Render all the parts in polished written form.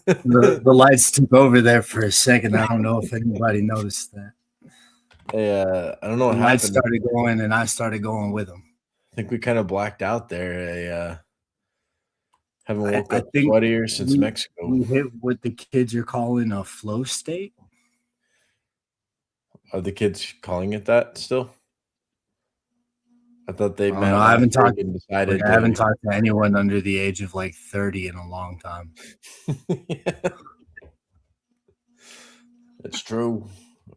The lights took over there for a second. I don't know if anybody noticed that. I don't know what The lights happened. started going, and I started going with them. I think we kind of blacked out there. Haven't woke I up think sweatier since Mexico. We hit what the kids are calling a flow state. Are the kids calling it that still? I thought they met. No, I haven't talked. And decided I haven't talked to anyone under the age of like 30 in a long time. Yeah. It's true.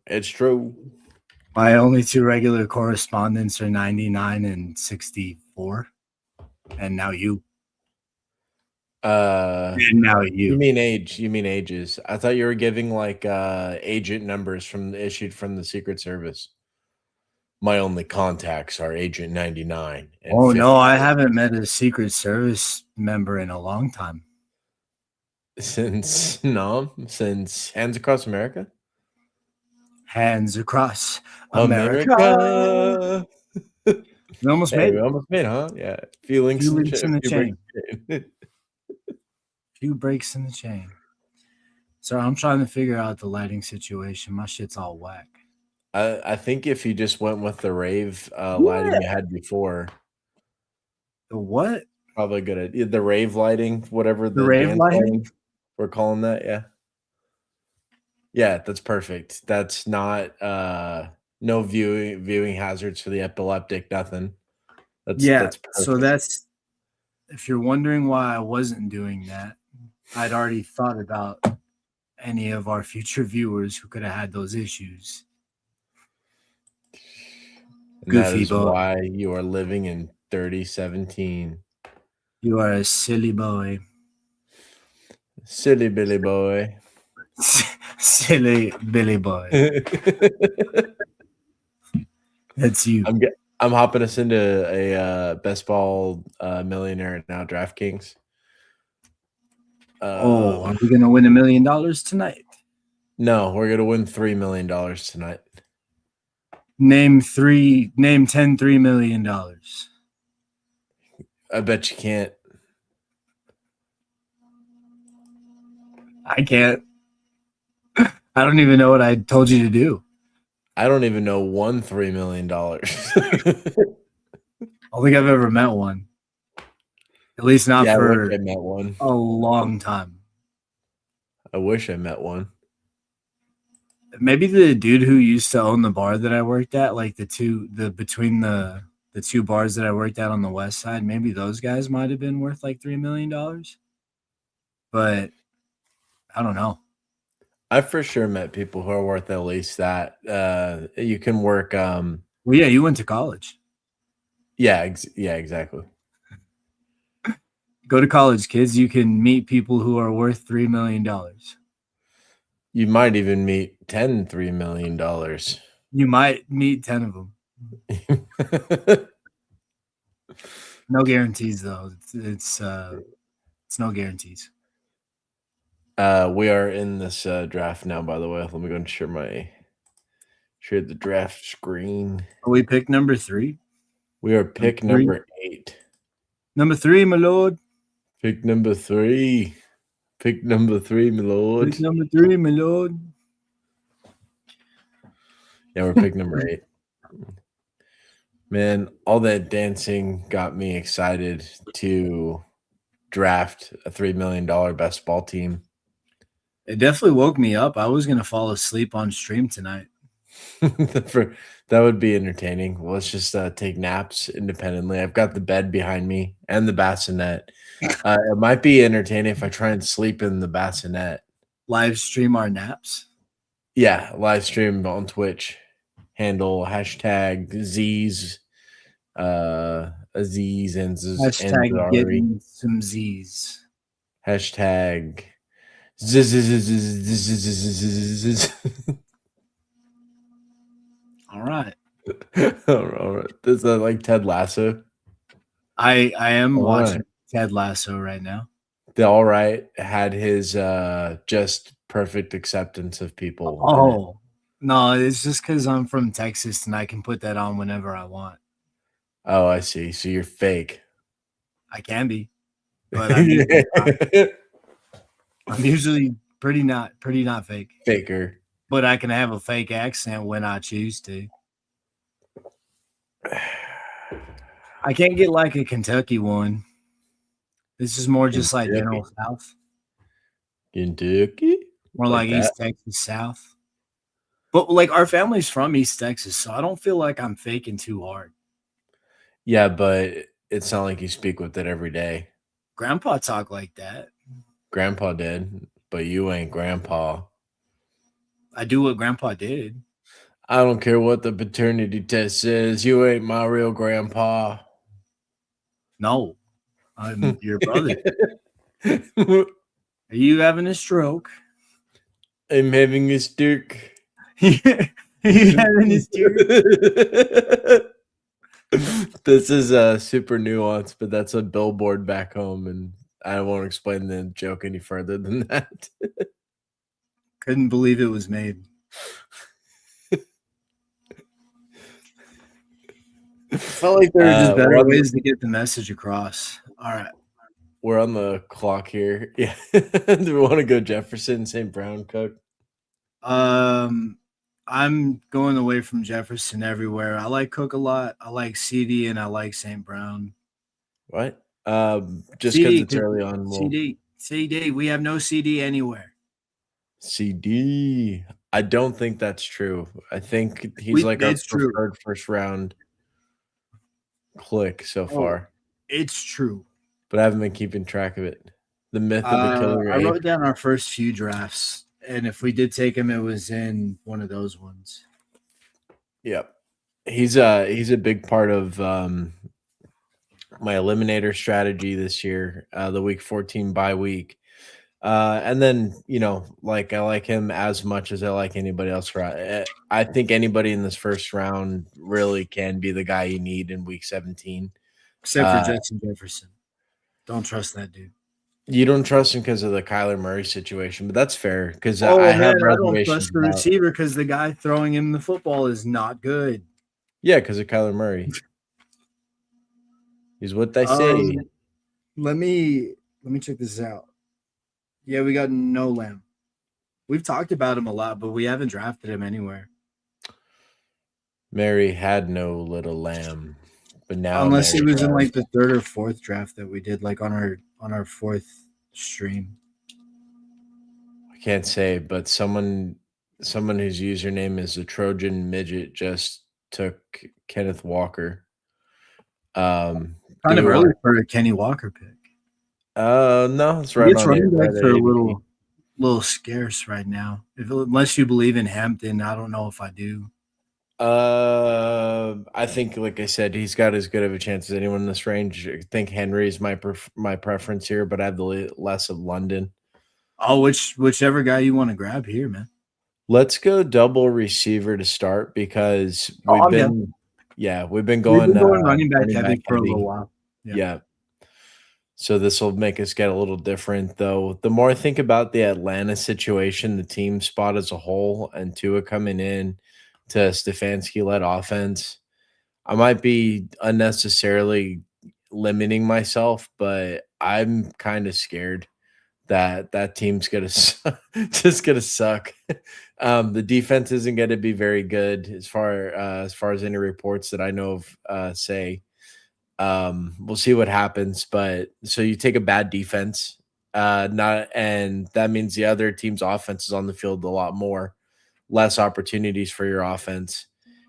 It's true. My only two regular correspondents are 99 and 64, and now you. And now you. You mean age? You mean ages? I thought you were giving like agent numbers issued from the Secret Service. My only contacts are Agent 99. Oh 50. No, I haven't met a Secret Service member in a long time. Since Hands Across America? Hands Across America. We almost made it. We almost made it, huh? Yeah. Few links in the chain. Few breaks in the chain. So I'm trying to figure out the lighting situation. My shit's all whack. I think if you just went with the rave lighting you had before. The what? Probably good idea. The rave lighting, whatever the rave lighting we're calling that. Yeah. Yeah, that's perfect. That's not no viewing hazards for the epileptic, nothing. That's perfect. So that's, if you're wondering why I wasn't doing that, I'd already thought about any of our future viewers who could have had those issues. And Goofy that is boy. Why you are living in 3017. You are a silly boy. Silly Billy boy. Silly Billy boy. That's you. I'm hopping us into a best ball millionaire now, DraftKings. Are we gonna win $1 million tonight? No, we're gonna win $3 million tonight. Name 10 $3 million. I bet you can't. I can't. I don't even know what I told you to do. I don't even know one $3 million. I don't think I've ever met one. At least not for I met one. A long time. I wish I met one. Maybe the dude who used to own the bar that I worked at, like between the two bars that I worked at on the west side, maybe those guys might have been worth like $3 million. But I don't know. I for sure met people who are worth at least that. You can work. Well, yeah, you went to college. Yeah, exactly. Go to college, kids. You can meet people who are worth $3 million. You might even meet $3 million. You might meet 10 of them. No guarantees, though. It's no guarantees. We are in this draft now, by the way. Let me go and share the draft screen. Are we pick number 3? We are pick number 8. Number 3, my lord. Pick number 3. Pick number 3, my lord. Pick number 3, my lord. Yeah, we're pick number 8. Man, all that dancing got me excited to draft a $3 million best ball team. It definitely woke me up. I was gonna fall asleep on stream tonight. That would be entertaining. Well, let's just take naps independently. I've got the bed behind me and the bassinet. It might be entertaining if I try and sleep in the bassinet. Live stream our naps. Yeah, live stream on Twitch. Handle hashtag Z's, Aziz and Hashtag Zari. getting some Z's. Hashtag All right. All right. Is that like Ted Lasso? I am All watching right. Ted Lasso right now. The All Right had his just perfect acceptance of people. in it. Oh no, it's just because I'm from Texas and I can put that on whenever I want. Oh, I see. So you're fake. I can be, but I'm usually pretty not fake. Faker. But I can have a fake accent when I choose to. I can't get like a Kentucky one. This is more just like General South. Kentucky? More like East Texas South. But like our family's from East Texas, so I don't feel like I'm faking too hard. Yeah, but it's not like you speak with it every day. Grandpa talk like that. Grandpa did, but you ain't grandpa. I do what Grandpa did. I don't care what the paternity test says. You ain't my real grandpa. No, I'm your brother. Are you having a stroke? I'm having a stroke. Are you having a stroke? This is super nuanced, but that's a billboard back home, and I won't explain the joke any further than that. Couldn't believe it was made. Felt like there were just better ways to get the message across. All right. We're on the clock here. Yeah. Do we want to go Jefferson, St. Brown, Cook? I'm going away from Jefferson everywhere. I like Cook a lot. I like CD and I like St. Brown. What? Just because it's early on. CD. We have no CD anywhere. CD. I don't think that's true. I think he's like our preferred first round click so far. It's true. But I haven't been keeping track of it. The myth of the killer. I wrote down our first few drafts, and if we did take him, it was in one of those ones. Yep. He's a big part of my eliminator strategy this year, the week 14 bye week. And then, like I like him as much as I like anybody else. I think anybody in this first round really can be the guy you need in week 17. Except for Justin Jefferson. Don't trust that dude. You don't trust him because of the Kyler Murray situation, but that's fair because I don't trust the receiver because the guy throwing him the football is not good. Yeah, because of Kyler Murray. He's what they say. Let me check this out. Yeah, we got no Lamb. We've talked about him a lot, but we haven't drafted him anywhere. Mary had no little lamb, but now unless he was in like the third or fourth draft that we did, like on our fourth stream. I can't say, but someone whose username is the Trojan Midget just took Kenneth Walker. Kind of early for a Kenny Walker pick. No, it's right on. Running backs are a little scarce right now. Unless you believe in Hampton, I don't know if I do. I think, like I said, he's got as good of a chance as anyone in this range. I think Henry is my preference here, but I have the less of London. Oh, whichever guy you want to grab here, man. Let's go double receiver to start because we've been going running back heavy for a little while. Yeah. So this will make us get a little different, though. The more I think about the Atlanta situation, the team spot as a whole, and Tua coming in to Stefanski-led offense, I might be unnecessarily limiting myself, but I'm kind of scared that team's gonna just gonna suck. The defense isn't going to be very good as far as any reports that I know of say. We'll see what happens. But so you take a bad defense, and that means the other team's offense is on the field a lot more, less opportunities for your offense.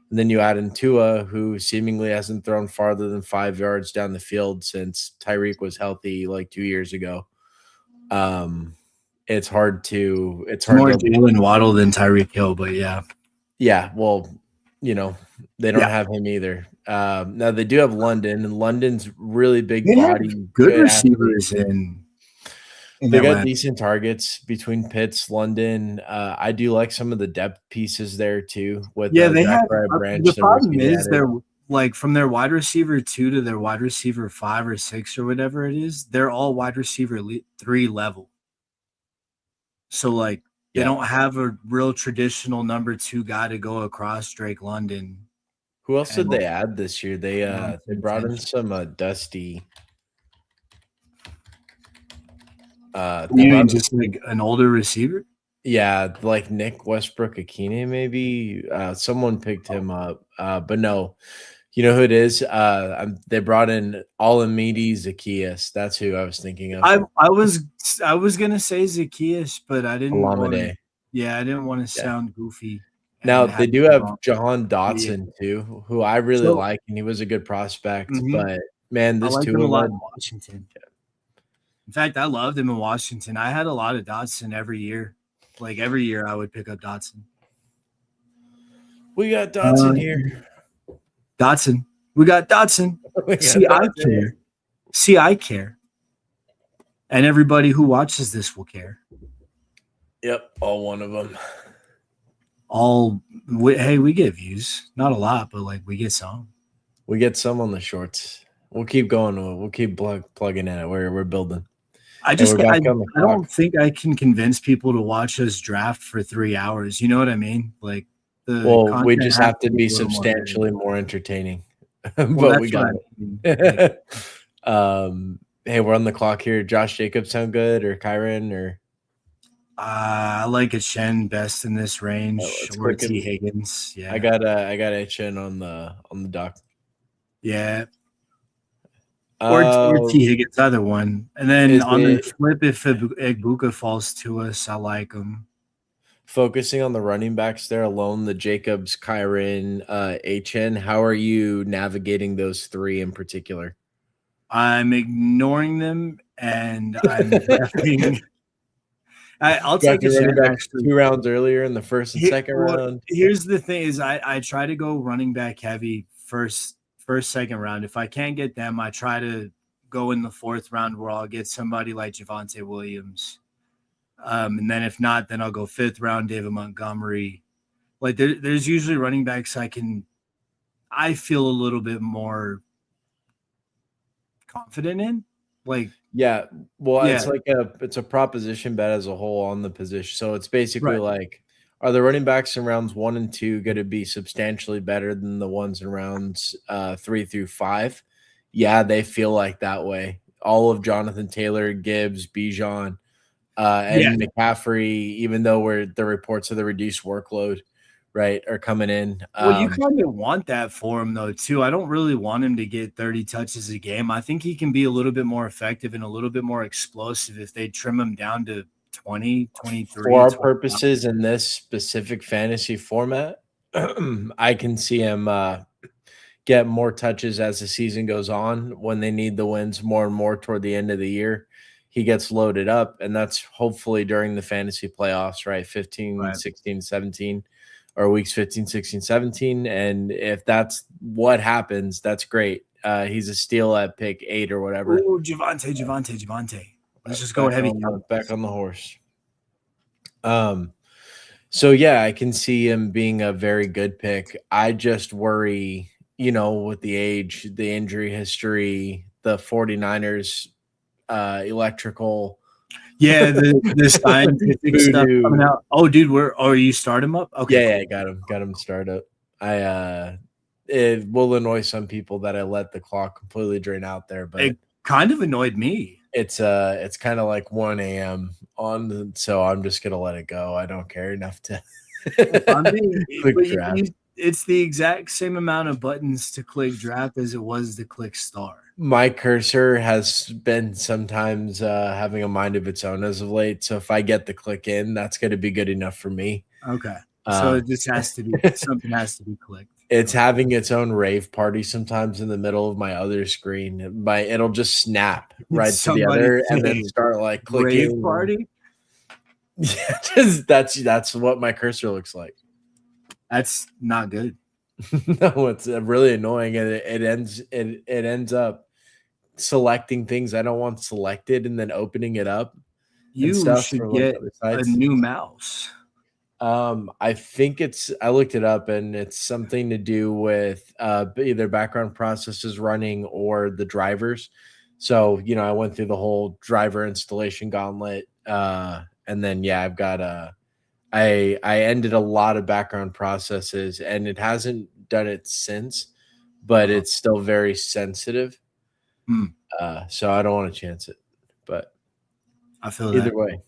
And then you add in Tua, who seemingly hasn't thrown farther than 5 yards down the field since Tyreek was healthy like 2 years ago. It's hard to more Jalen Waddle than Tyreek Hill, but yeah. Yeah, well, they don't have him either. Now they do have London, and London's really big body, good receivers in they Atlanta. got decent targets between Pitts, London. I do like some of the depth pieces there too. With they have Branch. The problem is they're like from their wide receiver 2 to their wide receiver 5 or 6 or whatever it is. They're all wide receiver 3 level. So like they don't have a real traditional number 2 guy to go across Drake London. Who else did they add this year? They brought in some Dusty. You mean just like an older receiver? Yeah, like Nick Westbrook-Akine, maybe. Someone picked him up, but no. You know who it is? They brought in Olamide Zaccheaus. That's who I was thinking of. I was gonna say Zaccheaus, but I didn't. Olamide. I didn't want to sound goofy. Now they do have Jahan Dotson too, who I really like, and he was a good prospect. But man, this Tua a lot in Washington. In fact, I loved him in Washington. I had a lot of Dotson every year. Like every year, I would pick up Dotson. We got Dotson here. Dotson. We got Dotson. I care. And everybody who watches this will care. Yep, all one of them. We get views. Not a lot, but like we get some. We get some on the shorts. We'll keep going. We'll keep plugging at it. We're building. I don't think I can convince people to watch us draft for 3 hours. You know what I mean? Like we just have to be substantially more entertaining. But we got it. Hey, we're on the clock here. Josh Jacobs sound good, or Kyron, or I like Etienne best in this range. Or T. Higgins. Yeah, I got Etienne on the dock. Yeah. Or T. Higgins, either one. And then on the flip, if Egbuka falls to us, I like him. Focusing on the running backs there alone, the Jacobs, Kyron, Etienne, how are you navigating those 3 in particular? I'm ignoring them, and I'm drafting. I'll take a running back 2 rounds earlier in the first and second round. Here's the thing: is I try to go running back heavy first, second round. If I can't get them, I try to go in the 4th round where I'll get somebody like Javonte Williams. And then if not, then I'll go 5th round, David Montgomery. Like there's usually running backs I feel a little bit more confident in. Like, yeah, well, it's like it's a proposition bet as a whole on the position. So it's basically like, are the running backs in rounds 1 and 2 going to be substantially better than the ones in rounds 3 through 5? Yeah, they feel like that way. All of Jonathan Taylor, Gibbs, Bijan, and McCaffrey, even though the reports of the reduced workload, right, are coming in. Well, you kind of want that for him, though, too. I don't really want him to get 30 touches a game. I think he can be a little bit more effective and a little bit more explosive if they trim him down to 20, 23. For our purposes in this specific fantasy format, I can see him get more touches as the season goes on when they need the wins more and more toward the end of the year. He gets loaded up, and that's hopefully during the fantasy playoffs, right? 15, 16, 17, or weeks 15, 16, 17. And if that's what happens, that's great. He's a steal at pick 8 or whatever. Ooh, Javonte. Let's just go heavy. Back on the horse. So, yeah, I can see him being a very good pick. I just worry, with the age, the injury history, the 49ers electrical. Yeah, the scientific stuff coming out. Oh, dude, are you start him up? Okay. Yeah, got him started up. It will annoy some people that I let the clock completely drain out there, but it kind of annoyed me. It's kind of like 1 a.m. so I'm just gonna let it go. I don't care enough to. it's the exact same amount of buttons to click draft as it was to click star. My cursor has been sometimes having a mind of its own as of late. So if I get the click in, that's going to be good enough for me. Okay. So it just has to be something has to be clicked. It's having its own rave party sometimes in the middle of my other screen. It'll just snap right to the other and then start like clicking. Rave party? Yeah, that's what my cursor looks like. That's not good. No, it's really annoying, and it ends up selecting things I don't want selected and then opening it up. You should get a new mouse. I think I looked it up and it's something to do with either background processes running or the drivers. So, I went through the whole driver installation gauntlet. And then, I've got I ended a lot of background processes and it hasn't done it since, but it's still very sensitive. So I don't want to chance it, but I feel either way.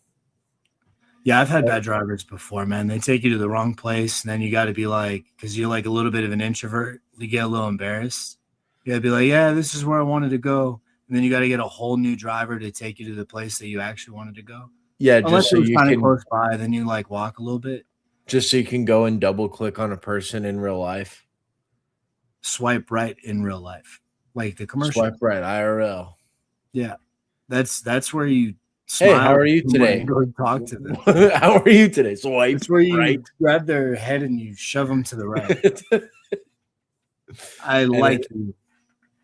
Yeah, I've had bad drivers before, man. They take you to the wrong place, and then you got to be like, because you're like a little bit of an introvert, you get a little embarrassed. You got to be like, yeah, this is where I wanted to go. And then you got to get a whole new driver to take you to the place that you actually wanted to go. Yeah, unless so you kind of close by, then you like walk a little bit. Just so you can go and double click on a person in real life. Swipe right in real life, like the commercial. Swipe right, IRL. Yeah, that's where you. Smile. Hey, how are you today? Go talk to them. How are you today? Swipe. It's where you grab their head and you shove them to the right. I like you.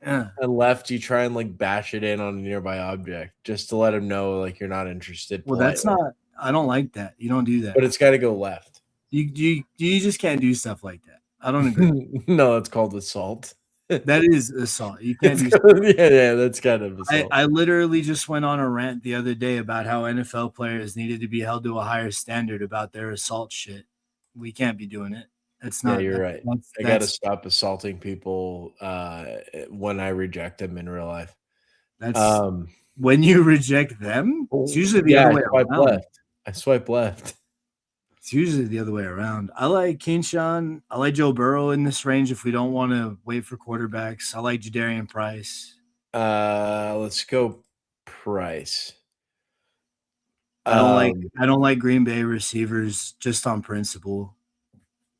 Yeah. And left, you try and like bash it in on a nearby object just to let them know like you're not interested. Well, that's not. I don't like that. You don't do that. But it's got to go left. You just can't do stuff like that. I don't agree. No, it's called assault. That is assault. You can't do yeah, that's kind of assault. I literally just went on a rant the other day about how NFL players needed to be held to a higher standard about their assault shit. We can't be doing it. It's not. Yeah, you're right. I got to stop assaulting people when I reject them in real life. That's when you reject them. It's usually the other way around. Left. I swipe left. It's usually the other way around. I like Keanshawn. I like Joe Burrow in this range if we don't want to wait for quarterbacks. I like Jadarian Price. Let's go Price. I don't like Green Bay receivers just on principle.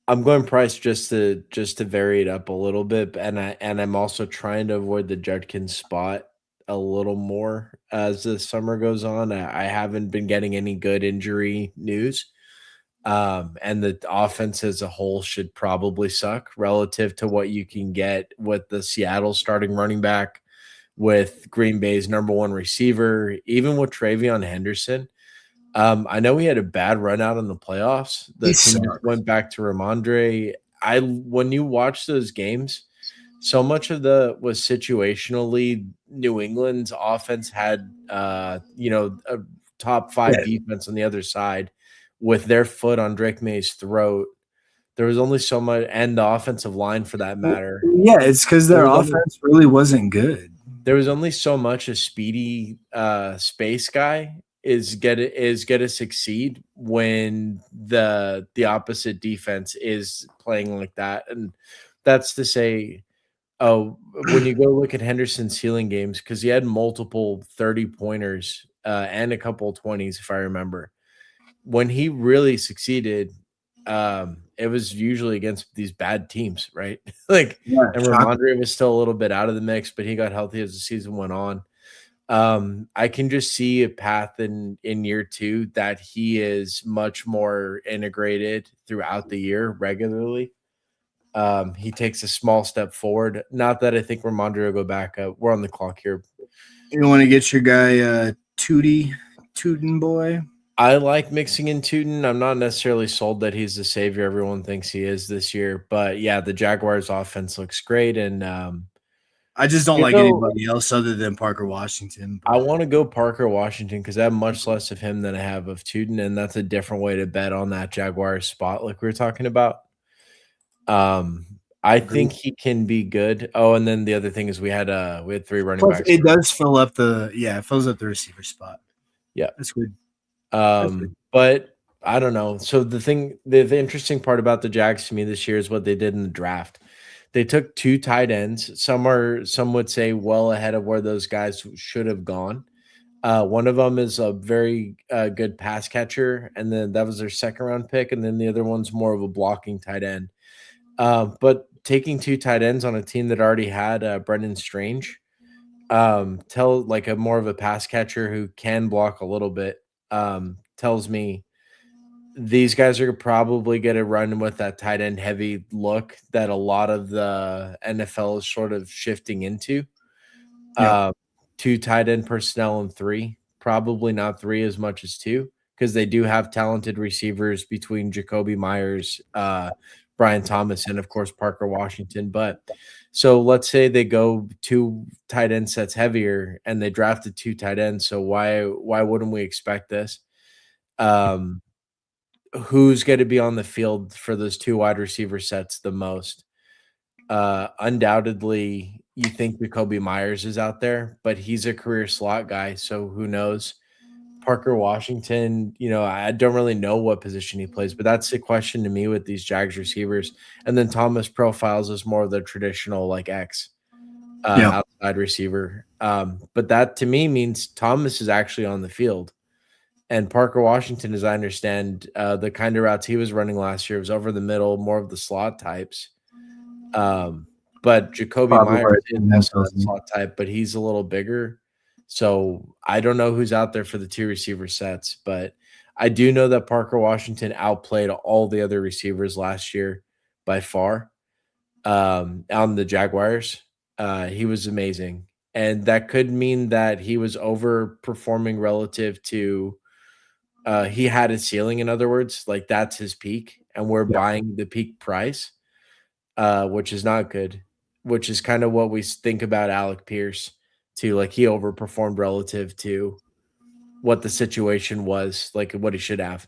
I'm going Price just to vary it up a little bit, and I'm also trying to avoid the Judkins spot a little more as the summer goes on. I haven't been getting any good injury news. And the offense as a whole should probably suck relative to what you can get with the Seattle starting running back, with Green Bay's number one receiver, even with TreVeyon Henderson. I know he had a bad run out in the playoffs. The team went back to Ramondre. When you watch those games, so much of was situationally. New England's offense had a top 5 defense on the other side. With their foot on Drake May's throat, there was only so much, and the offensive line for that matter. Yeah, it's because their offense really wasn't good. There was only so much a speedy space guy is gonna succeed when the opposite defense is playing like that, and that's to say, when you go look at Henderson's ceiling games, because he had multiple 30-pointers and a couple of 20s, if I remember. When he really succeeded, it was usually against these bad teams, right? And Ramondre was still a little bit out of the mix, but he got healthy as the season went on. I can just see a path in year 2 that he is much more integrated throughout the year regularly. He takes a small step forward. Not that I think Ramondre will go back. We're on the clock here. You want to get your guy Tootin boy? I like mixing in Tootin. I'm not necessarily sold that he's the savior everyone thinks he is this year, but yeah, the Jaguars offense looks great, and I just don't like anybody else other than Parker Washington. I want to go Parker Washington because I have much less of him than I have of Tootin, and that's a different way to bet on that Jaguars spot like we were talking about. I think he can be good. Oh, and then the other thing is we had 3 running backs. It does fill up the receiver spot. Yeah, that's good. But I don't know. So the interesting part about the Jags to me this year is what they did in the draft. They took 2 tight ends. Some would say well ahead of where those guys should have gone. One of them is a very good pass catcher, and then that was their second round pick, and then the other one's more of a blocking tight end. But taking 2 tight ends on a team that already had Brendan Strange, tell like a more of a pass catcher who can block a little bit, tells me these guys are probably going to run with that tight end heavy look that a lot of the NFL is sort of shifting into. Yep. Uh, 2 tight end personnel and 3, probably not 3 as much as 2, because they do have talented receivers between Jacoby Myers, Brian Thomas, and of course Parker Washington. But so let's say they go 2 tight end sets heavier and they drafted 2 tight ends. So why wouldn't we expect this? Um, who's going to be on the field for those 2 wide receiver sets the most? Undoubtedly, you think Jacoby Myers is out there, but he's a career slot guy, so who knows? Parker Washington, I don't really know what position he plays, but that's the question to me with these Jags receivers. And then Thomas profiles as more of the traditional like X Yep. outside receiver. But that to me means Thomas is actually on the field. And Parker Washington, as I understand, the kind of routes he was running last year was over the middle, more of the slot types. But Jacoby Probably Myers where is it's also a slot type, but he's a little bigger. So I don't know who's out there for the 2 receiver sets, but I do know that Parker Washington outplayed all the other receivers last year by far on the Jaguars. He was amazing. And that could mean that he was overperforming relative to he had a ceiling, in other words, like that's his peak, and we're Yep. buying the peak price, which is not good, which is kind of what we think about Alec Pierce too. Like he overperformed relative to what the situation was, like what he should have.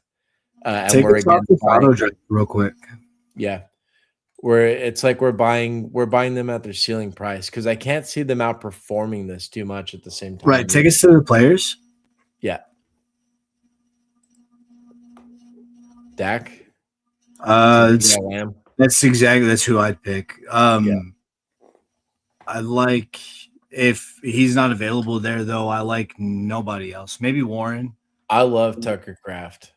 And Take we're us off again the buying, auto draft real quick. yeah, where it's like we're buying them at their ceiling price because I can't see them outperforming this too much at the same time. Right. Take us to the players. Yeah. Dak. It's, Lamb. that's who I'd pick. Yeah. I like if he's not available there though. I like nobody else. Maybe Warren. I love Tucker Kraft.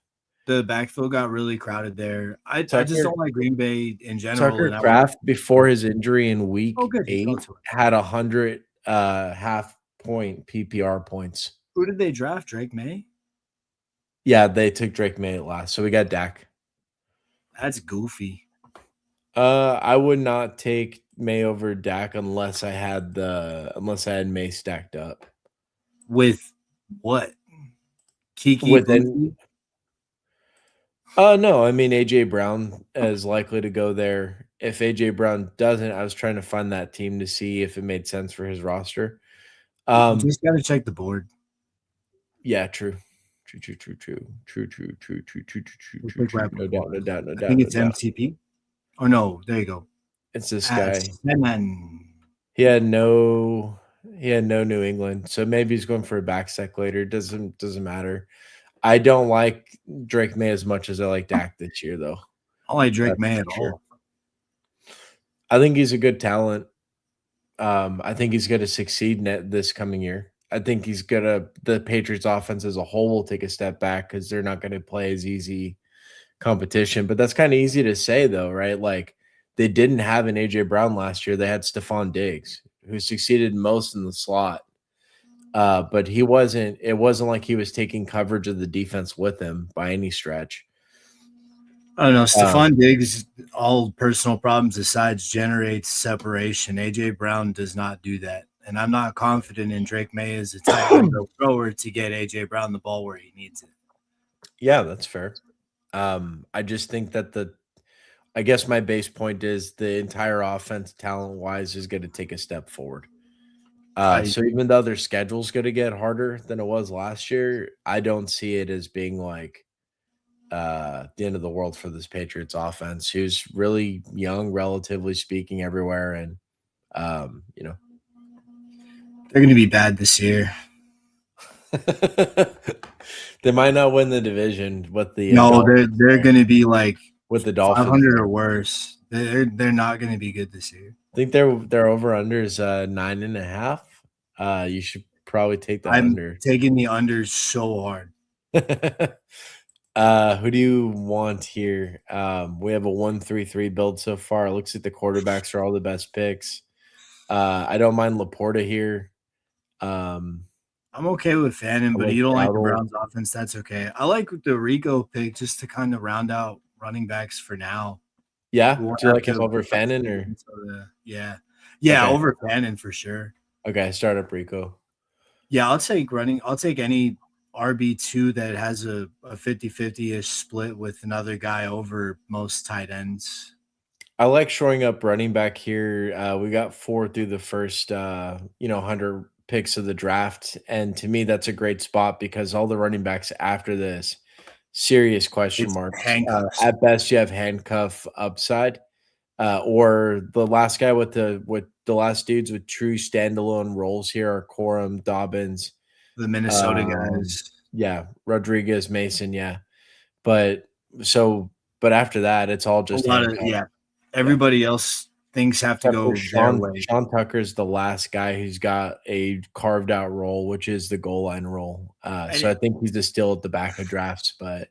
The backfield got really crowded there. I just Tucker don't like Green Bay in general. Tucker And I Kraft before his injury in week Oh, good. Go 8 to it. had 100 half point PPR points. Who did they draft? Drake May? Yeah, they took Drake May at last. So we got Dak. That's goofy. I would not take May over Dak unless I had May stacked up. With what? Kiki Within no, I mean AJ Brown is likely to go there. If AJ Brown doesn't, I was trying to find that team to see if it made sense for his roster. You just got to check the board. Yeah, true. True. No doubt. I think it's MCP. Oh no, there you go. It's this guy. Semen. He had no New England, so maybe he's going for a backstack later. Doesn't matter. I don't like Drake May as much as I like Dak this year, though. I like Drake May at all. I think he's a good talent. I think he's going to succeed this coming year. I think the Patriots offense as a whole will take a step back because they're not going to play as easy competition. But that's kind of easy to say, though, right? Like they didn't have an AJ Brown last year. They had Stephon Diggs, who succeeded most in the slot. But it wasn't like he was taking coverage of the defense with him by any stretch. I don't know. Stephon Diggs, all personal problems aside, generates separation. AJ Brown does not do that. And I'm not confident in Drake May as a tight end thrower to get AJ Brown the ball where he needs it. Yeah, that's fair. I just think that I guess my base point is the entire offense, talent-wise, is going to take a step forward. So even though their schedule's going to get harder than it was last year, I don't see it as being like the end of the world for this Patriots offense, who's really young, relatively speaking, everywhere. And, they're going to be bad this year. They might not win the division with the No, they're Dolphins, going to be like with the Dolphins. 500 or worse. They're not going to be good this year. I think their over under is 9.5. You should probably take the I'm under. taking the unders so hard. Who do you want here? We have a 1-3-3 build so far. It looks like the quarterbacks are all the best picks. I don't mind Laporta here. Um, I'm okay with Fannin, I but like you don't like the Dowdle. Browns offense. That's okay. I like the Rico pick just to kind of round out running backs for now. Yeah, We won't do you have like him to over Fannin or until yeah. Yeah, okay? over Fannin for sure. Okay, start up Rico. Yeah, I'll take any RB2 that has a 50-50-ish split with another guy over most tight ends. I like shoring up running back here. We got 4 through the first 100 picks of the draft, and to me that's a great spot because all the running backs after this serious question It's marks. handcuffs. At best, you have handcuff upside, or the last guy with the last dudes with true standalone roles here are Corum, Dobbins, The Minnesota um, guys. yeah, Rodriguez, Mason, yeah. But but after that, it's all A just lot of handcuff. yeah. Yeah. Everybody else things have to Except for go their way. Sean Tucker's the last guy who's got a carved out role, which is the goal line role. So I And think he's just still at the back of drafts, but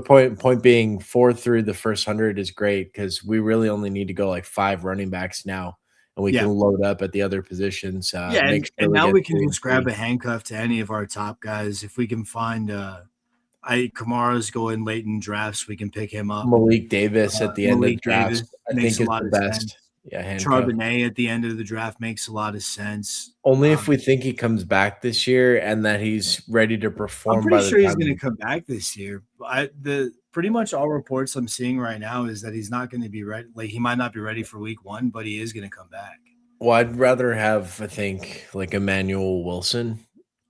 point being, 4 through the first 100 is great because we really only need to go like 5 running backs now, and we yeah. can load up at the other positions. Yeah, Make sure and we now get we can 2 and just grab 3. a handcuff to any of our top guys. If we can find I Kamara's going late in drafts, we can pick him up. Malik Davis at the end of Malik drafts, Davis I makes think a is lot the of sense. best. Yeah, handcuff. Charbonnet at the end of the draft makes a lot of sense. Only if we think he comes back this year and that he's ready to I'm perform pretty by the sure he's going to time. come back this year. The pretty much all reports I'm seeing right now is that he's not going to be ready. Like he might not be ready for week 1, but he is going to come back. Well, I'd rather have, I think, like Emmanuel Wilson.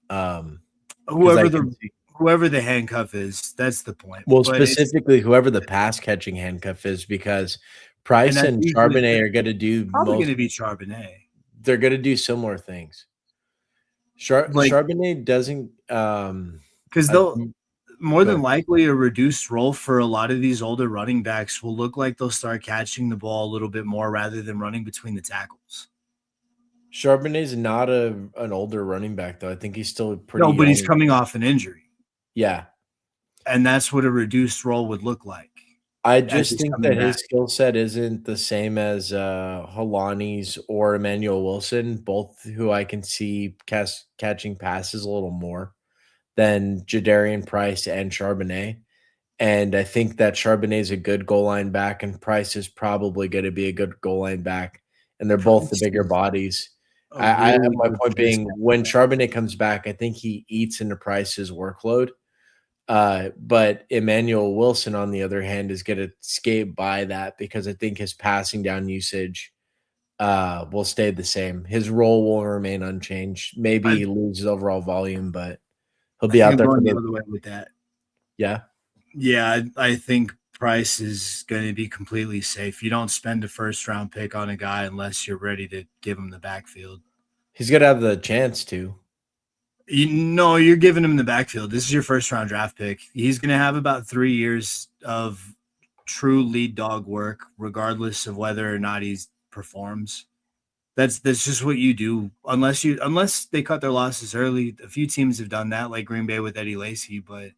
Um, 'Cause I Whoever can the see whoever the handcuff is, that's the point. well, But it's specifically whoever the pass catching handcuff is, because and Price that's and usually Charbonnet are gonna do probably going most to be Charbonnet. they're gonna do similar things. Like Charbonnet doesn't because I they'll more go than ahead. likely a reduced role for a lot of these older running backs will look like they'll start catching the ball a little bit more rather than running between the tackles. Charbonnet's not an older running back though. I think he's still pretty No, but he's young. coming off an injury, Yeah. and that's what a reduced role would look like I as just he's think coming that back. his skill set isn't the same as Halani's or Emmanuel Wilson, both who I can see catching passes a little more than Jadarian Price and Charbonnet. And I think that Charbonnet is a good goal line back, and Price is probably going to be a good goal line back. And they're both the Price bigger is bodies. a really My good point pass being, when catcher. Charbonnet comes back, I think he eats into Price's workload. But Emmanuel Wilson, on the other hand, is going to skate by that because I think his passing down usage will stay the same. His role will remain unchanged. Maybe I, he loses overall volume, but he'll I be think out I'm there for going the the other way with that. yeah. Yeah, I think Price is going to be completely safe. You don't spend a first round pick on a guy unless you're ready to give him the backfield. He's gonna have the chance to. You know, you're giving him the backfield. This is your first round draft pick. He's going to have about 3 years of true lead dog work, regardless of whether or not he performs. That's just what you do. Unless they cut their losses early. A few teams have done that, like Green Bay with Eddie Lacy, but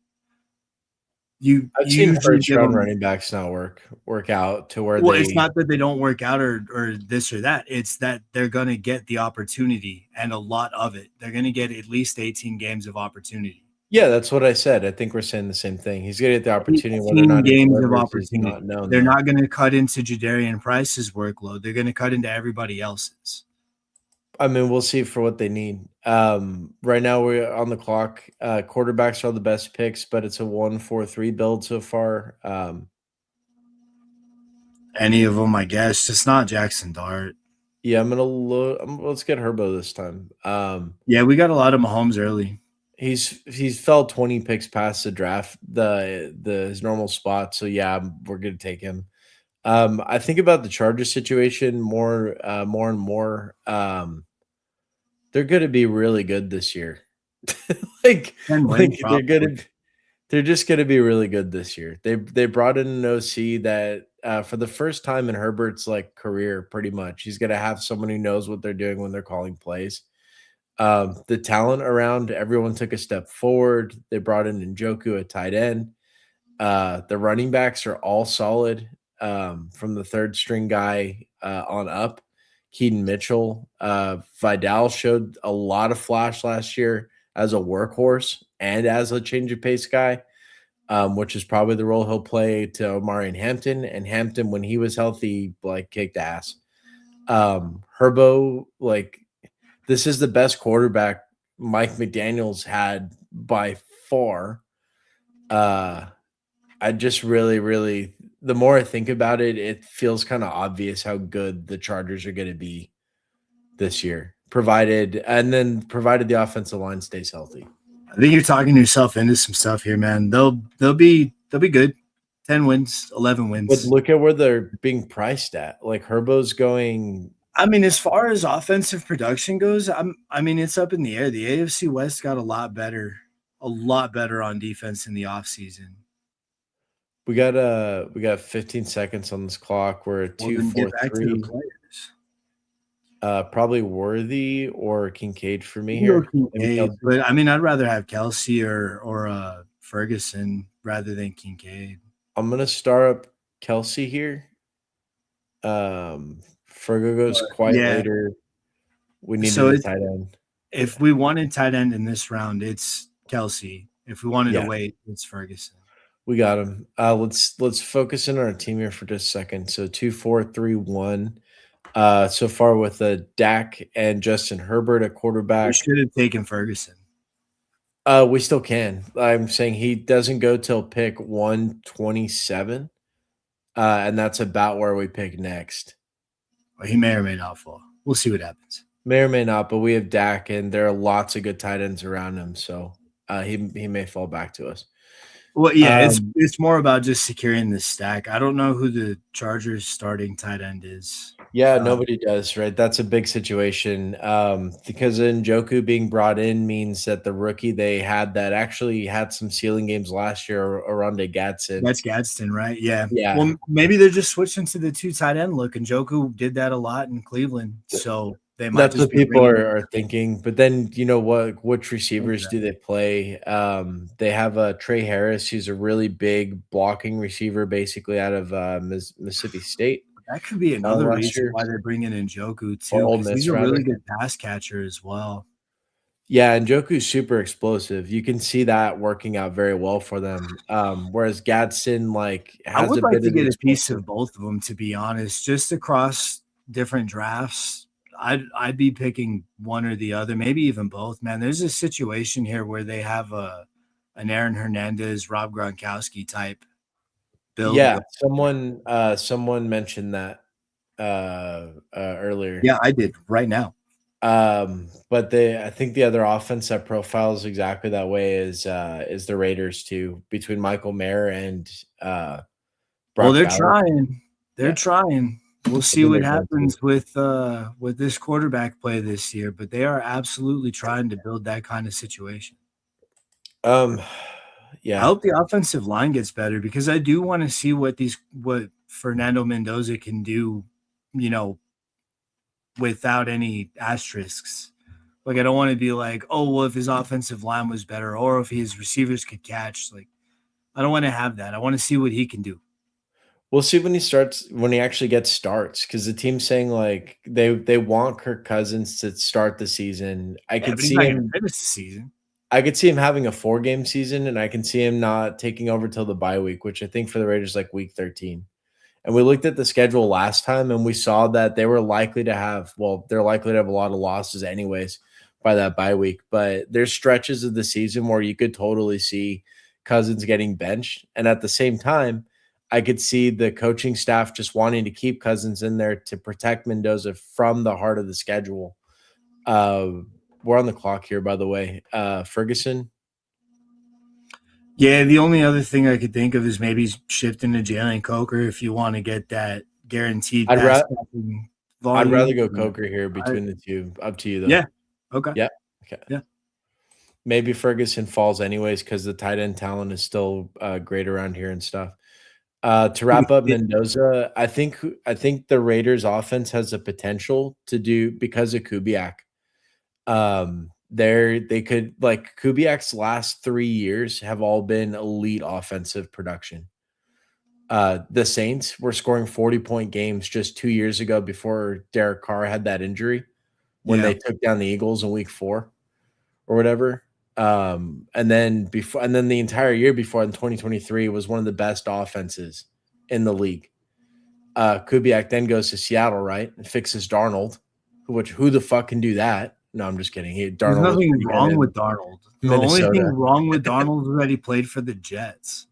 I've you seen usually first give round them. running backs not work out to where Well, it's they. not that they don't work out or this or that. It's that they're going to get the opportunity and a lot of it. They're going to get at least 18 games of opportunity. Yeah, that's what I said. I think we're saying the same thing. He's gonna get the opportunity, whether or 18 not he games of delivers is not opportunity. known They're though. not going to cut into Jadarian Price's workload. They're going to cut into everybody else's. I mean, we'll see for what they need. Right now we're on the clock. Quarterbacks are the best picks, but it's a 1-4-3 build so far. Any of them, I guess. Just not Jackson Dart. Yeah, I'm gonna look. Let's get Herbo this time. Yeah, we got a lot of Mahomes early. He's fell 20 picks past the draft, the his normal spot. So yeah, we're gonna take him. I think about the Chargers situation more and more. They're gonna be really good this year. like 10 like wins, probably. they're just gonna be really good this year. They brought in an OC that for the first time in Herbert's like career, pretty much, he's gonna have someone who knows what they're doing when they're calling plays. The talent around everyone took a step forward. They brought in Njoku at tight end. The running backs are all solid from the third string guy on up. Keaton Mitchell, Vidal showed a lot of flash last year as a workhorse and as a change of pace guy, which is probably the role he'll play to Omari and Hampton. And Hampton, when he was healthy, like kicked ass. Herbo, like this is the best quarterback Mike McDaniel's had by far. I just really the more I think about it, it feels kind of obvious how good the Chargers are going to be this year, provided the offensive line stays healthy. I think you're talking yourself into some stuff here, man. They'll be good. 10 wins, 11 But wins. look at where they're being priced at. Like Herbo's going. I mean, as far as offensive production goes, I mean, it's up in the air. The AFC West got a lot better on defense in the offseason. We got 15 seconds on this clock. We're at Well, then get back to the 2-4-3. players. Probably Worthy or Kincaid for me You here. go Kincaid, but I mean, I'd rather have Kelsey or Ferguson rather than Kincaid. I'm gonna start up Kelsey here. Fergo goes quite later. We need a tight end. If we wanted tight end in this round, it's Kelsey. If we wanted to wait, it's Ferguson. We got him. Let's focus in on our team here for just a second. So 2-4-3-1. So far with Dak and Justin Herbert at quarterback. We should have taken Ferguson. We still can. I'm saying he doesn't go till pick 127. And that's about where we pick next. Well, he may or may not fall. We'll see what happens. May or may not, but we have Dak, and there are lots of good tight ends around him, so he may fall back to us. Well, yeah, it's more about just securing the stack. I don't know who the Chargers starting tight end is. Yeah, nobody does, right? That's a big situation because Njoku being brought in means that the rookie they had that actually had some ceiling games last year, Oronde Gadsden. That's Gadsden, right? Yeah. Yeah. Well, maybe they're just switching to the two tight end look. Njoku did that a lot in Cleveland, so they might. That's what people are thinking. But then you know what? Which receivers do they play? They have Trey Harris, who's a really big blocking receiver, basically out of Mississippi State. That could be another reason why they're bringing in Njoku too. He's a really good pass catcher as well. Yeah, Njoku's super explosive. You can see that working out very well for them. Whereas Gadsden, like, I would like to get a piece of both of them, to be honest. Just across different drafts, I'd be picking one or the other, maybe even both. Man, there's a situation here where they have an Aaron Hernandez, Rob Gronkowski type. Yeah, someone mentioned that earlier. Yeah, I did right now. But I think the other offense that profiles exactly that way is the Raiders too, between Michael Mayer and Brock they're Bowers. trying. They're trying. We'll see what happens with this quarterback play this year, but they are absolutely trying to build that kind of situation. Yeah. I hope the offensive line gets better because I do want to see what Fernando Mendoza can do, without any asterisks. Like, I don't want to be like, oh, well, if his offensive line was better or if his receivers could catch. Like, I don't want to have that. I want to see what he can do. We'll see when he actually gets starts, because the team's saying like they want Kirk Cousins to start the season. I could see him finish the season. I could see him having a 4-game season, and I can see him not taking over till the bye week, which I think for the Raiders like week 13. And we looked at the schedule last time, and we saw that they're likely to have a lot of losses anyways by that bye week. But there's stretches of the season where you could totally see Cousins getting benched, and at the same time, I could see the coaching staff just wanting to keep Cousins in there to protect Mendoza from the heart of the schedule. We're on the clock here, by the way. Ferguson. Yeah, the only other thing I could think of is maybe shifting to Jalen Coker if you want to get that guaranteed. I'd rather go Coker here between the two. Up to you, though. Yeah. Okay. Yeah. Okay. Yeah. Maybe Ferguson falls anyways because the tight end talent is still great around here and stuff. To wrap up Mendoza, I think the Raiders offense has the potential to do because of Kubiak. They could like Kubiak's last 3 years have all been elite offensive production. The Saints were scoring 40-point games just 2 years ago before Derek Carr had that injury when they took down the Eagles in week 4 or whatever. And then the entire year before in 2023 was one of the best offenses in the league. Kubiak then goes to Seattle, right? And fixes Darnold, who the fuck can do that? No, I'm just kidding. There's nothing wrong with Darnold. The Minnesota. only thing wrong with Darnold is that he played for the Jets.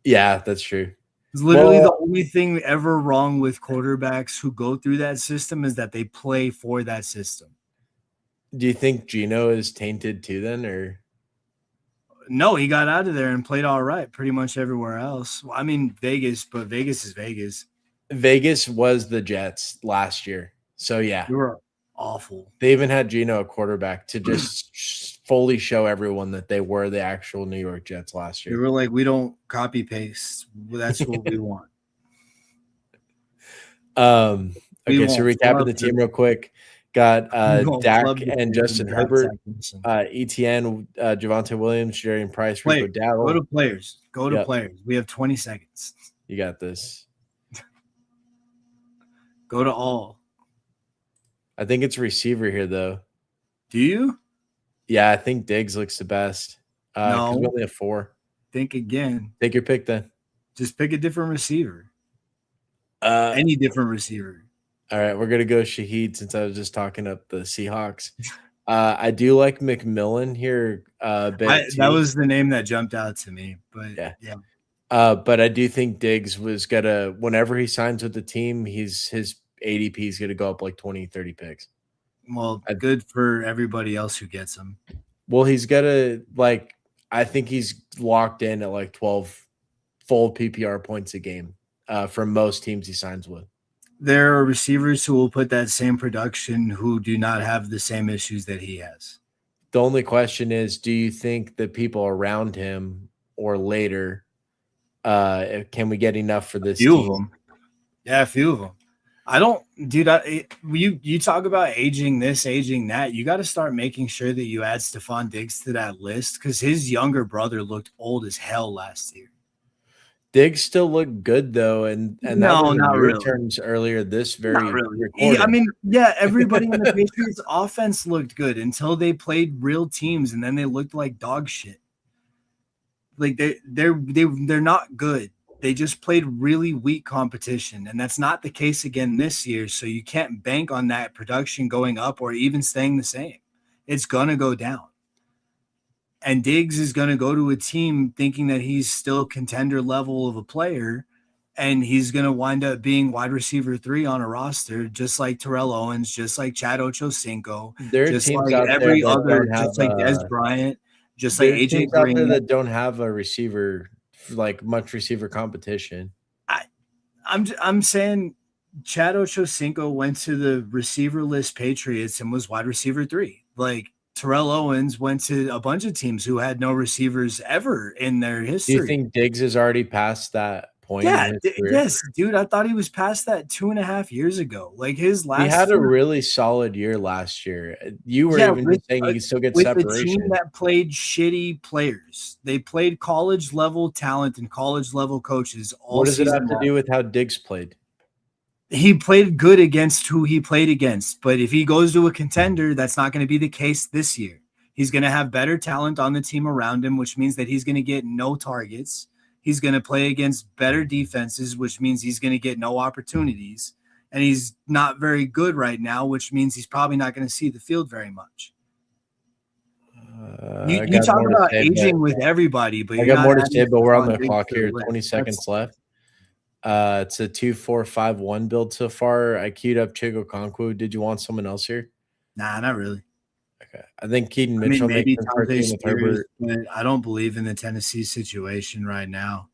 Yeah, that's true. It's literally the only thing ever wrong with quarterbacks who go through that system is that they play for that system. Do you think Geno is tainted too then, or? No, he got out of there and played all right pretty much everywhere else. Well, I mean, Vegas, but Vegas is Vegas. Vegas was the Jets last year. So, yeah. They were awful. They even had Geno a quarterback to just fully show everyone that they were the actual New York Jets last year. They were like, we don't copy paste. That's what we want. Okay, so recapping the team real quick. Got Dak and Justin Herbert, ETN, Javonte Williams, Jarian Price, Rico Dowdle. Go to players. To players. We have 20 seconds. You got this. Go to all. I think it's receiver here, though. Do you? Yeah, I think Diggs looks the best. No. We only have 4. Think again. Take your pick then. Just pick a different receiver. Any different receiver. All right, we're gonna go Shaheed since I was just talking up the Seahawks. I do like McMillan here. That was the name that jumped out to me, but yeah. But I do think Diggs was gonna whenever he signs with the team, his ADP is gonna go up like 20, 30 picks. Well, good for everybody else who gets him. Well, he's gonna I think he's locked in at like 12 full PPR points a game from most teams he signs with. There are receivers who will put that same production who do not have the same issues that he has. The only question is, do you think the people around him or later, can we get enough for this team? Of them. Yeah, a few of them. I don't, dude. You talk about aging this, aging that. You got to start making sure that you add Stephon Diggs to that list because his younger brother looked old as hell last year. Diggs still looked good though, and no, that was not really. Terms earlier this very. Not really. I mean, yeah, everybody in the Patriots offense looked good until they played real teams, and then they looked like dog shit. Like they're not good. They just played really weak competition, and that's not the case again this year. So you can't bank on that production going up or even staying the same. It's gonna go down. And Diggs is going to go to a team thinking that he's still contender level of a player, and he's going to wind up being wide receiver 3 on a roster, just like Terrell Owens, just like Chad Ochocinco, just like every other, just like Dez Bryant, just like AJ Green. Out there that don't have a receiver, like much receiver competition. I'm saying Chad Ochocinco went to the receiver-less Patriots and was wide receiver 3. Like, Terrell Owens went to a bunch of teams who had no receivers ever in their history. Do you think Diggs is already past that point? Yeah, yes, dude. I thought he was past that 2.5 years ago. Like his last, he had a really solid year last year. You were even just saying he can still get separation. With a team that played shitty players, they played college level talent and college level coaches. What does it have to do with how Diggs played? He played good against who he played against, but if he goes to a contender, that's not going to be the case this year. He's going to have better talent on the team around him, which means that he's going to get no targets. He's going to play against better defenses, which means he's going to get no opportunities. And he's not very good right now, which means he's probably not going to see the field very much. You talk about aging with everybody, but I got more to say, but we're on the clock here. 20 seconds left. It's a 2-4-5-1 build so far. I queued up Chigo Okonkwo. Did you want someone else here? Nah, not really. Okay. I think Keaton Mitchell maybe with Herbert. I don't believe in the Tennessee situation right now.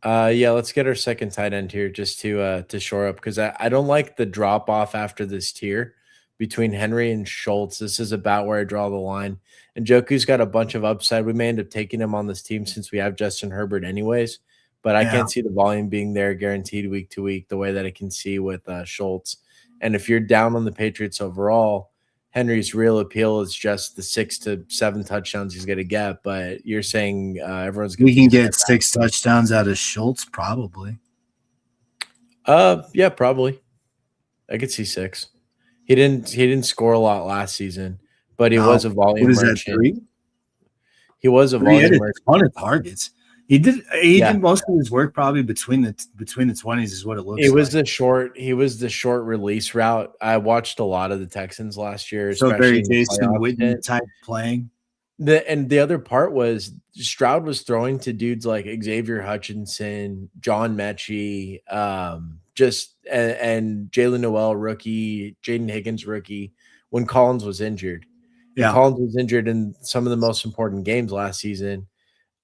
Yeah, let's get our second tight end here just to shore up because I don't like the drop off after this tier between Henry and Schultz. This is about where I draw the line. And Joku's got a bunch of upside. We may end up taking him on this team since we have Justin Herbert anyways. But I Yeah. can't see the volume being there guaranteed week to week the way that I can see with Schultz. And if you're down on the Patriots overall, Henry's real appeal is just the 6 to 7 touchdowns he's going to get. But you're saying everyone's going We can get 6 touchdowns out of Schultz, probably. Yeah, probably. I could see 6. He didn't score a lot last season, but he was a volume What is that, merchant. 3? He was a He had volume a merchant. ton of targets. He did most of his work probably between the 20s is what it looks He like. was the short release route. I watched a lot of the Texans last year, So especially very in the Jason playoff Witten stint. type playing. The other part was Stroud was throwing to dudes like Xavier Hutchinson, John Mechie, and Jalen Noel rookie, Jaden Higgins rookie when Collins was injured. And Collins was injured in some of the most important games last season.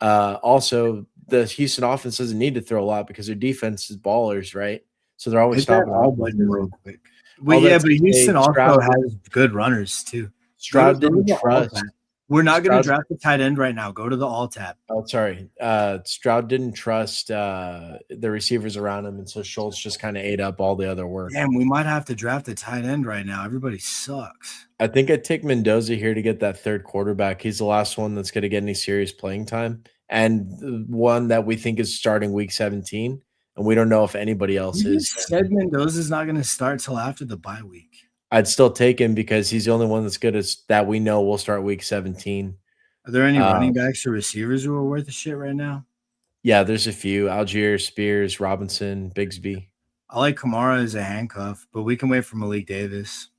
Also, the Houston offense doesn't need to throw a lot because their defense is ballers, right? So they're always stopping all button real quick. But Houston also has good runners too. Stroud didn't trust. We're not going to draft the tight end right now. Go to the all tab. Oh, sorry. Stroud didn't trust the receivers around him, and so Schultz just kind of ate up all the other work. Damn, we might have to draft a tight end right now. Everybody sucks. I think I'd take Mendoza here to get that third quarterback. He's the last one that's going to get any serious playing time, and one that we think is starting week 17, and we don't know if anybody else is. Said Mendoza's not going to start till after the bye week. I'd still take him because he's the only one that's good as that we know will start week 17. Are there any running backs or receivers who are worth a shit right now? Yeah, there's a few. Algier, Spears, Robinson, Bigsby. I like Kamara as a handcuff, but we can wait for Malik Davis.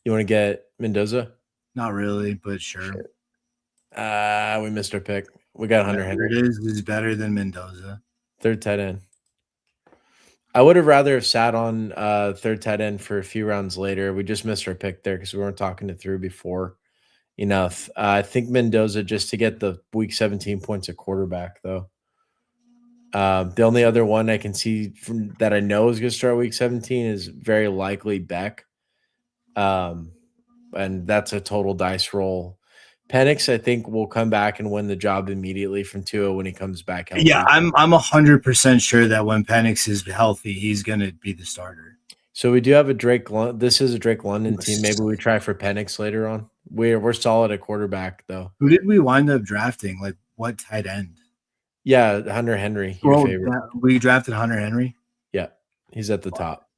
You want to get Mendoza? Not really, but sure. We missed our pick. We got Hunter Henry. It is better than Mendoza. Third tight end. I would have rather have sat on third tight end for a few rounds later. We just missed our pick there because we weren't talking it through before enough. I think Mendoza just to get the week 17 points at quarterback, though. The only other one I can see that I know is going to start week 17 is very likely Beck. And that's a total dice roll. Penix, I think, will come back and win the job immediately from Tua when he comes back. Healthy. Yeah, I'm 100% sure that when Penix is healthy, he's going to be the starter. So we do have a Drake. This is a Drake London team. Maybe we try for Penix later on. We're solid at quarterback though. Who did we wind up drafting? Like what tight end? Yeah, Hunter Henry. Your favorite. We drafted Hunter Henry. Yeah, he's at the top.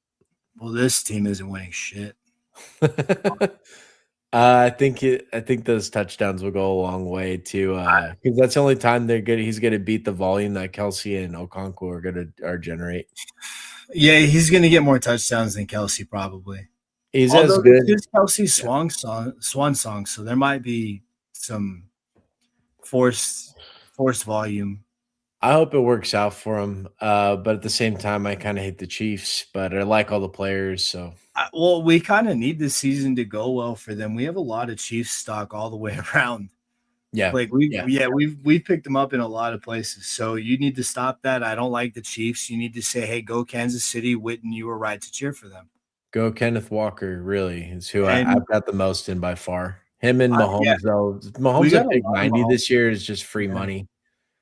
Well, this team isn't winning shit. I think those touchdowns will go a long way too, because that's the only time he's going to beat the volume that Kelsey and Okonkwo are generate. Yeah, he's going to get more touchdowns than Kelsey probably. He's as good. It's Kelsey's swan song, so there might be some forced volume. I hope it works out for him, but at the same time, I kind of hate the Chiefs, but I like all the players, so. Well, we kind of need this season to go well for them. We have a lot of Chiefs stock all the way around. Yeah, like we've picked them up in a lot of places. So you need to stop that. I don't like the Chiefs. You need to say, "Hey, go Kansas City, Witten. You were right to cheer for them." Go Kenneth Walker. Really is who I've got the most in by far. Him and Mahomes though. Mahomes at pick 90 this year is just free money.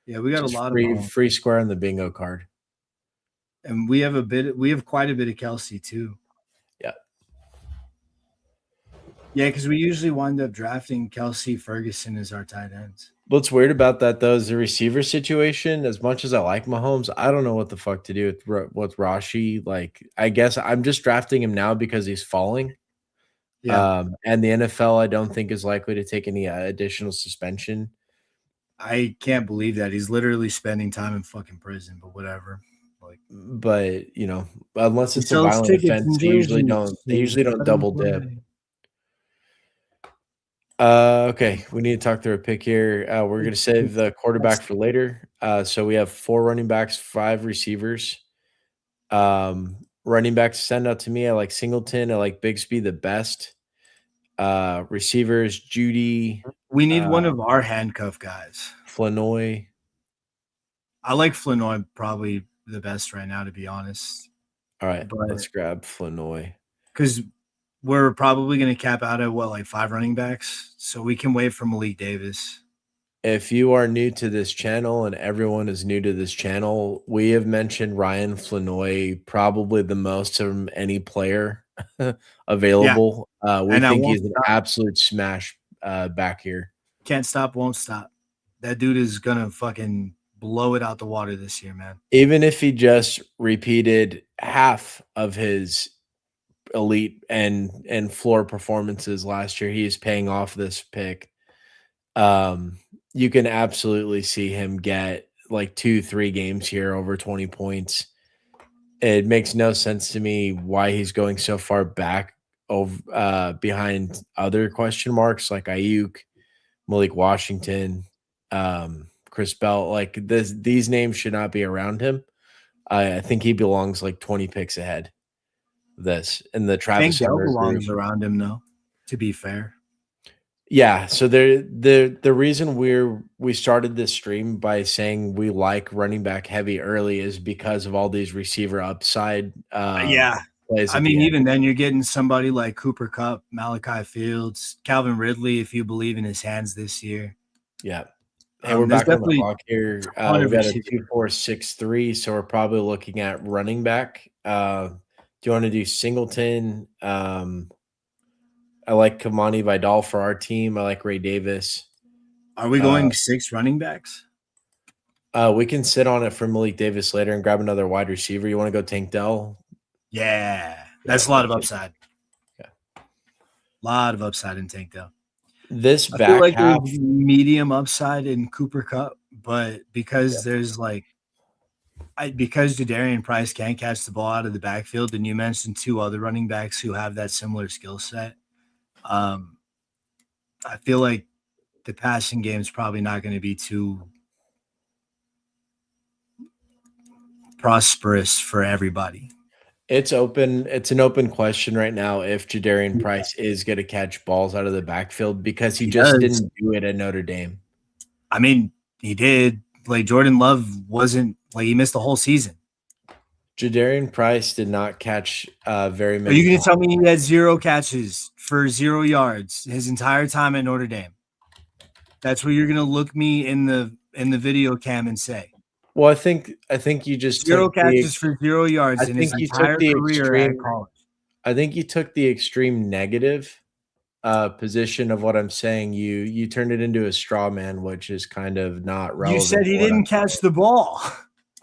Yeah, we got just a lot of free square on the bingo card, and we have quite a bit of Kelsey too. Yeah, because we usually wind up drafting Kelsey Ferguson as our tight ends. What's weird about that, though, is the receiver situation. As much as I like Mahomes, I don't know what the fuck to do with Rashi. Like, I guess I'm just drafting him now because he's falling. Yeah. And the NFL, I don't think, is likely to take any additional suspension. I can't believe that. He's literally spending time in fucking prison, but whatever. But, unless it's a violent offense, they usually don't double dip. Okay, we need to talk through a pick here. We're going to save the quarterback for later. So we have 4 running backs, 5 receivers. Running backs send out to me. I like Singleton. I like Bigsby the best. Receivers, Judy. We need one of our handcuff guys. Flanoy. I like Flanoy probably the best right now, to be honest. All right, let's grab Flanoy. Because we're probably going to cap out at what, like 5 running backs, so we can wait for Malik Davis. If you are new to this channel and everyone is new to this channel, we have mentioned Ryan Flanoy probably the most from any player available. We And I think won't he's an stop. absolute smash back here. Can't stop, won't stop. That dude is gonna fucking blow it out the water this year, man. Even if he just repeated half of his elite and floor performances last year, he is paying off this pick. You can absolutely see him get like 2-3 games here over 20 points. It makes no sense to me why he's going so far back over behind other question marks like Ayuk, Malik Washington, Chris Bell. Like these names should not be around him. I think he belongs like 20 picks ahead of this in the I think Travis Dell Hunter belongs group. around him, though. To be fair, Yeah, so the reason we started this stream by saying we like running back heavy early is because of all these receiver upside yeah. plays. I at mean, the even end. then, you're getting somebody like Cooper Kupp, Malachi Fields, Calvin Ridley, if you believe in his hands this year. Yeah. Hey, we're There's back on the definitely clock here. a ton We of got a receivers. 2-4-6-3, so we're probably looking at running back. Do you want to do Singleton? I like Kamani Vidal for our team. I like Ray Davis. Are we going 6 running backs? We can sit on it for Malik Davis later and grab another wide receiver. You want to go Tank Dell? Yeah, that's a lot of upside. Yeah, a lot of upside in Tank Dell. This I back feel like half, there's medium upside in Cooper Kupp, but because there's like, because Jadarian Price can't catch the ball out of the backfield, and you mentioned 2 other running backs who have that similar skill set. I feel like the passing game is probably not going to be too prosperous for everybody. it's open. It's an open question right now if Jadarian Price is going to catch balls out of the backfield because he just does. didn't do it at Notre Dame. I mean, he did. Like Jordan Love wasn't like he missed the whole season. Jadarian Price did not catch very Are many. you going to tell me he had 0 catches for 0 yards his entire time at Notre Dame? That's what you're going to look me in the video cam and say. Well, I think you just 0 took catches for 0 yards I in his think you took entire the career extreme. at college. I think you took the extreme negative position of what I'm saying. You turned it into a straw man, which is kind of not relevant. You said he to what didn't catch the ball.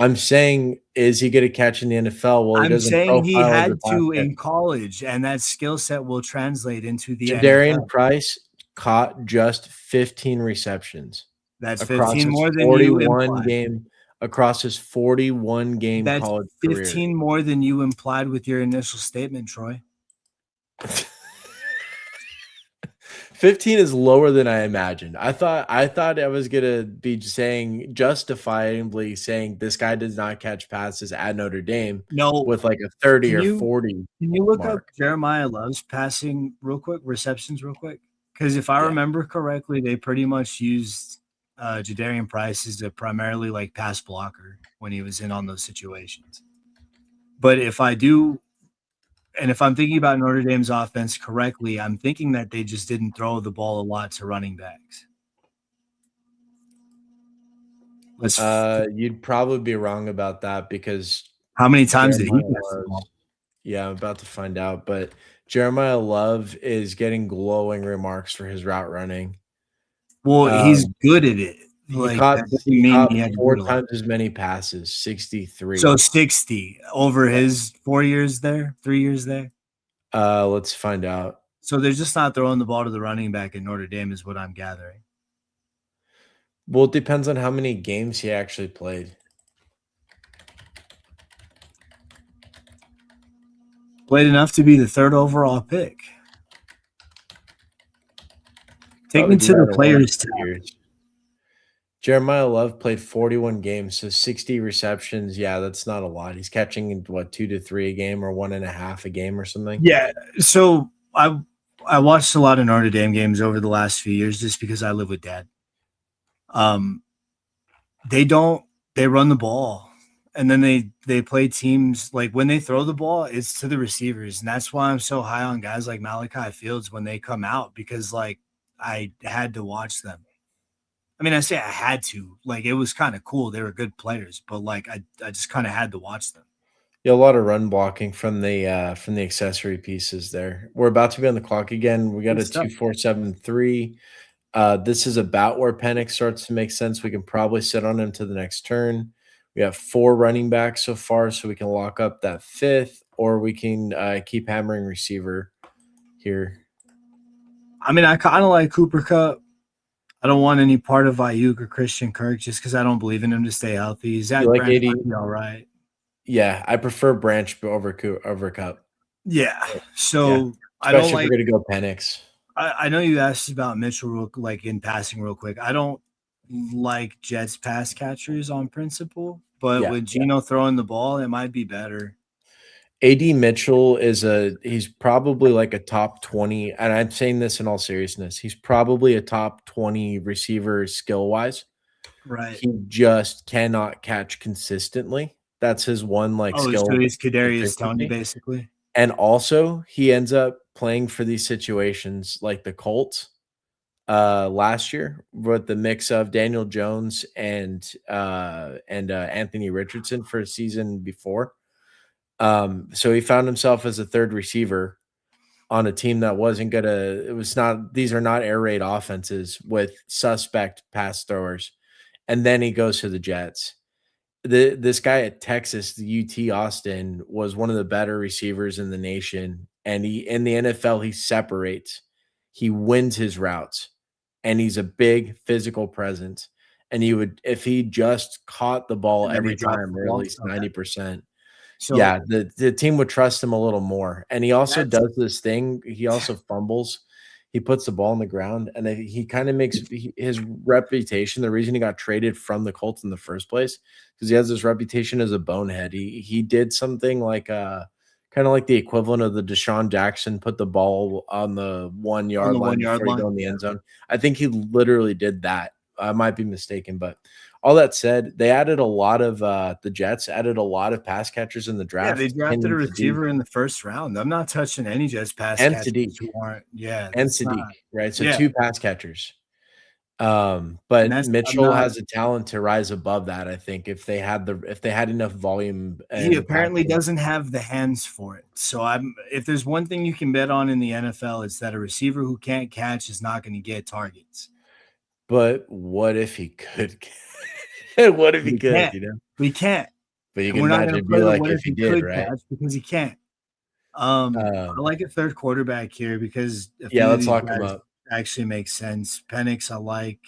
I'm saying, is he going to catch in the NFL? Well, he I'm doesn't. saying he profile as had a to basket. in college, and that skill set will translate into the Jadarian NFL. Price caught just 15 receptions. That's across 15 his more than you 41 implied. game across his 41 game That's college 15 more than you implied with your initial statement, Troy. career. 15 is lower than I imagined. I thought I was gonna be saying justifiably saying this guy does not catch passes at Notre Dame. No, with like a 30 Can or you- 40. can you look mark. up Jeremiah Love's passing real quick, receptions real quick? Because if I Yeah. remember correctly, they pretty much used Jadarian Price as a primarily like pass blocker when he was in on those situations. But if I do, and if I'm thinking about Notre Dame's offense correctly, I'm thinking that they just didn't throw the ball a lot to running backs. You'd probably be wrong about that because How many times did he Jeremiah catch the Love's- ball? Yeah, I'm about to find out, but Jeremiah Love is getting glowing remarks for his route running. Well, he's good at it. He Like, caught, that doesn't he mean caught he had to 4 do it a lot. times as many passes, 63. So 60 over his 4 years there, 3 years there. Let's find out. So they're just not throwing the ball to the running back at Notre Dame, is what I'm gathering. Well, it depends on how many games he actually played. Played enough to be the 3rd overall pick. Take Probably me to do that the in players 1 or 2 tab. years. Jeremiah Love played 41 games, so 60 receptions. Yeah, that's not a lot. He's catching what 2 to 3 a game or 1.5 a game or something. Yeah. So I watched a lot of Notre Dame games over the last few years just because I live with Dad. They run the ball And then they play teams like when they throw the ball, it's to the receivers. And that's why I'm so high on guys like Malachi Fields when they come out, because like I had to watch them. I mean, I say I had to. Like it was kind of cool. They were good players, but like I just kind of had to watch them. Yeah, a lot of run blocking from the accessory pieces there. We're about to be on the clock again. We got Good a stuff. 2-4-7-3. This is about where Penix starts to make sense. We can probably sit on him to the next turn. We have 4 running backs so far, so we can lock up that 5th, or we can keep hammering receiver here. I mean, I kind of like Cooper Cup. I don't want any part of Ayuk or Christian Kirk just because I don't believe in him to stay healthy. Zach You like Branch 80? might be all right. Yeah, I prefer Branch over Cup. Yeah. Yeah, So I don't especially if like. we're gonna go Penix. I know you asked about Mitchell like in passing real quick. I don't like Jets pass catchers on principle, but Yeah, with Geno throwing the ball, it might be better. AD Mitchell he's probably like a top 20, and I'm saying this in all seriousness. He's probably a top 20 receiver skill wise. Right. He just cannot catch consistently. That's his one like Oh, so skill he's Kadarius Toney, deficiency. basically. And also he ends up playing for these situations like the Colts last year with the mix of Daniel Jones and Anthony Richardson for a season before. So he found himself as a third receiver on a team that wasn't these are not air raid offenses with suspect pass throwers. And then he goes to the Jets. This guy at Texas, the UT Austin, was one of the better receivers in the nation. And in the NFL, he separates, he wins his routes, and he's a big physical presence. And if he just caught the ball And then he every drops time, the or at ball. least Okay. 90%, So yeah, the team would trust him a little more. And he also that's does this thing. He also fumbles. He puts the ball on the ground, and he kind of makes his reputation. The reason he got traded from the Colts in the first place, because he has this reputation as a bonehead. He did something like kind of like the equivalent of the Deshaun Jackson, put the ball on the 1 on yard the line 1 yard before you line. go in the end zone. I think he literally did that. I might be mistaken, but all that said, they added a lot of the Jets added a lot of pass catchers in the Yeah, draft. they drafted a receiver in the first round. I'm not touching any Jets pass And catchers Sadiq who aren't. Yeah, and that's Sadiq, not. right? So Yeah, 2 pass catchers. and But that's I'm Mitchell not. has a talent to rise above that, I think, if they had enough volume He in the apparently passing. doesn't have the hands for it. So if there's one thing you can bet on in the NFL, it's that a receiver who can't catch is not going to get targets. But what if he could? What if he We could, can't. We can't. But you And can we're not going imagine to it'd be play the like what if if he he did, could right? catch because he can't. I Um, like a third quarterback here because a yeah, few of let's these lock him guys up. actually make sense. Penix, I like.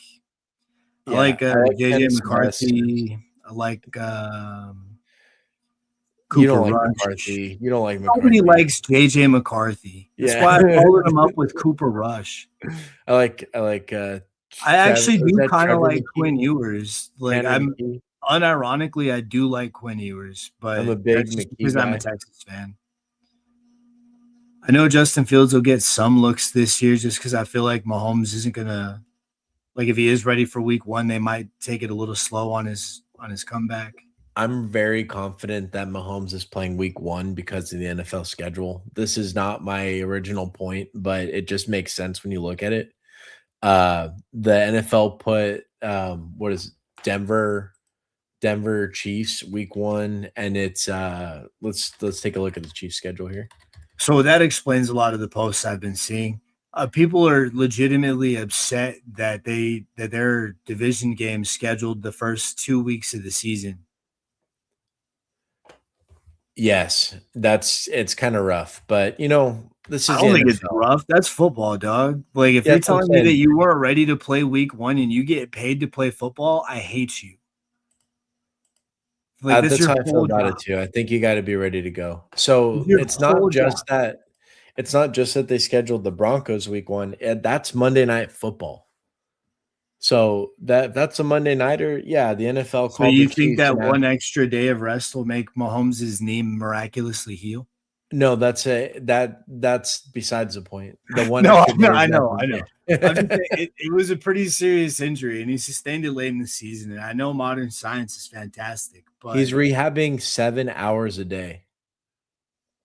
I Yeah, like I like JJ Penix the best. McCarthy. I like You don't Cooper like Rush. McCarthy. You don't like Nobody McCarthy. likes JJ McCarthy. That's Yeah. why I followed him up with Cooper Rush. I like I Trevor, actually is do that kind of Trevor like McKee? Quinn Ewers. Like Tanner I'm McKee? unironically, I do like Quinn Ewers, I'm a but big that's just McKee because I'm a guy. Texas fan. I know Justin Fields will get some looks this year just because I feel like Mahomes isn't gonna like if he is ready for week one, they might take it a little slow on his comeback. I'm very confident that Mahomes is playing week 1 because of the NFL schedule. This is not my original point, but it just makes sense when you look at it. The NFL put what is it, Denver Chiefs week 1, and it's let's take a look at the Chiefs schedule here. So that explains a lot of the posts I've been seeing. People are legitimately upset that their division game scheduled the first 2 weeks of the season. Yes, it's kind of rough, but this I is the don't think it's NFL. rough. That's football, dog. Like if Yeah, you're that's what I'm telling me that saying. you weren't ready to play week one and you get paid to play football, I hate you. Like that's That's your how I feel whole about job. it too. I think you got to be ready to go. It's So your it's not whole job. just that. It's not just that they scheduled the Broncos week 1. That's Monday Night Football. So that's a Monday nighter. Yeah, the NFL So called the you think Chiefs that and asked. one extra day of rest will make Mahomes' knee miraculously heal? No, that's besides the point. The one No, extra day I is know. nothing. I'm just saying it was a pretty serious injury, and he sustained it late in the season. And I know modern science is fantastic, He's but rehabbing 7 hours a day.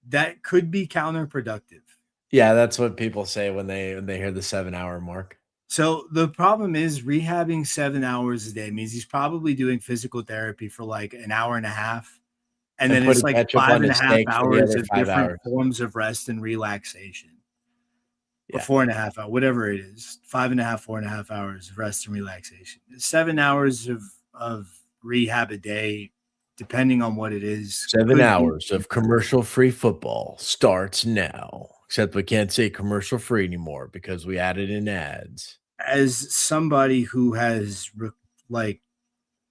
that could be counterproductive. Yeah, that's what people say when they hear the 7-hour mark. So the problem is rehabbing 7 hours a day means he's probably doing physical therapy for like an hour and a half. And And then it's putting like ketchup five on and a his half steak for the hours other of 5 different hours. forms of rest and relaxation. Or Yeah. 4.5 hours, whatever it is. 5.5, 4.5 hours of rest and relaxation. 7 hours of rehab a day, depending on what it is. 7 could be hours of commercial-free football starts now, except we can't say commercial-free anymore because we added in ads. As somebody who has like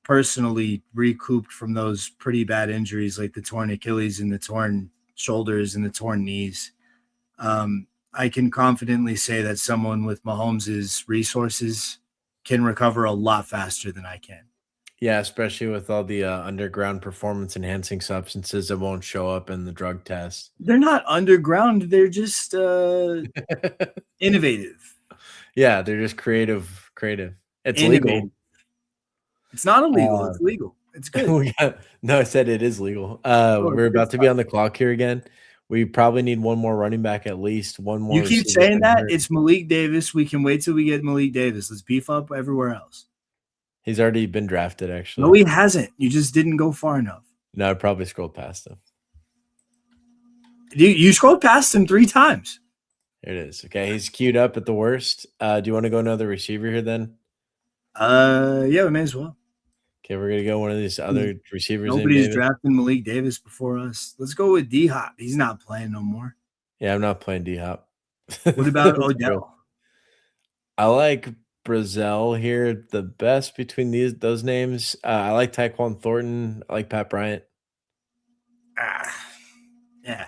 personally recouped from those pretty bad injuries like the torn Achilles and the torn shoulders and the torn knees. I can confidently say that someone with Mahomes's resources can recover a lot faster than I can. Yeah, especially with all the underground performance enhancing substances that won't show up in the drug test. They're not underground, they're just innovative. Yeah, they're just creative. It's Innovative. legal. It's not illegal, it's legal. It's good. No, I said it is legal. Oh, We're it's good about to be stuff. on the clock here again. We probably need one more running back at least. One more. You keep receiver saying been that hurt. it's Malik Davis. We can wait till we get Malik Davis. Let's beef up everywhere else. He's already been drafted, No, actually. he hasn't. You just didn't go far enough. No, I probably scrolled past him. You scrolled past him 3 times. There it is. Okay, he's queued up at the worst. Do you want to go another receiver here then? Yeah, we may as well. Okay, we're gonna go one of these other receivers. Nobody's drafting Malik Davis before us. Let's go with D Hop. He's not playing no more. Yeah, I'm not playing D Hop. What about Odell? I like Brazel here the best between those names. I like Tyquan Thornton. I like Pat Bryant. Yeah.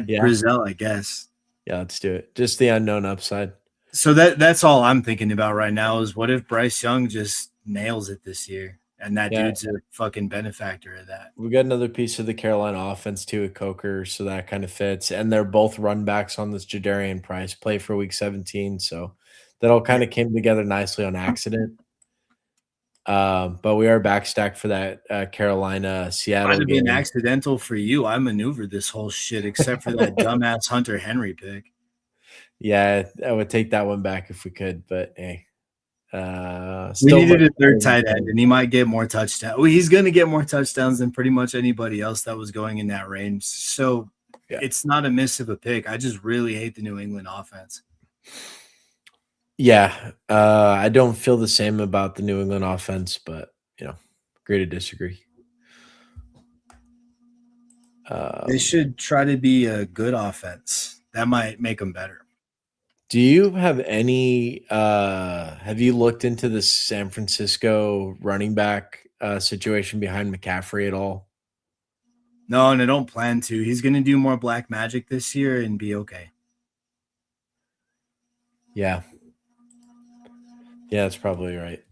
Yeah. Brazil, I guess. Yeah, let's do it. Just the unknown upside. So that's all I'm thinking about right now is what if Bryce Young just nails it this year? And that dude's a fucking benefactor of that. We got another piece of the Carolina offense too with Coker, so that kind of fits. And they're both run backs on this Jadarian Price play for week 17. So that all kind of came together nicely on accident. But we are backstacked for that Carolina Seattle Might have game. been accidental for you. I maneuvered this whole shit except for that dumbass Hunter Henry pick. Yeah, I would take that one back if we could, but hey. We needed a third tight end, and he might get more touchdowns. Well, he's going to get more touchdowns than pretty much anybody else that was going in that range. So it's not a miss of a pick. I just really hate the New England offense. Yeah, I don't feel the same about the New England offense, but agree to disagree. They should try to be a good offense. That might make them better. Do you have any have you looked into the San Francisco running back situation behind McCaffrey at all? No, and I don't plan to. He's going to do more black magic this year and be okay. Yeah. Yeah, that's probably right.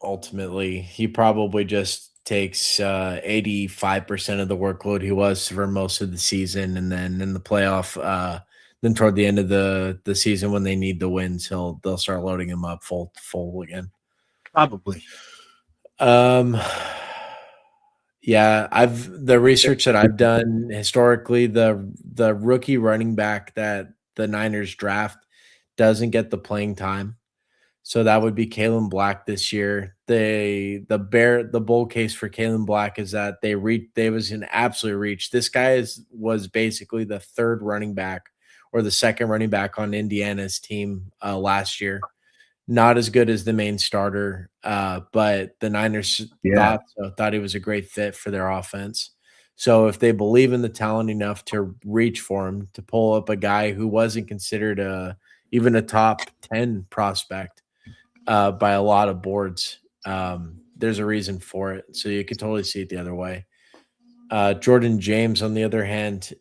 Ultimately, he probably just takes 85% of the workload he was for most of the season, and then in the playoff then toward the end of the season when they need the wins, they'll start loading him up full again. Probably. Yeah, the research that I've done historically, the rookie running back that the Niners draft doesn't get the playing time. So that would be Kalen Black this year. The bull case for Kalen Black is that they was an absolute reach. This guy was basically the third running back or the second running back on Indiana's team last year. Not as good as the main starter, but the Niners thought he was a great fit for their offense. So if they believe in the talent enough to reach for him, to pull up a guy who wasn't considered even a top 10 prospect by a lot of boards, there's a reason for it. So you can totally see it the other way. Jordan James, on the other hand,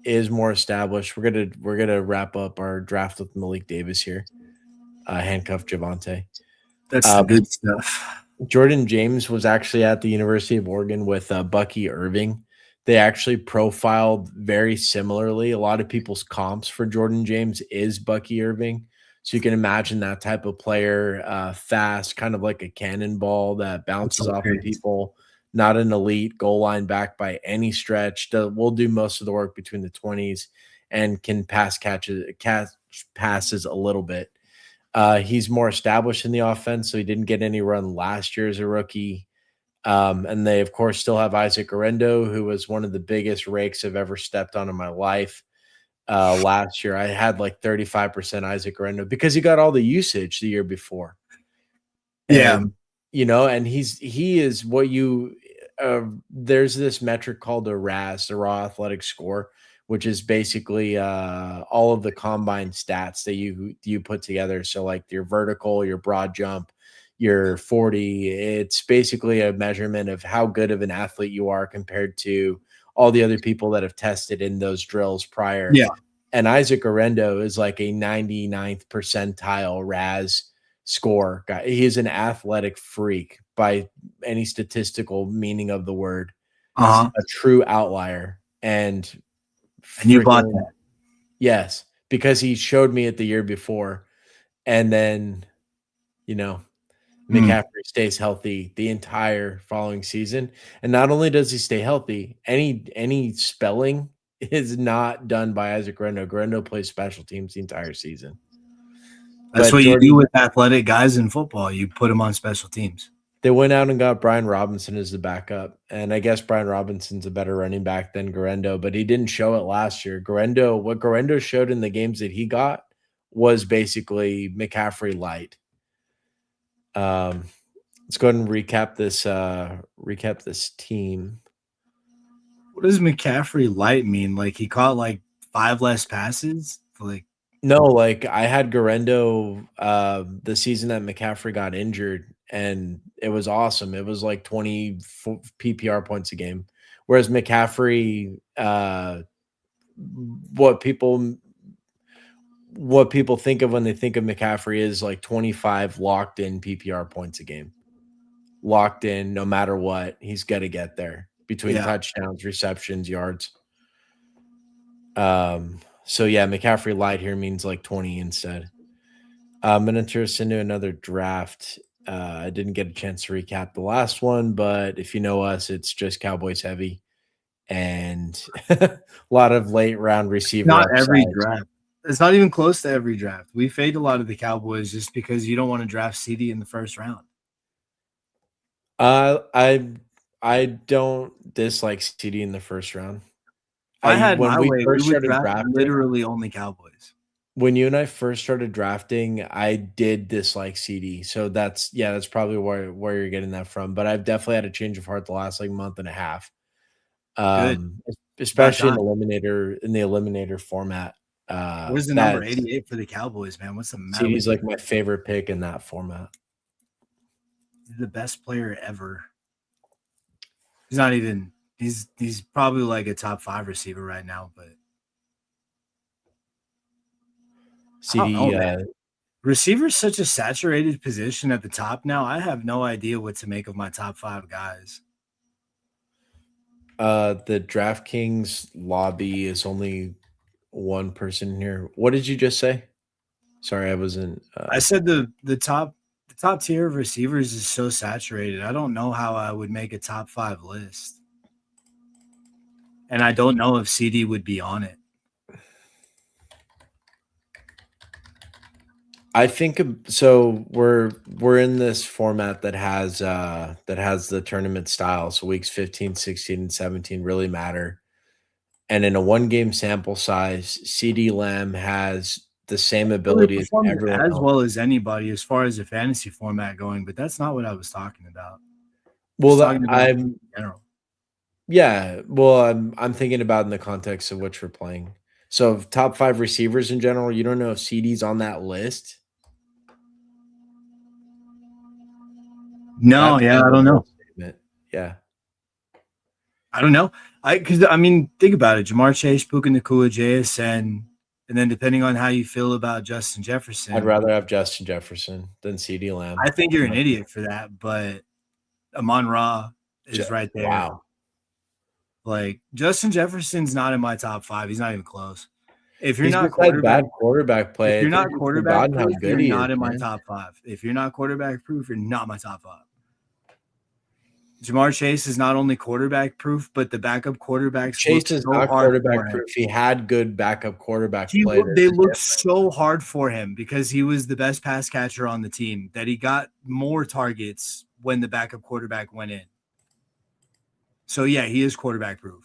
is more established. We're gonna wrap up our draft with Malik Davis here. Handcuff Javonte. That's the good stuff. Jordan James was actually at the University of Oregon with Bucky Irving. they actually profiled very similarly. A lot of people's comps for Jordan James is Bucky Irving. So you can imagine that type of player, fast, kind of like a cannonball that That's bounces off of hilarious. people, not an elite goal line back by any stretch. Will do most of the work between the 20s and can catch passes a little bit. He's more established in the offense, so he didn't get any run last year as a rookie. And they, of course, still have Isaac Orendo, who was one of the biggest rakes I've ever stepped on in my life. Last year, I had like 35% Isaac Orendo because he got all the usage the year before. Yeah. And, and he is what there's this metric called the RAS, the raw athletic score, which is basically all of the combine stats that you put together. So like your vertical, your broad jump, your 40, it's basically a measurement of how good of an athlete you are compared to all the other people that have tested in those drills prior. Yeah. And Isaac Orendo is like a 99th percentile RAS score guy. He is an athletic freak by any statistical meaning of the word. Uh-huh. A true outlier. And you bought that. Yes, because he showed me it the year before. And then, McCaffrey stays healthy the entire following season. And not only does he stay healthy, any spelling is not done by Isaac Orendo. Orendo plays special teams the entire season. That's what you do with athletic guys in football. You put them on special teams. They went out and got Brian Robinson as the backup. And I guess Brian Robinson's a better running back than Orendo, but he didn't show it last year. What Orendo showed in the games that he got was basically McCaffrey light. Let's go ahead and recap this team. What does McCaffrey light mean? Like he caught like 5 less passes? No, like I had Orendo the season that McCaffrey got injured, and it was awesome. It was like 20 PPR points a game. Whereas McCaffrey, what people think of when they think of McCaffrey is like 25 locked in PPR points a game. Locked in no matter what, he's got to get there between touchdowns, receptions, yards. So yeah, McCaffrey light here means like 20 instead. I'm going to turn us into another draft. I didn't get a chance to recap the last one, but if you know us, it's just Cowboys heavy and a lot of late round receiver. Not every draft. It's not even close to every draft. We fade a lot of the Cowboys just because you don't want to draft CD in the first round. I don't dislike CD in the first round. When we first started drafting, literally only Cowboys. When you and I first started drafting, I did dislike CD. So that's probably where you're getting that from. But I've definitely had a change of heart the last like month and a half. Especially in the eliminator format. Where's the number 88 for the Cowboys, man? What's the matter? CD's like my favorite pick in that format. He's the best player ever. He's not even. He's probably like a top 5 receiver right now, but CD receiver's such a saturated position at the top now. I have no idea what to make of my top 5 guys. The DraftKings lobby is only one person here. What did you just say? Sorry, I wasn't. I said the top tier of receivers is so saturated. I don't know how I would make a top 5 list. And I don't know if CD would be on it. I think so. We're in this format that has the tournament style. So weeks 15, 16, and 17 really matter. And in a 1-game sample size, CD Lamb has the same ability as everyone else. Well as anybody as far as the fantasy format going, but that's not what I was talking about. Well, I'm in general. Yeah, well, I'm thinking about in the context of what you're playing. So top 5 receivers in general, you don't know if CD's on that list? No, I don't know. Yeah. I don't know. Because think about it. Jamar Chase, Puka Nacua, JSN, and then depending on how you feel about Justin Jefferson. I'd rather have Justin Jefferson than CD Lamb. I think you're an idiot for that, but Amon-Ra is right there. Wow. Like Justin Jefferson's not in my top 5. He's not even close. If you're He's not just had quarterback, bad quarterback play. if you're I think not we've quarterback forgotten how proof, good you're he is, not in my man. top 5. If you're not quarterback proof, you're not my top 5. Jamar Chase is not only quarterback proof, but the backup quarterbacks Chase is so not hard for quarterback him. proof. He had good backup quarterback play. They looked so hard for him because he was the best pass catcher on the team that he got more targets when the backup quarterback went in. So yeah, he is quarterback proof.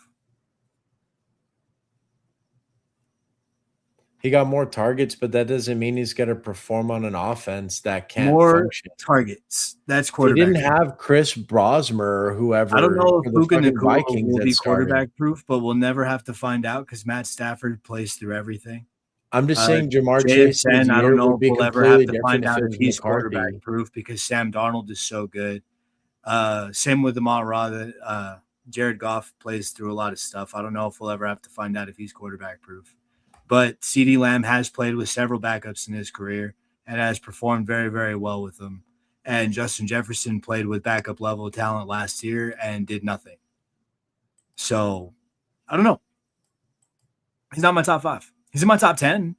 He got more targets, but that doesn't mean he's going to perform on an offense that can't More function. targets. That's He quarterback. didn't have Chris Brosmer or whoever. I don't know if for the Puka fucking Nacua Vikings will that be started. quarterback proof, but we'll never have to find out because Matt Stafford plays through everything. I'm just saying Jamar Chase this JSN, I year don't know would if be we'll ever have completely to different find if out it if was he's quarterback McCarthy. proof because Sam Darnold is so good. Same with Amon Ra that Jared Goff plays through a lot of stuff. I don't know if we'll ever have to find out if he's quarterback proof. But CeeDee Lamb has played with several backups in his career and has performed very, very well with them. And Justin Jefferson played with backup level talent last year and did nothing. So I don't know. He's not my top 5. He's in my top 10.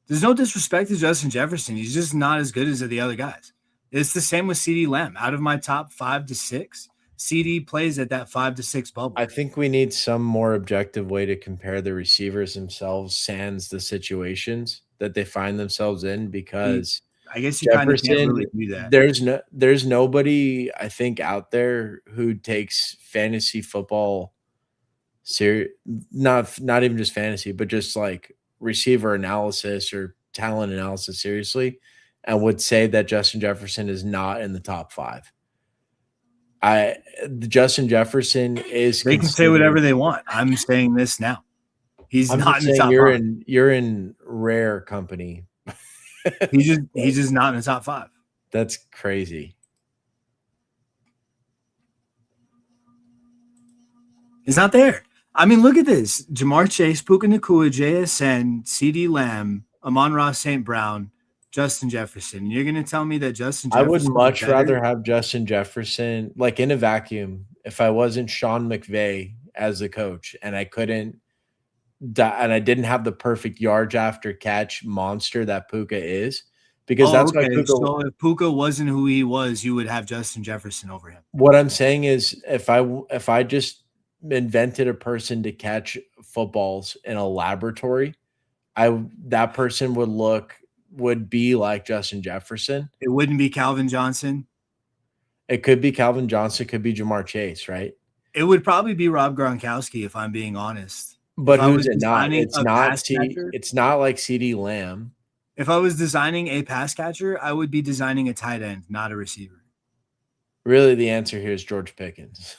There's no disrespect to Justin Jefferson. He's just not as good as the other guys. It's the same with CeeDee Lamb. Out of my top 5 to 6, CeeDee plays at that 5 to 6 bubble. I think we need some more objective way to compare the receivers themselves, sans the situations that they find themselves in, because I guess you kind of can't really do that. There's nobody I think out there who takes fantasy football not even just fantasy, but just like receiver analysis or talent analysis seriously, and would say that Justin Jefferson is not in the top 5. Justin Jefferson is. They can say whatever they want. I'm saying this now. He's not in the top 5. You're in rare company. He's just not in the top 5. That's crazy. He's not there. I mean, look at this: Jamar Chase, Puka Nacua, JSN, CeeDee Lamb, Amon-Ra St. Brown, Justin Jefferson. You're going to tell me that Justin Jefferson? I would much rather have Justin Jefferson, like in a vacuum, if I wasn't Sean McVay as the coach and I couldn't, and I didn't have the perfect yards after catch monster that Puka is, because that's why Puka. So if Puka wasn't who he was, you would have Justin Jefferson over him. What I'm saying is, if I just invented a person to catch footballs in a laboratory, that person would be like Justin Jefferson. It wouldn't be Calvin Johnson. It could be Calvin Johnson, could be Jamar Chase, right? It would probably be Rob Gronkowski, if I'm being honest. But who's it not? It's not like CeeDee Lamb. If I was designing a pass catcher, I would be designing a tight end, not a receiver. Really, the answer here is George Pickens.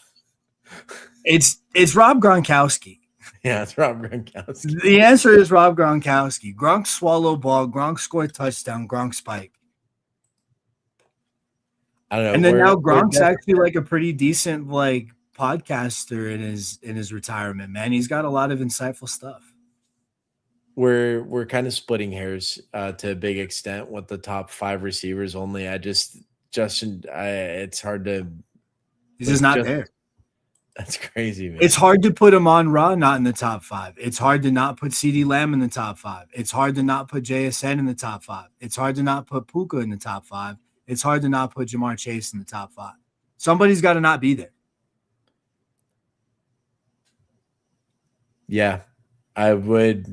It's Rob Gronkowski. Yeah, it's Rob Gronkowski. The answer is Rob Gronkowski. Gronk swallow ball, Gronk score touchdown, Gronk spike. I don't know. And then now Gronk's actually like a pretty decent like podcaster in his retirement, man. He's got a lot of insightful stuff. We're kind of splitting hairs to a big extent with the top 5 receivers only. It's hard to. He's just not there. That's crazy, man. It's hard to put Amon-Ra not in the top 5. It's hard to not put CeeDee Lamb in the top 5. It's hard to not put JSN in the top 5. It's hard to not put Puka in the top 5. It's hard to not put Jamar Chase in the top 5. Somebody's got to not be there. Yeah, somebody's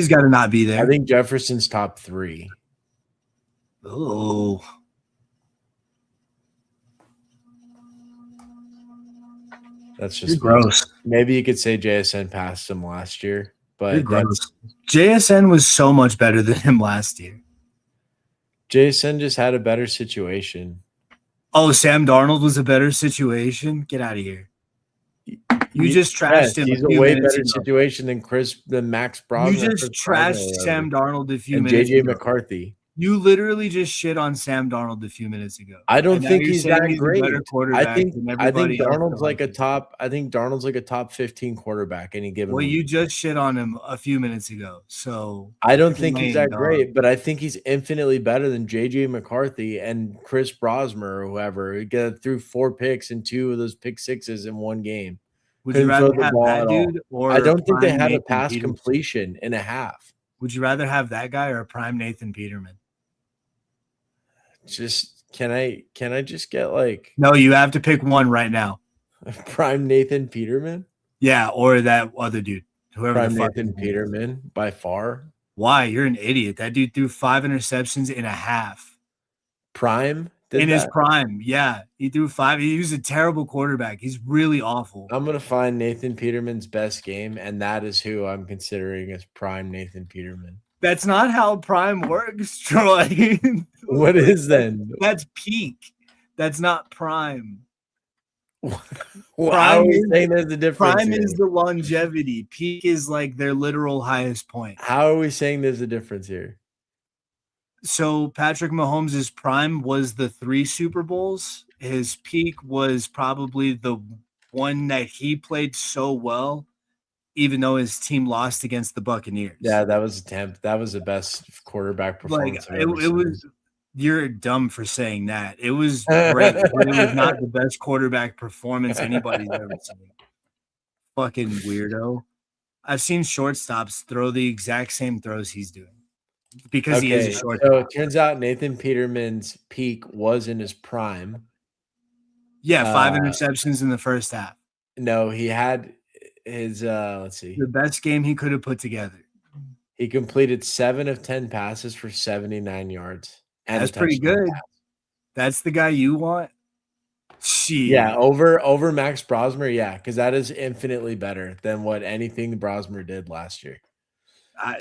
got to not be there. I think Jefferson's top 3. Oh. That's just gross. Maybe you could say JSN passed him last year, but JSN was so much better than him last year. JSN just had a better situation. Oh, Sam Darnold was a better situation? Get out of here. You just trashed him. He's a way better situation than Max Brosnan. You just trashed Sam Darnold a few minutes ago. JJ McCarthy. You literally just shit on Sam Darnold a few minutes ago. I don't think he's that great. I think Darnold's like a top. I think Darnold's like a top 15 quarterback. Any given. Well, you just shit on him a few minutes ago, so I don't think he's that great. But I think he's infinitely better than JJ McCarthy and Chris Brosmer or whoever. He got through 4 picks and 2 of those pick sixes in one game. Would you Couldn't throw rather the have ball that at all. dude or I don't think they prime had a Nathan pass Peterman? completion in a half. Would you rather have that guy or prime Nathan Peterman? Just can I just get like No, you have to pick one right now. prime Nathan Peterman? Yeah, or that other dude, whoever Prime the fuck. Nathan Peterman by far. Why? You're an idiot. That dude threw 5 interceptions in a half. Prime did In that? his prime, yeah. He threw 5. He was a terrible quarterback. He's really awful. I'm gonna find Nathan Peterman's best game, and that is who I'm considering as prime Nathan Peterman. That's not how prime works, Troy. What is then? That's peak. That's not prime. Well, Prime how are we is- saying there's a difference? Prime here? is the longevity. Peak is like their literal highest point. How are we saying there's a difference here? So Patrick Mahomes' prime was the 3 Super Bowls. His peak was probably the one that he played so well, even though his team lost against the Buccaneers. Yeah, that was that was the best quarterback like performance. I've it ever seen. was. You're dumb for saying that. It was great, but it was not the best quarterback performance anybody's ever seen. Fucking weirdo. I've seen shortstops throw the exact same throws he's doing because he is a shortstop. So it turns out Nathan Peterman's peak was in his prime. Yeah, 5 interceptions in the first half. No, he had his let's see. The best game he could have put together. He completed 7 of 10 passes for 79 yards. And That's a pretty touchdown good. pass. That's the guy you want? Shit. Yeah, over Max Brosmer, yeah, because that is infinitely better than what anything Brosmer did last year.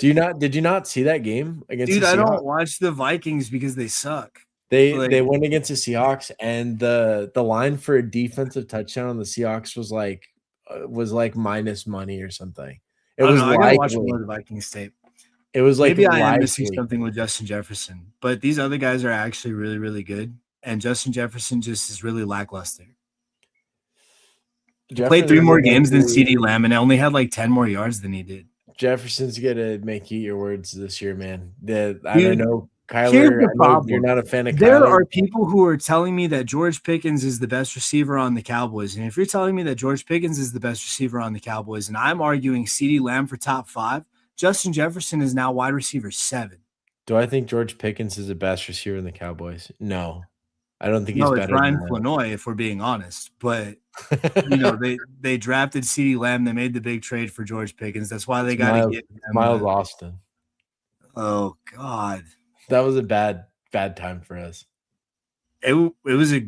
Did you not see that game against Dude, the I Seahawks? don't watch the Vikings because they suck. They like- went against the Seahawks, and the line for a defensive touchdown on the Seahawks was like minus money or something. It was I gotta watch likely. more of the Vikings tape. It was like Maybe I am missing likely. something with Justin Jefferson, but these other guys are actually really, really good. And Justin Jefferson just is really lackluster. Played 3 more games than CeeDee Lamb and only had like 10 more yards than he did. Jefferson's gonna make you eat your words this year, man. I Dude, don't know, Kyler. here's the I know problem. you're not a fan of There Kyler. are people who are telling me that George Pickens is the best receiver on the Cowboys. And if you're telling me that George Pickens is the best receiver on the Cowboys, and I'm arguing CeeDee Lamb for top 5, Justin Jefferson is now wide receiver 7. Do I think George Pickens is the best receiver in the Cowboys? No, I don't think he's No, it's better. Ryan than Flanoy, if we're being honest. But that. they drafted CeeDee Lamb. They made the big trade for George Pickens. That's why they got to get him. Miles Austin. Oh God, That was a bad time for us. it was a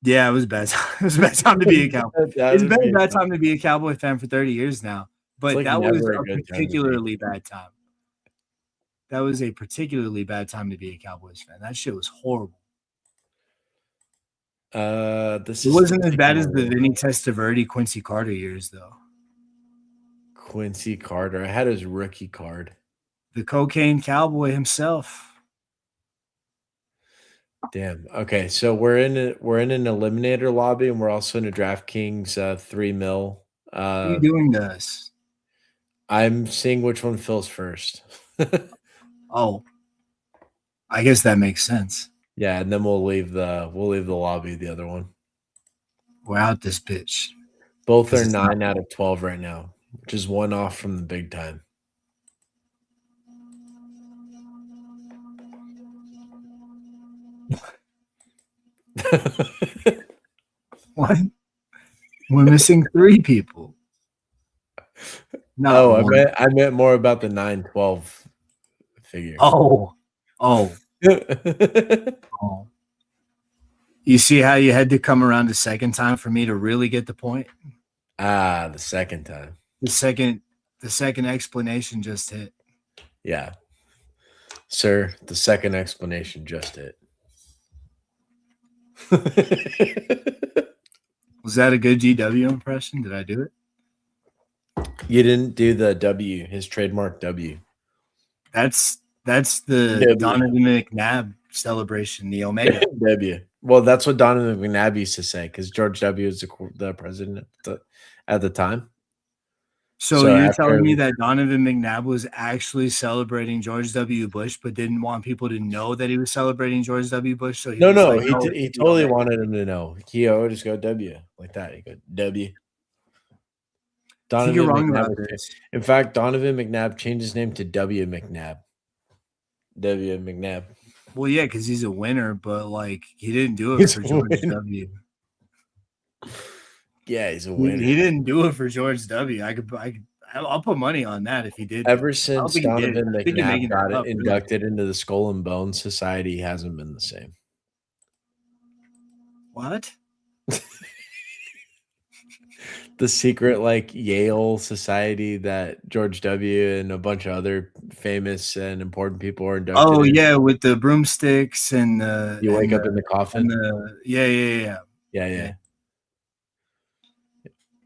bad time. It was a bad time to be a Cowboy. It's been a bad time to be a Cowboy fan for 30 years now. But like that was never a a good time to be. particularly bad time. That was a particularly bad time to be a Cowboys fan. That shit was horrible. This It wasn't as bad as the Vinny Testaverde, Quincy Carter years, though. Quincy Carter. I had his rookie card. The cocaine cowboy himself. Damn. Okay, so we're in an eliminator lobby, and we're also in a DraftKings 3 mil. What are you doing to us? I'm seeing which one fills first. Oh, I guess that makes sense. Yeah, and then we'll leave the lobby, the other one. We're out this bitch. Both are Because it's not- 9 out of 12 right now, which is one off from the big time. What? We're missing 3 people. No, Not one. I meant more about the 9-12 figure. Oh. You see how you had to come around a second time for me to really get the point? The second time. The second explanation just hit. Yeah. Sir, the second explanation just hit. Was that a good GW impression? Did I do it? You didn't do the W, his trademark W. That's the W. Donovan McNabb celebration, the Omega. W. Well, that's what Donovan McNabb used to say because George W. was the president at the time. So So you're after- telling me that Donovan McNabb was actually celebrating George W. Bush, but didn't want people to know that he was celebrating George W. Bush? So No, was like, he "Oh, he it's the totally Omega." wanted him to know. He would just go W like that. He go W. I think you're Donovan wrong about McNabb. this. In fact, Donovan McNabb changed his name to W. McNabb. W. McNabb. Well, yeah, because he's a winner, but like he didn't do it He's for a George winner. W. Yeah, he's a He winner. didn't do it for George W. I'll put money on that if he did. Ever I don't since think he did. Donovan I think you're McNabb making got that up. Really. inducted into the Skull and Bones Society, he hasn't been the same. What? The secret like Yale society that George W. and a bunch of other famous and important people are inducted Oh in. yeah, with the broomsticks and You wake up in the coffin. Yeah.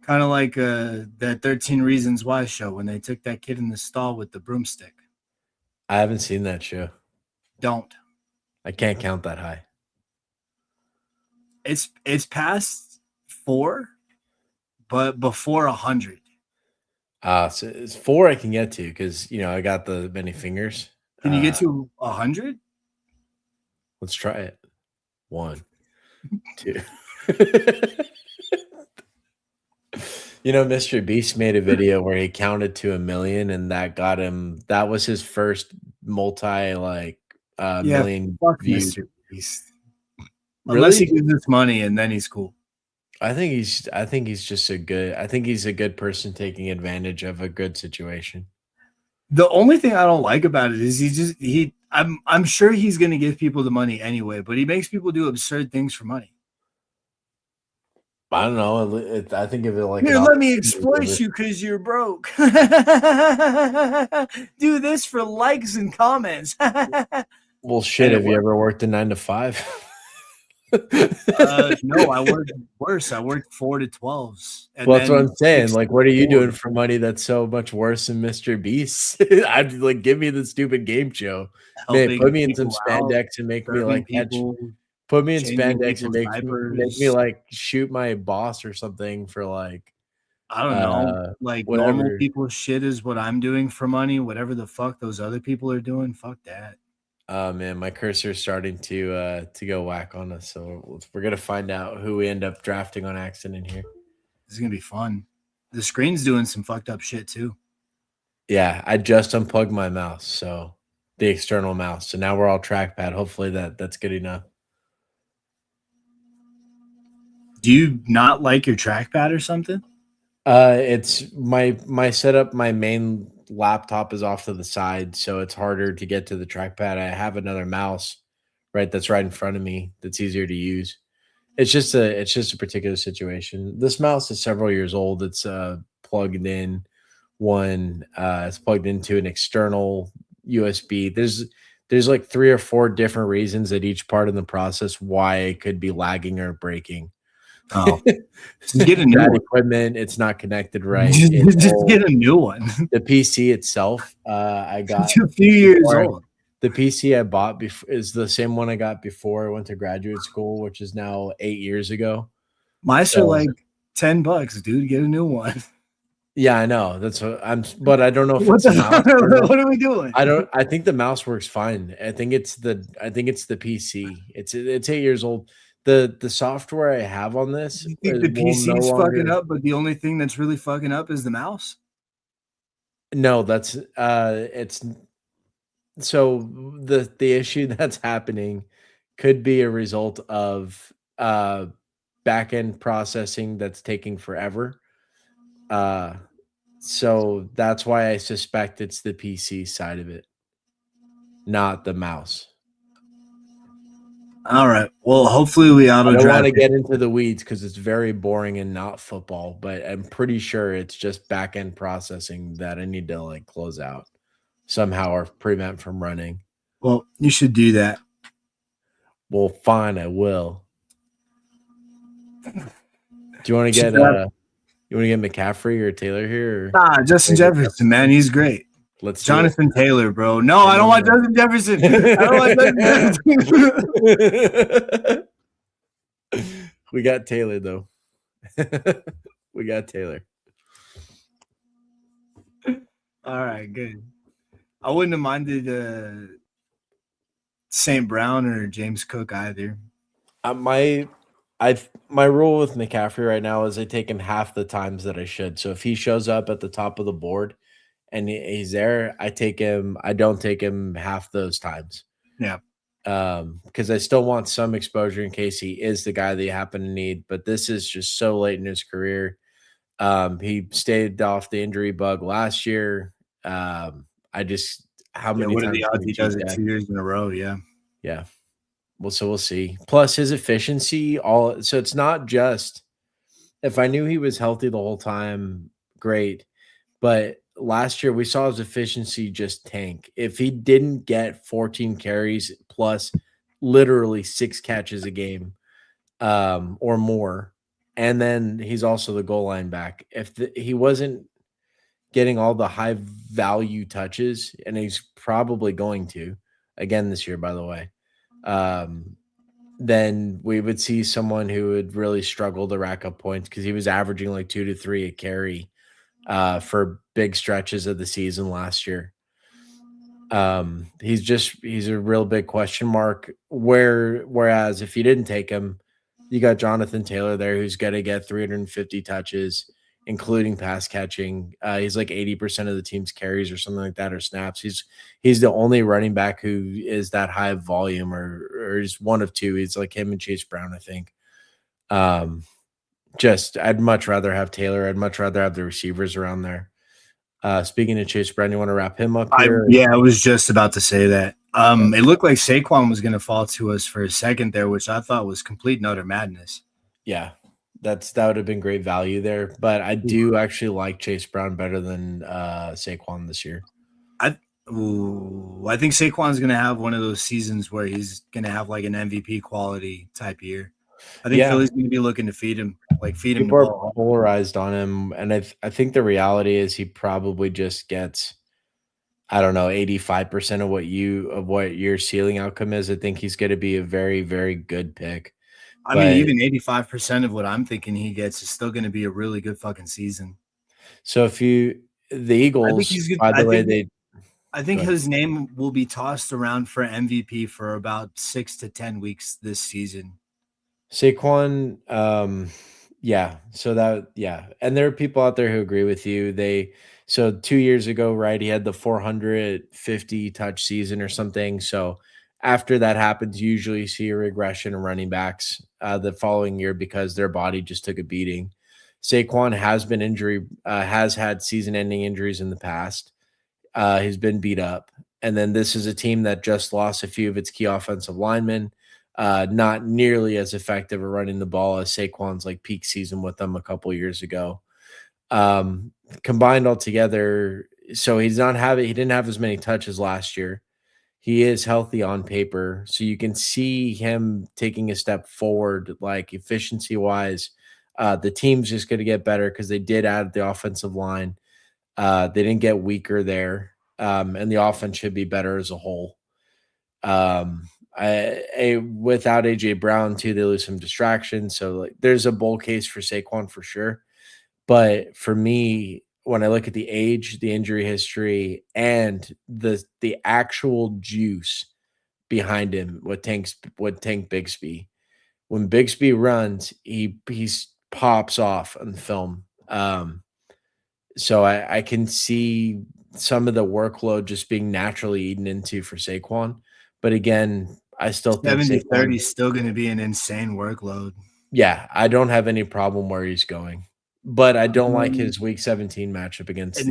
Kind of like that 13 Reasons Why show when they took that kid in the stall with the broomstick. I haven't seen that show. Don't. I can't count that high. It's past 4, but before 100. So it's 4 I can get to because I got the many fingers. Can you get to 100? Let's try it. 1, 2. Mr. Beast made a video where he counted to 1 million, and that got him. That was his first million views. Mr. Beast. Really? Unless he gives us money and then he's cool. I think he's just a good person taking advantage of a good situation. The only thing I don't like about it is I'm sure he's gonna give people the money anyway, but he makes people do absurd things for money. I don't know. I think of it like here, let me exploit you because you're broke. Do this for likes and comments. Well, shit. Have you ever worked a 9 to 5? No, I worked worse. I worked 4 to 12s. Well, that's what I'm saying. Like, what are you doing for money that's so much worse than Mr. Beast? I'd like give me the stupid game show. Man, put me in some spandex and make me like put me in spandex and make me like shoot my boss or something for like I don't know. Like whatever. Normal people shit is what I'm doing for money. Whatever the fuck those other people are doing, fuck that. Man, my cursor's starting to go whack on us, so we're gonna find out who we end up drafting on accident here. This is gonna be fun. The screen's doing some fucked up shit too. Yeah, I just unplugged my mouse, so the external mouse. So now we're all trackpad. Hopefully that's good enough. Do you not like your trackpad or something? It's my setup. My main laptop is off to the side, so it's harder to get to the trackpad. I have another mouse that's right in front of me that's easier to use. It's just a particular situation. This mouse is several years old. It's plugged in it's plugged into an external USB. There's like 3 or 4 different reasons at each part in the process why it could be lagging or breaking. Oh, just get a new one. Equipment. It's not connected right. Just get a new one. The PC itself, I got it's a few years old. The PC I bought is the same one I got before I went to graduate school, which is now 8 years ago. Mine's are like $10, dude. Get a new one. Yeah, I know. That's what but I don't know if what are we doing? I think the mouse works fine. I think it's the PC. It's 8 years old. The software I have on this, you think the PC is fucking up, but the only thing that's really fucking up is the mouse? No, that's it's so the issue that's happening could be a result of back-end processing that's taking forever. So that's why I suspect it's the PC side of it, not the mouse. All right. Well, hopefully we auto draft. I don't want to get into the weeds because it's very boring and not football, but I'm pretty sure it's just back-end processing that I need to like close out somehow or prevent from running. Well, you should do that. Well, fine, I will. Do you want to get McCaffrey or Taylor here? Nah, Justin Jefferson, man, he's great. Let's Jonathan Taylor, bro. No, I don't want Justin Jefferson. I don't want Justin Jefferson. We got Taylor though. We got Taylor. All right, good. I wouldn't have minded St. Brown or James Cook either. I My rule with McCaffrey right now is I take him half the times that I should. So if he shows up at the top of the board and he's there, I take him. I don't take him half those times. Yeah. Because I still want some exposure in case he is the guy that you happen to need. But this is just so late in his career. He stayed off the injury bug last year. I just how Yeah. many What are times the can odds we he cheat does it that? 2 years in a row? Yeah. Yeah. Well, so we'll see. Plus his efficiency, all so it's not just if I knew he was healthy the whole time, great. But last year we saw his efficiency just tank. If he didn't get 14 carries plus literally 6 catches a game, or more, and then he's also the goal line back. He wasn't getting all the high value touches, and he's probably going to again this year, by the way. Um, then we would see someone who would really struggle to rack up points because he was averaging like 2 to 3 a carry for big stretches of the season last year. He's a real big question mark. Whereas if you didn't take him, you got Jonathan Taylor there who's going to get 350 touches, including pass catching. He's like 80% of the team's carries or something like that, or snaps. He's the only running back who is that high volume, or he's one of two. He's like him and Chase Brown, I think. I'd much rather have Taylor. I'd much rather have the receivers around there. Speaking of Chase Brown, you want to wrap him up here? I was just about to say that. It looked like Saquon was going to fall to us for a second there, which I thought was complete and utter madness. Yeah, that would have been great value there. But I do actually like Chase Brown better than Saquon this year. I think Saquon's going to have one of those seasons where he's going to have like an MVP quality type year. I think Philly's going to be looking to feed him the People are ball. polarized on him, and I think the reality is he probably just gets, I don't know, 85% of what your ceiling outcome is. I think he's going to be a very, very good pick. I mean, even 85% of what I'm thinking he gets is still going to be a really good fucking season. So the Eagles, I think his name will be tossed around for MVP for about 6 to 10 weeks this season. Saquon, and there are people out there who agree with you. So 2 years ago, right, he had the 450 touch season or something. So after that happens, you usually see a regression in running backs the following year because their body just took a beating. Saquon has had season-ending injuries in the past. He's been beat up, and then this is a team that just lost a few of its key offensive linemen. Not nearly as effective at running the ball as Saquon's like peak season with them a couple years ago. Combined all together, so he didn't have as many touches last year. He is healthy on paper, so you can see him taking a step forward, like efficiency wise. The team's just going to get better because they did add the offensive line. They didn't get weaker there, and the offense should be better as a whole. Without AJ Brown too, they lose some distractions. So like, there's a bull case for Saquon for sure. But for me, when I look at the age, the injury history, and the actual juice behind him, what Tank Bigsby, when Bigsby runs, he pops off on the film. So I can see some of the workload just being naturally eaten into for Saquon. But again, I still think 70-30 is still going to be an insane workload. Yeah, I don't have any problem where he's going. But I don't like his week 17 matchup against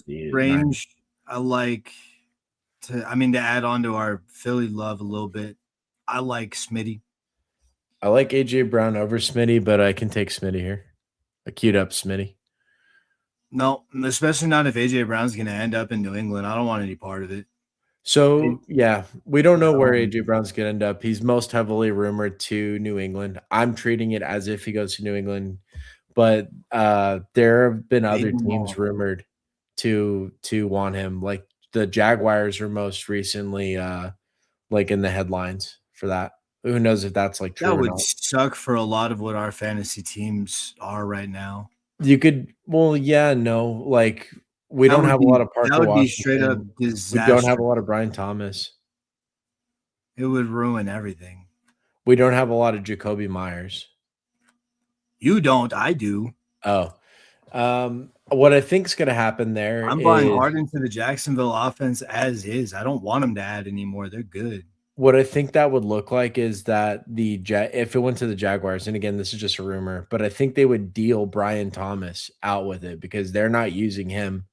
the range. To add on to our Philly love a little bit, I like Smitty. I like AJ Brown over Smitty, but I can take Smitty here. A queued up Smitty. No, especially not if AJ Brown's going to end up in New England. I don't want any part of it. So, yeah, we don't know where AJ Brown's going to end up. He's most heavily rumored to New England. I'm treating it as if he goes to New England, but there have been other teams rumored to want him. Like the Jaguars are most recently like in the headlines for that. Who knows if that's like true? That would suck for a lot of what our fantasy teams are right now. You could, like we don't have a lot of Parker That would Washington. Be straight up disaster. We don't have a lot of Brian Thomas. It would ruin everything. We don't have a lot of Jacoby Myers. You don't. I do. Oh, what I think is going to happen there I'm buying is hard into the Jacksonville offense as is. I don't want them to add anymore. They're good. what I think that would look like is that if it went to the Jaguars, and again, this is just a rumor, but I think they would deal Brian Thomas out with it because they're not using him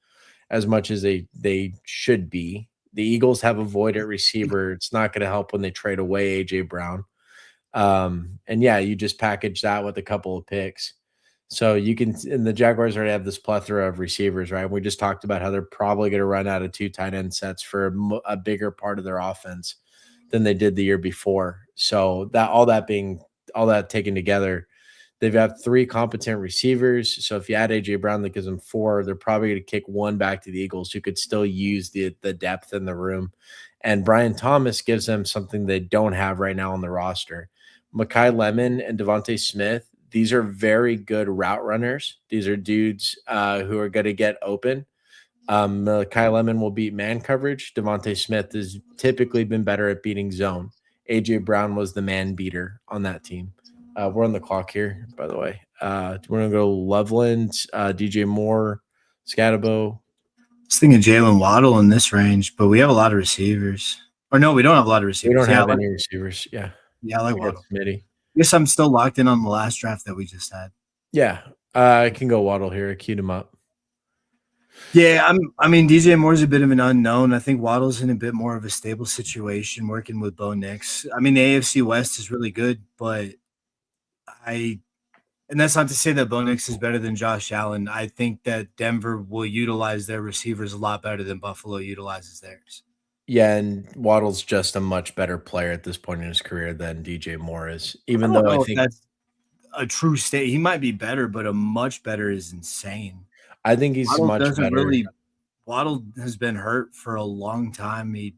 as much as they should be. The Eagles have a void at receiver. It's not going to help when they trade away AJ Brown. And yeah, you just package that with a couple of picks. So you can, and the Jaguars already have this plethora of receivers, right? We just talked about how they're probably going to run out of 2 tight end sets for a bigger part of their offense than they did the year before. So all that taken together, they've got 3 competent receivers. So if you add AJ Brown, that gives them 4. They're probably going to kick 1 back to the Eagles, who could still use the depth in the room. And Brian Thomas gives them something they don't have right now on the roster. Mekhi Lemon and Devontae Smith, these are very good route runners. These are dudes who are going to get open. Mekhi Lemon will beat man coverage. Devontae Smith has typically been better at beating zone. AJ Brown was the man beater on that team. We're on the clock here, by the way. We're going to go Loveland, DJ Moore, Scatabo. Just thinking Jalen Waddle in this range, but we have a lot of receivers. Or no, we don't have a lot of receivers. We don't have I any receivers. Yeah. I like I got Waddle. Smitty. Guess I'm still locked in on the last draft that we just had. Yeah. I can go Waddle here. I queued him up. Yeah, I mean, DJ Moore's a bit of an unknown. I think Waddle's in a bit more of a stable situation working with Bo Nix. I mean, the AFC West is really good, but and that's not to say that Bo Nix is better than Josh Allen. I think that Denver will utilize their receivers a lot better than Buffalo utilizes theirs. Yeah, and Waddle's just a much better player at this point in his career than DJ Moore is. Even I don't though know I if think that's a true state. He might be better, but a much better is insane. he's Waddle much doesn't better. Waddle has been hurt for a long time. He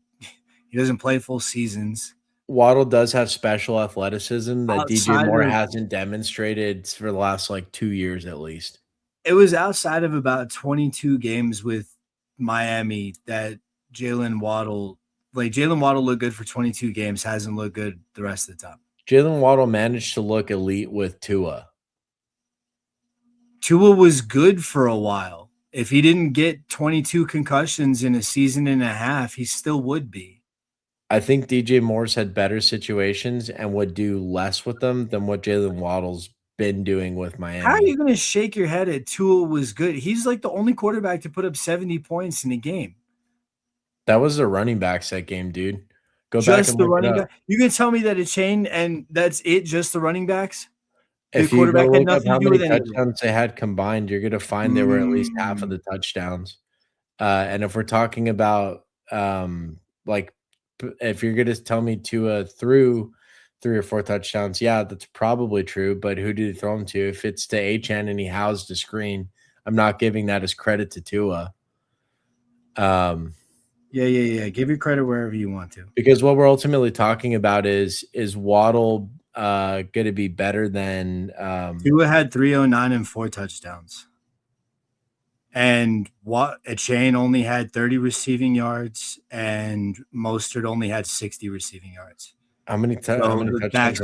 doesn't play full seasons. Waddle does have special athleticism that DJ Outside Moore of- hasn't demonstrated for the last 2 years at least. It was outside of about 22 games with Miami that Jalen Waddle looked good for 22 games, hasn't looked good the rest of the time. Jalen Waddle managed to look elite with Tua. Tua was good for a while. If he didn't get 22 concussions in a season and a half, he still would be. I think DJ Moore's had better situations and would do less with them than what Jalen Waddle's been doing with Miami. How are you going to shake your head at Tua was good? He's like the only quarterback to put up 70 points in a game. That was the running backs that game, dude. Go Just back and the look running it up. back. You can tell me that it changed and that's it, just the running backs? If The you go quarterback had look up nothing how to do many with any of it. touchdowns they had combined, you're going to find they were at least half of the touchdowns. And if we're talking about if you're going to tell me Tua threw 3 or 4 touchdowns, yeah, that's probably true. But who did he throw them to? If it's to Achane and he housed a screen, I'm not giving that as credit to Tua. Yeah. Give your credit wherever you want to. Because what we're ultimately talking about is Waddle going to be better than Tua had 309 and 4 touchdowns. And Achane only had 30 receiving yards, and Mostert only had 60 receiving yards. how many The backs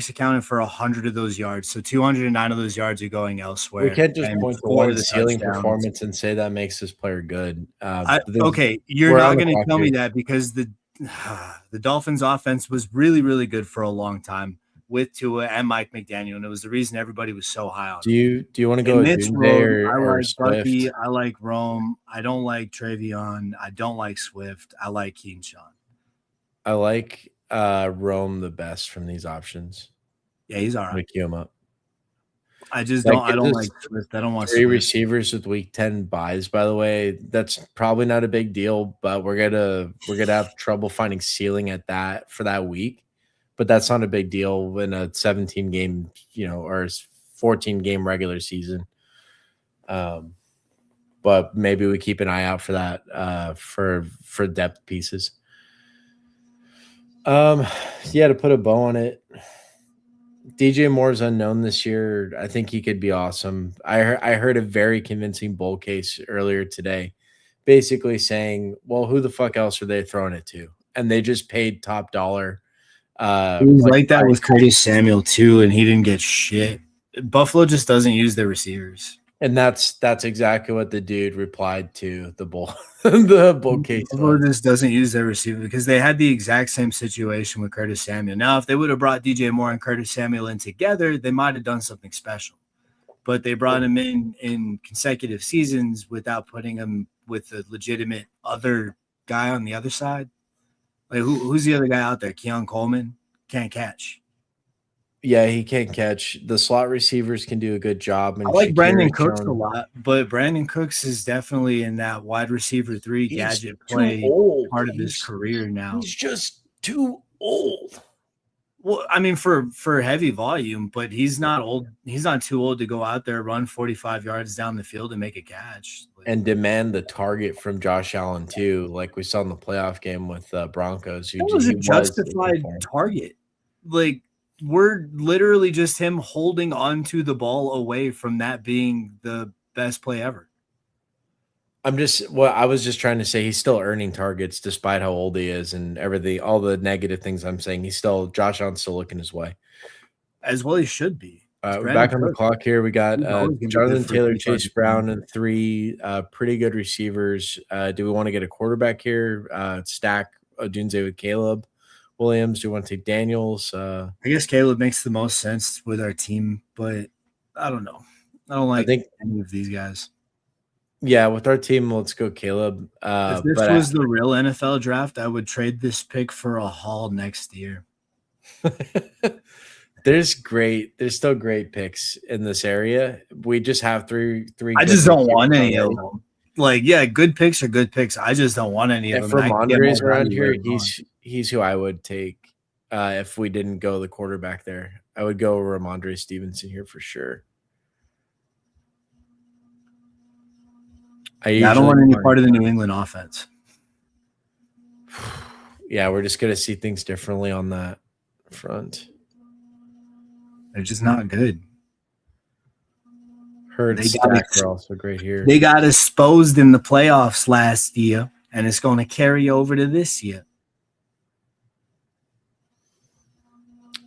accounted for 100 of those yards. So 209 of those yards are going elsewhere. We can't just and point to 4 one of the ceiling touchdowns. performance and say that makes this player good. Okay, you're we're not on the going to clock tell me here. that because the Dolphins' offense was really, really good for a long time with Tua and Mike McDaniel, and it was the reason everybody was so high on him. Do you want to go In with this Doomsday road, I or like Swift? Bucky, I like Rome, I don't like Travion, I don't like Swift, I like Keenshawn. I like Rome the best from these options. Yeah, he's all I'm gonna right. queue him up. I don't gives like us Swift. I don't want 3 Swift. receivers with week 10 buys, by the way. That's probably not a big deal, but we're gonna have trouble finding ceiling at that for that week. But that's not a big deal in a 17 game, or 14 game regular season. But maybe we keep an eye out for that for depth pieces. To put a bow on it, DJ Moore's unknown this year. I think he could be awesome. I heard a very convincing bull case earlier today, basically saying, well, who the fuck else are they throwing it to? And they just paid top dollar It was like that with Curtis Samuel too, and he didn't get shit. Buffalo just doesn't use their receivers. And that's exactly what the dude replied to the bull the bull case. Buffalo just doesn't use their receiver because they had the exact same situation with Curtis Samuel. Now, if they would have brought DJ Moore and Curtis Samuel in together, they might have done something special. But they brought him in consecutive seasons without putting him with a legitimate other guy on the other side. Like who's the other guy out there? Keon Coleman can't catch. Yeah, he can't catch. The slot receivers can do a good job. And I like Brandon Cooks a lot, but Brandon Cooks is definitely in that wide receiver 3 gadget play part of his career now. He's just too old. Well, I mean, for heavy volume, but he's not old. He's not too old to go out there, run 45 yards down the field and make a catch. And demand the target from Josh Allen, too, like we saw in the playoff game with Broncos. That was a justified target. Like, we're literally just him holding onto the ball away from that being the best play ever. I was just trying to say he's still earning targets despite how old he is and everything, all the negative things I'm saying. Josh Allen's still looking his way. As well he should be. We're back on the clock here. We got Jonathan Taylor, Chase Brown, and 3 pretty good receivers. Do we want to get a quarterback here? Stack Odunze with Caleb Williams? Do you want to take Daniels? I guess Caleb makes the most sense with our team, but I don't know. I don't like any of these guys. Yeah, with our team, let's go Caleb. If this was the real NFL draft, I would trade this pick for a haul next year. There's still great picks in this area. We just have three. I just don't want any of them. Like, yeah, good picks are good picks. I just don't want any of them. If Ramondre's around here, he's who I would take if we didn't go the quarterback there. I would go Ramondre Stevenson here for sure. I don't want any part of the New England offense. Yeah, we're just going to see things differently on that front. They're just not good. Hurts are also great here. They got exposed in the playoffs last year, and it's going to carry over to this year.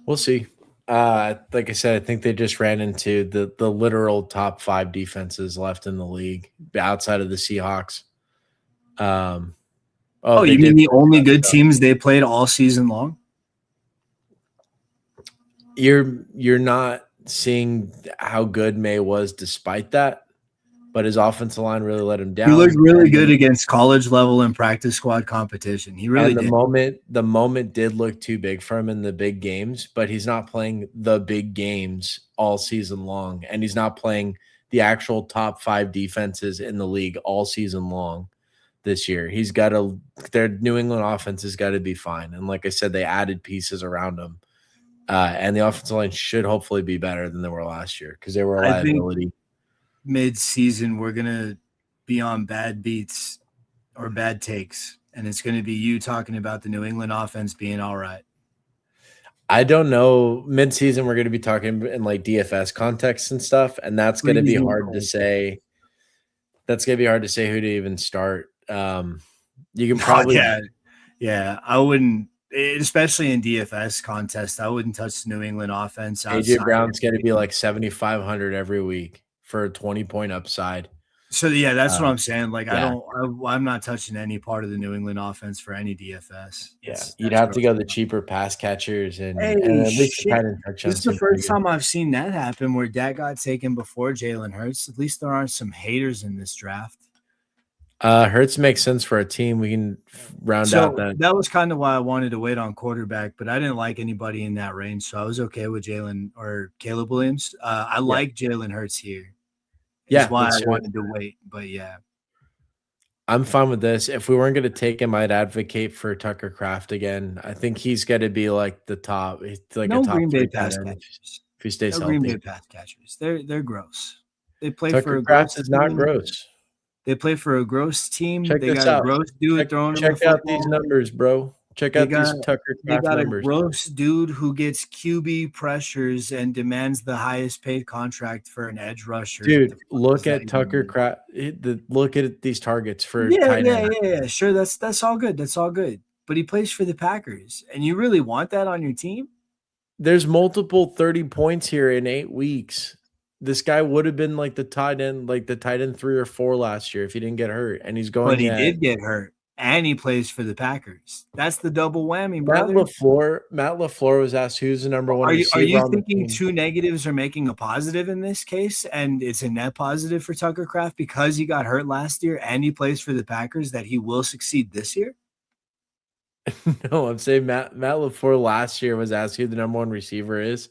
We'll see. Like I said, I think they just ran into the literal top 5 defenses left in the league outside of the Seahawks. You mean the only good teams they played all season long? You're not seeing how good May was despite that, but his offensive line really let him down. He looked really good against college level and practice squad competition. He really did. The moment did look too big for him in the big games, but he's not playing the big games all season long, and he's not playing the actual top 5 defenses in the league all season long this year. Their New England offense has got to be fine, and like I said, they added pieces around him. And the offensive line should hopefully be better than they were last year because they were a liability. Mid-season, we're going to be on bad beats or bad takes, and it's going to be you talking about the New England offense being all right. I don't know. Mid-season, we're going to be talking in like DFS context and stuff, and that's going to be hard to say. That's going to be hard to say who to even start. You can probably yeah, I wouldn't. Especially in DFS contest, I wouldn't touch the New England offense. AJ Brown's going to be like 7,500 every week for a 20-point upside. So yeah, that's what I'm saying. Like, yeah. I'm not touching any part of the New England offense for any DFS. Yeah, you'd have to go the cheaper pass catchers and at least kind of touch on. This is the first time I've seen that happen where Dak got taken before Jalen Hurts. At least there aren't some haters in this draft. Hurts makes sense for a team. We can round out that. That was kind of why I wanted to wait on quarterback, but I didn't like anybody in that range, so I was okay with Jalen or Caleb Williams. I like Jalen Hurts here. That's why I wanted to wait, but yeah. I'm fine with this. If we weren't going to take him, I'd advocate for Tucker Kraft again. I think he's got to be like the top, like a top Green Bay pass catchers. If he stays healthy. Green Bay pass catchers. They're gross. They play Tucker for a Kraft is not gross. They play for a gross team. Check they this got out. A gross dude throwing. Check out these numbers, bro. Check out these Tucker Kraft numbers. They got a gross dude who gets QB pressures and demands the highest paid contract for an edge rusher. Dude, look at Tucker Kraft. Look at these targets for yeah. Sure, that's all good. That's all good. but he plays for the Packers. And you really want that on your team? There's multiple 30 points here in 8 weeks. This guy would have been like the tight end 3 or 4 last year if he didn't get hurt. And he's going But he at did get hurt, and he plays for the Packers. That's the double whammy, Matt brother. LaFleur was asked who's the number one Are receiver you on the thinking team. two negatives are making a positive in this case, and it's a net positive for Tucker Kraft because he got hurt last year and he plays for the Packers that he will succeed this year? No, I'm saying Matt LaFleur last year was asked who the number one receiver is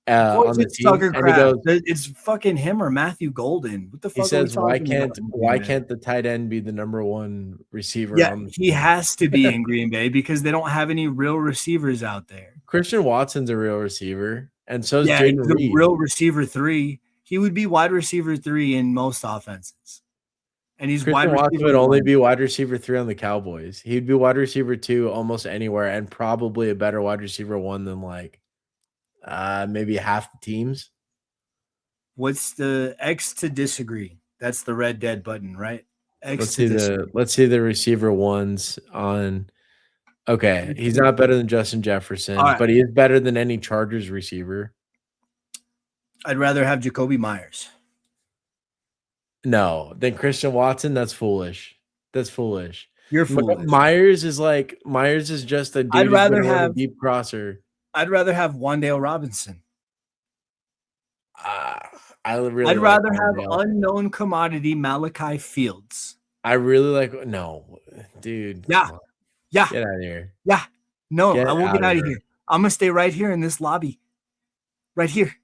Of course on the it's team, Tucker and he Kraft. goes, It's fucking him or Matthew Golden. What the he fuck are we says, "Why talking about? can't the tight end be the number one receiver Yeah, on the he team?" has to be in Green Bay because they don't have any real receivers out there. Christian Watson's a real receiver, and so is Yeah, Jaden he's a Reed. real receiver 3. He would be wide receiver 3 in most offenses. And he's wide Christian Watson receiver would only 1. be wide receiver 3 on the Cowboys. He'd be wide receiver 2 almost anywhere, and probably a better wide receiver 1 than maybe half the teams. What's the X to disagree? That's the red dead button, right? Let's see the receiver ones on. Okay, he's not better than Justin Jefferson, All right. but he is better than any Chargers receiver. I'd rather have Jacoby Myers. No, than Christian Watson. That's foolish. That's foolish. You're foolish. Myers is just a dude I'd who's rather gonna run a have deep crosser. I'd rather have Wan'Dale Robinson. I'd rather have unknown commodity Malachi Fields. I really like no, dude. Yeah. Yeah. Get out of here. Yeah. No, Get I won't get outta out of here. I'm gonna stay right here in this lobby. Right here.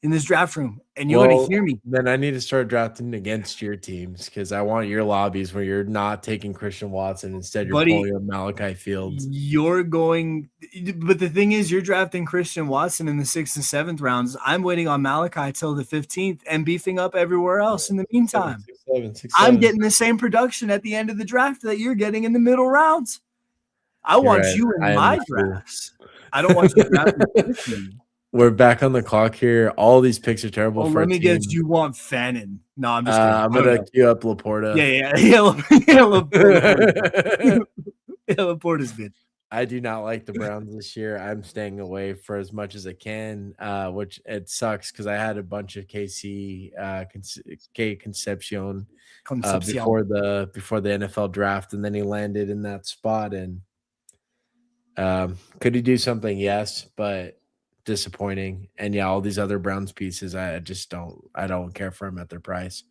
In this draft room. And you're gonna hear me. Then I need to start drafting against your teams because I want your lobbies where you're not taking Christian Watson. Instead, you're pulling up Malachi Fields. You're going, but the thing is, you're drafting Christian Watson in the 6th and 7th rounds. I'm waiting on Malachi till the 15th and beefing up everywhere else in the meantime. I'm getting the same production at the end of the draft that you're getting in the middle rounds. I want you in my drafts. I don't want you drafting with me. We're back on the clock here. All these picks are terrible for let me guess, you want Fannin. No, I'm just kidding. I'm going to queue up Laporta. Yeah, Laporta's good. I do not like the Browns this year. I'm staying away for as much as I can, which it sucks because I had a bunch of KC Concepcion before the NFL draft, and then he landed in that spot. And could he do something? Yes, but disappointing. And yeah, all these other Browns pieces, I don't care for him at their price.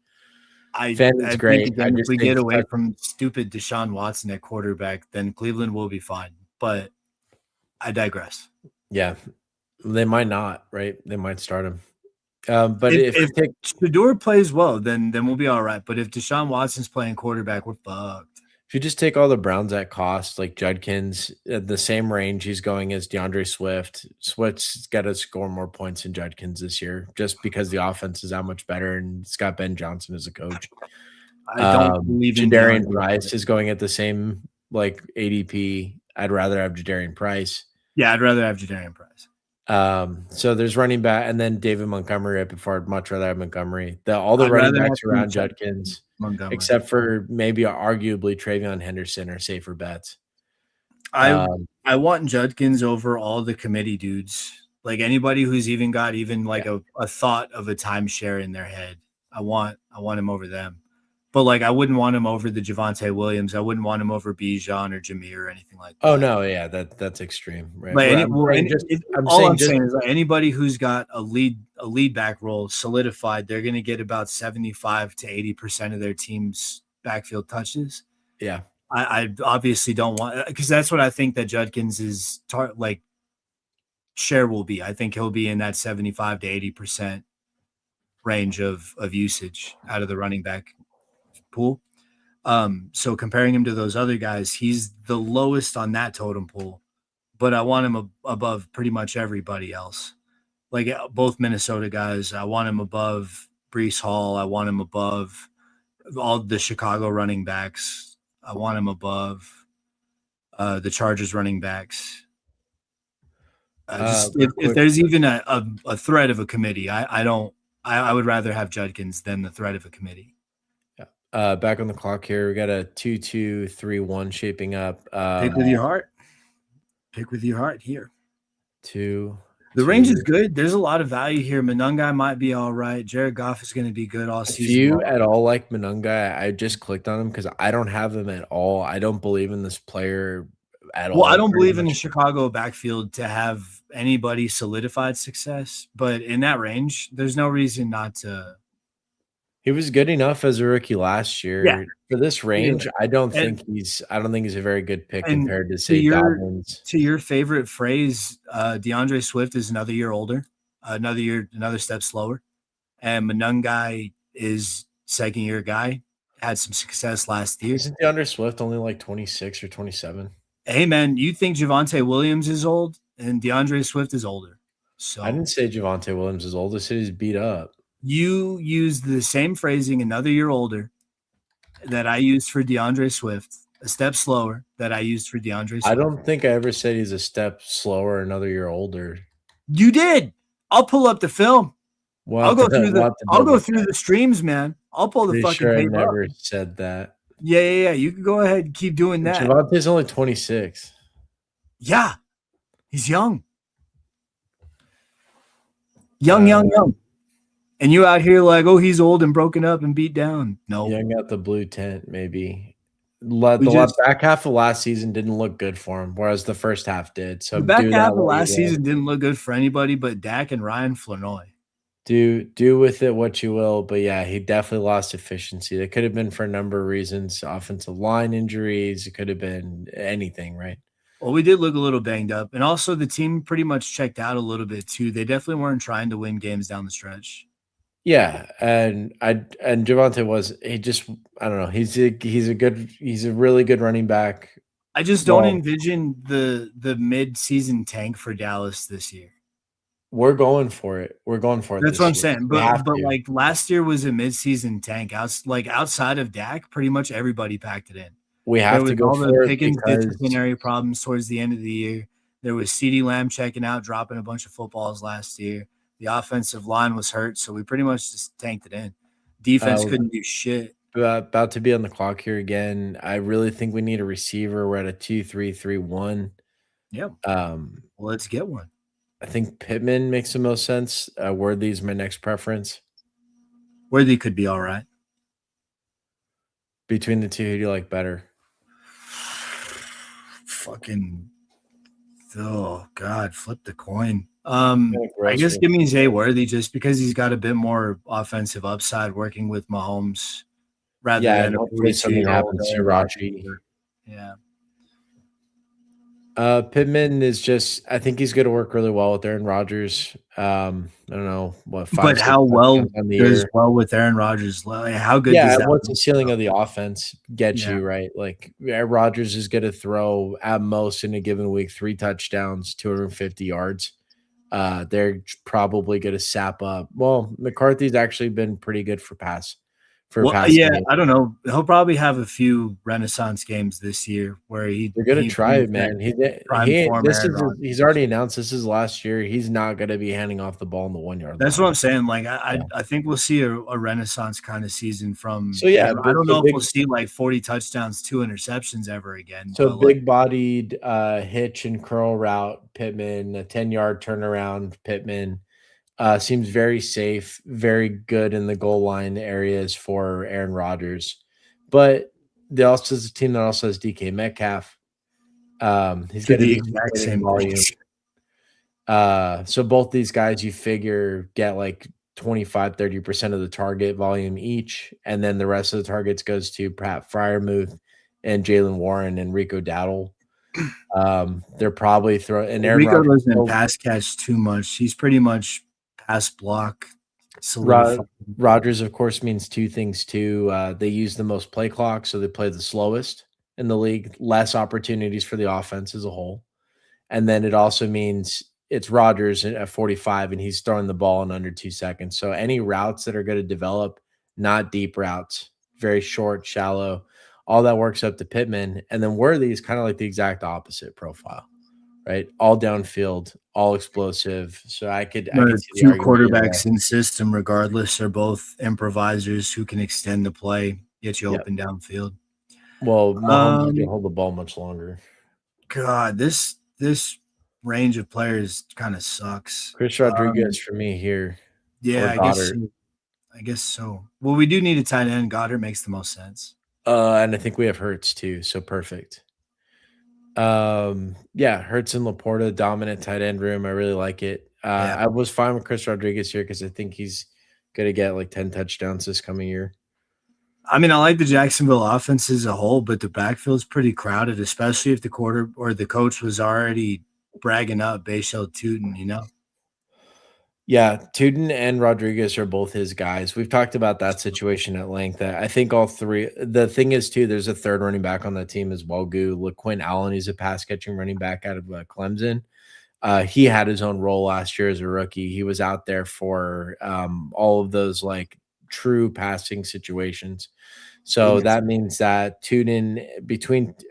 I great. Think if we get away from stupid Deshaun Watson at quarterback, then Cleveland will be fine. But I digress. Yeah, they might not, right? They might start him. But if Shedeur plays well, then we'll be all right. But if Deshaun Watson's playing quarterback, we're fucked. If you just take all the Browns at cost, like Judkins, at the same range he's going as DeAndre Swift. Swift's got to score more points than Judkins this year, just because the offense is that much better, and it's got Ben Johnson as a coach. I don't believe in Jadarian Price is going at the same ADP. I'd rather have Jadarian Price. Yeah, I'd rather have Jadarian Price. So there's running back, and then David Montgomery. I'd much rather have Montgomery. All the running backs around Judkins, except for maybe arguably Travion Henderson, are safer bets. I want Judkins over all the committee dudes. Like anybody who's even got a thought of a timeshare in their head. I want him over them. But I wouldn't want him over the Javonte Williams. I wouldn't want him over Bijan or Jameer or anything like that. Oh no, yeah, that's extreme. Right. I'm saying is anybody who's got a lead back role solidified, they're going to get about 75 to 80% of their team's backfield touches. Yeah, I obviously don't want, because that's what I think that Judkins is share will be. I think he'll be in that 75 to 80% range of usage out of the running back pool. So comparing him to those other guys, he's the lowest on that totem pool, but I want him above pretty much everybody else. Like both Minnesota guys, I want him above Breece Hall. I want him above all the Chicago running backs. I want him above the Chargers running backs. If there's even a threat of a committee, I would rather have Judkins than the threat of a committee. Back on the clock here. We got a 2-2-3-1 shaping up. Pick with your heart. Pick with your heart here. 2. The range is good. There's a lot of value here. Monungai might be all right. Jared Goff is going to be good all If season you long. at all like Monungai, I just clicked on him because I don't have him at all. I don't believe in this player at all. Well, I don't pretty believe in the much. Chicago backfield to have anybody solidified success, but in that range, there's no reason not to. He was good enough as a rookie last year. Yeah. For this range, I don't And- think he's a very good pick and compared to to say your- Dobbins. To your favorite phrase, DeAndre Swift is another year older, another step slower, and Monungai is second year guy. Had some success last year. Isn't DeAndre Swift only like 26 or 27? Hey man, you think Javonte Williams is old and DeAndre Swift is older. So I didn't say Javonte Williams is old. I said he's beat up. you used the same phrasing, another year older, that I used for DeAndre Swift, a step slower that I used for DeAndre Swift. I don't think I ever said he's a step slower, another year older. You did. I'll pull up the film. I'll go through the the streams, man. I'll pull the fucking sure I paper up. never said that. Yeah. You can go ahead and keep doing that. Javonte's only 26. Yeah. He's young. Young. And you out here like, oh, he's old and broken up and beat down. No. Young out the blue tent, maybe. Back half of last season didn't look good for him, whereas the first half did. So the back half of last season didn't look good for anybody but Dak and Ryan Flournoy. Do with it what you will, but yeah, he definitely lost efficiency. That could have been for a number of reasons. Offensive line injuries, it could have been anything, right? Well, we did look a little banged up. And also the team pretty much checked out a little bit too. They definitely weren't trying to win games down the stretch. Yeah, and Javonte was I don't know. He's a really good running back. I just don't envision the mid-season tank for Dallas this year. We're going for it. That's what I'm saying. But like last year was a mid-season tank. Outside of Dak, pretty much everybody packed it in. We have to go for it. Pickens disciplinary problems towards the end of the year. There was CeeDee Lamb checking out, dropping a bunch of footballs last year. The offensive line was hurt, so we pretty much just tanked it in. Defense couldn't do shit. About to be on the clock here again. I really think we need a receiver. We're at a 2-3-3-1. Yep. Well, let's get one. I think Pittman makes the most sense. Worthy's my next preference. Worthy could be all right. Between the two, who do you like better? Oh God, flip the coin. I guess give me Zay Worthy just because he's got a bit more offensive upside working with Mahomes rather than hopefully something happens to Raji. Yeah. Pittman is just, I think he's going to work really well with Aaron Rodgers. I don't know what, but how well does well with Aaron Rodgers? Like, how good? Yeah, what's the ceiling of the offense get you, right? Like Aaron Rodgers is going to throw at most in a given week 3 touchdowns, 250 yards. They're probably going to sap up. Well, McCarthy's actually been pretty good for pass. Games. I don't know. He'll probably have a few renaissance games this year where they're going to try it, man. He's already announced this is last year. He's not going to be handing off the ball in the 1 yard. That's what I'm saying. Like I think we'll see a renaissance kind of season from. So yeah, I don't know if we'll see like 40 touchdowns, 2 interceptions ever again. So big-bodied hitch and curl route, Pittman, a 10-yard turnaround, Pittman. Seems very safe, very good in the goal line areas for Aaron Rodgers. But they also is a team that also has DK Metcalf. He's got the exact same volume. So both these guys, you figure, get like 25-30% of the target volume each. And then the rest of the targets goes to Pat Freiermuth and Jaylen Warren and Rico Dowdle. They're probably throwing. And Rico doesn't pass catch too much. He's pretty much pass block. Rodgers, of course, means 2 things too. They use the most play clock, so they play the slowest in the league, less opportunities for the offense as a whole. And then it also means it's Rodgers at 45, and he's throwing the ball in under 2 seconds. So any routes that are going to develop, not deep routes, very short, shallow, all that works up to Pittman. And then Worthy is kind of like the exact opposite profile. Right, all downfield, all explosive. So I could see 2 quarterbacks in system, regardless, are both improvisers who can extend the play. get you Yep. open downfield. Well, Mahomes can hold the ball much longer. God, this range of players kind of sucks. Chris Rodriguez for me here. Yeah, Or I guess Goddard. so. I guess so. Well, we do need a tight end. Goddard makes the most sense. And I think we have Hurts too, so perfect. Yeah, Hurts and Laporta, dominant tight end room. I really like it. Yeah. I was fine with Chris Rodriguez here because I think he's gonna get like 10 touchdowns this coming year. I mean, I like the Jacksonville offense as a whole, but the backfield's pretty crowded, especially if the quarter or the coach was already bragging up Bayshell Tootin, you know? Yeah, Tuden and Rodriguez are both his guys. We've talked about that situation at length. I think all three. The thing is, too, there's a third running back on that team as well. LaQuinn Allen, he's a pass catching running back out of Clemson. He had his own role last year as a rookie. He was out there for all of those like true passing situations. So that means that Tuden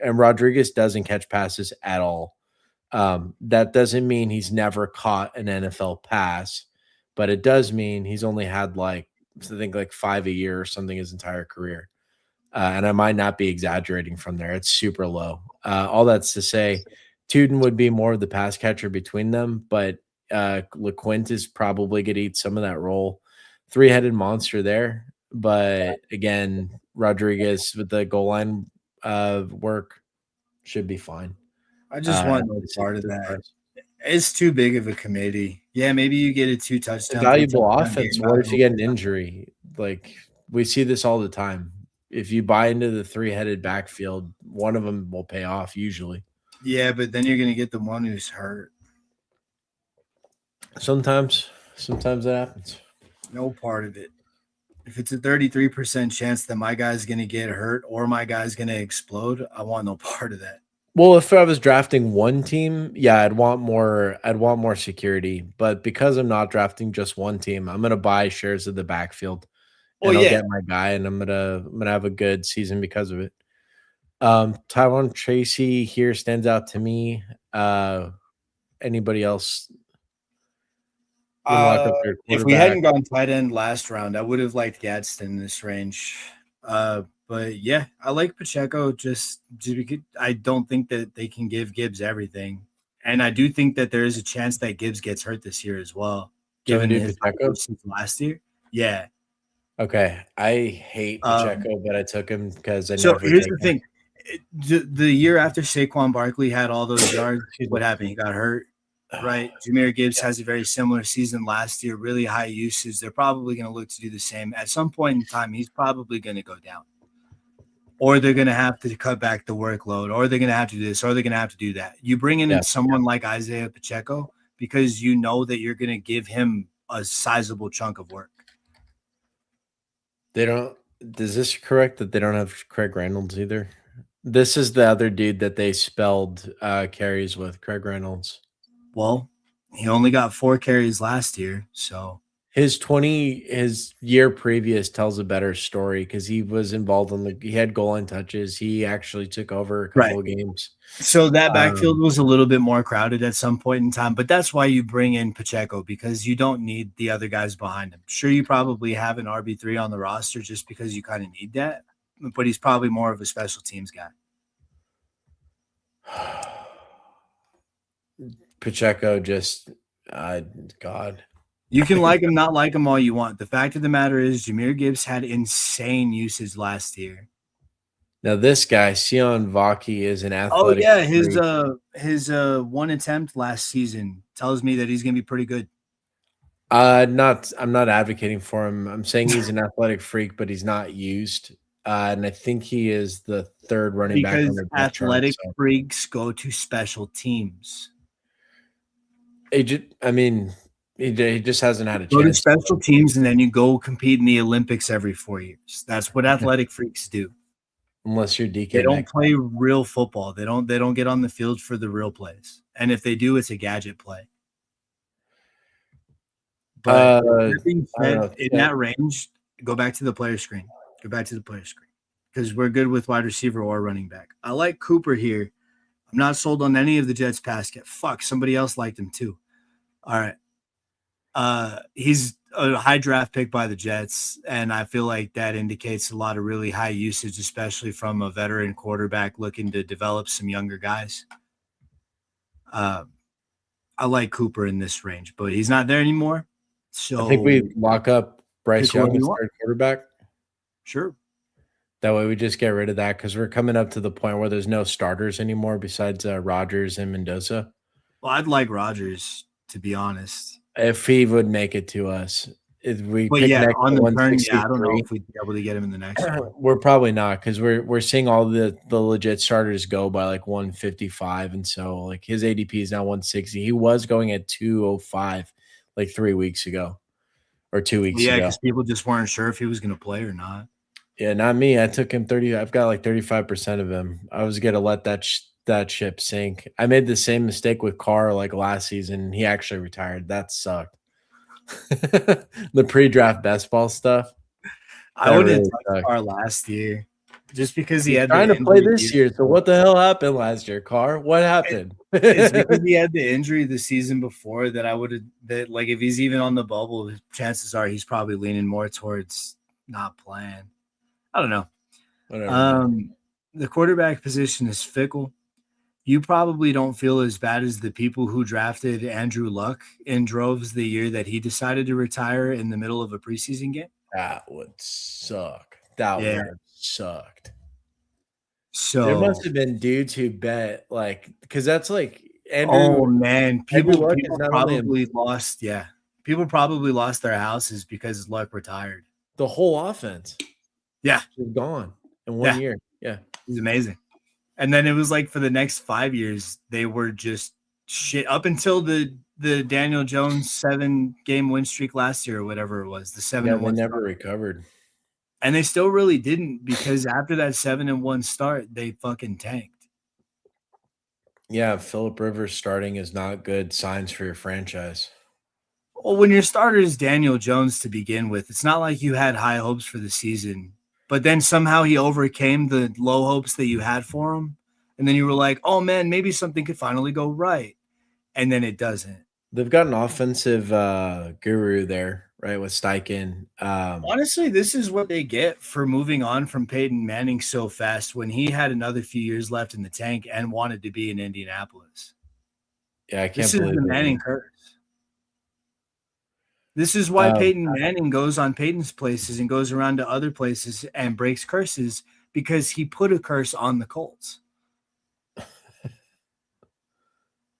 and Rodriguez doesn't catch passes at all. That doesn't mean he's never caught an NFL pass, but it does mean he's only had like I think like 5 a year or something his entire career. And I might not be exaggerating from there. It's super low. All that's to say, Tuden would be more of the pass catcher between them, but LeQuint is probably going to eat some of that role. Three-headed monster there. But again, Rodriguez with the goal line work should be fine. I just want no part of that. It's too big of a committee. Yeah, maybe you get a 2 touchdown. Valuable offense. What if you get an injury? Like we see this all the time. If you buy into the 3-headed backfield, one of them will pay off usually. Yeah, but then you're going to get the one who's hurt. Sometimes that happens. No part of it. If it's a 33% chance that my guy's going to get hurt or my guy's going to explode, I want no part of that. Well, if I was drafting one team, yeah, I'd want more security. But because I'm not drafting just one team, I'm gonna buy shares of the backfield. And I'll get my guy, and I'm gonna have a good season because of it. Tyrone Tracy here stands out to me. Anybody else? If we hadn't gone tight end last round, I would have liked Gadsden in this range. But yeah, I like Pacheco just because I don't think that they can give Gibbs everything. And I do think that there is a chance that Gibbs gets hurt this year as well, given his last year. Yeah. Okay. I hate Pacheco, but I took him because I So here's the thing. The year after Saquon Barkley had all those yards, what happened? He got hurt, right? Jahmyr Gibbs has a very similar season last year, really high usage. They're probably going to look to do the same. At some point in time, he's probably going to go down. Or they're going to have to cut back the workload, or they're going to have to do this, or they're going to have to do that. You bring in someone like Isaiah Pacheco because you know that you're going to give him a sizable chunk of work. They don't. Is this correct that they don't have Craig Reynolds either? This is the other dude that they spelled carries with, Craig Reynolds. Well, he only got 4 carries last year, so his year previous tells a better story because he was involved he had goal line touches. He actually took over a couple of games. So that backfield was a little bit more crowded at some point in time, but that's why you bring in Pacheco because you don't need the other guys behind him. Sure, you probably have an RB3 on the roster just because you kind of need that, but he's probably more of a special teams guy. Pacheco just, God. You can like him, not like him all you want. The fact of the matter is Jahmyr Gibbs had insane usage last year. Now this guy, Sion Vaki, is an athletic. Oh yeah, his one attempt last season tells me that he's going to be pretty good. I'm not advocating for him. I'm saying he's an athletic freak, but he's not used. And I think he is the third running back. Because athletic freaks go to special teams. He just hasn't had a chance. Go to special teams, and then you go compete in the Olympics every 4 years. That's what athletic freaks do. Unless you're DK, they don't play real football. They don't get on the field for the real plays. And if they do, it's a gadget play. But that being said, in that range, go back to the player screen. Go back to the player screen because we're good with wide receiver or running back. I like Cooper here. I'm not sold on any of the Jets pass yet. Fuck, somebody else liked him too. All right. He's a high draft pick by the Jets, and I feel like that indicates a lot of really high usage, especially from a veteran quarterback looking to develop some younger guys. I like Cooper in this range, but he's not there anymore. So I think we lock up Bryce pick Young whoever as you want. third quarterback. Sure. That way we just get rid of that because we're coming up to the point where there's no starters anymore besides Rodgers and Mendoza. Well, I'd like Rodgers, to be honest. If he would make it to us, if we But pick yeah, next on to the turn, yeah, I don't know 163, if we'd be able to get him in the next one. we're probably not because we're seeing all the legit starters go by like 155, and so like his ADP is now 160. He was going at 205 like 3 weeks ago or 2 weeks Yeah, ago. because people just weren't sure if he was going to play or not. Yeah, not me. I took him 30. I've got like 35% of him. I was gonna let that ship sink. I made the same mistake with Carr like last season. He actually retired. That sucked. The pre-draft best ball stuff. I That would have really touched sucked. Carr last year just because he He's had trying the to play injury this year. So what the hell happened last year, Carr? What happened? It's because he had the injury the season before that I would have that like if he's even on the bubble, chances are he's probably leaning more towards not playing. I don't know. Whatever. Man. The quarterback position is fickle. You probably don't feel as bad as the people who drafted Andrew Luck in droves the year that he decided to retire in the middle of a preseason game. That would suck. That would have sucked. So There must have been dudes who bet like because that's like Andrew. Oh man, Andrew people Luck is not only probably lost. Yeah, people probably lost their houses because Luck retired. the whole offense. Yeah, was gone in 1 year. Yeah, he's amazing. And then it was like for the next 5 years, they were just shit up until the Daniel Jones 7-game win streak last year or whatever it was. The 7-1 they never start. recovered. And they still really didn't because after that 7-1 start, they fucking tanked. Yeah, Phillip Rivers starting is not good signs for your franchise. Well, when your starter is Daniel Jones to begin with, it's not like you had high hopes for the season. But then somehow he overcame the low hopes that you had for him. And then you were like, oh, man, maybe something could finally go right. And then it doesn't. They've got an offensive guru there, right, with Steichen. Honestly, this is what they get for moving on from Peyton Manning so fast when he had another few years left in the tank and wanted to be in Indianapolis. Yeah, I can't This believe is the Manning curse. This is why Peyton Manning goes on Peyton's places and goes around to other places and breaks curses because he put a curse on the Colts.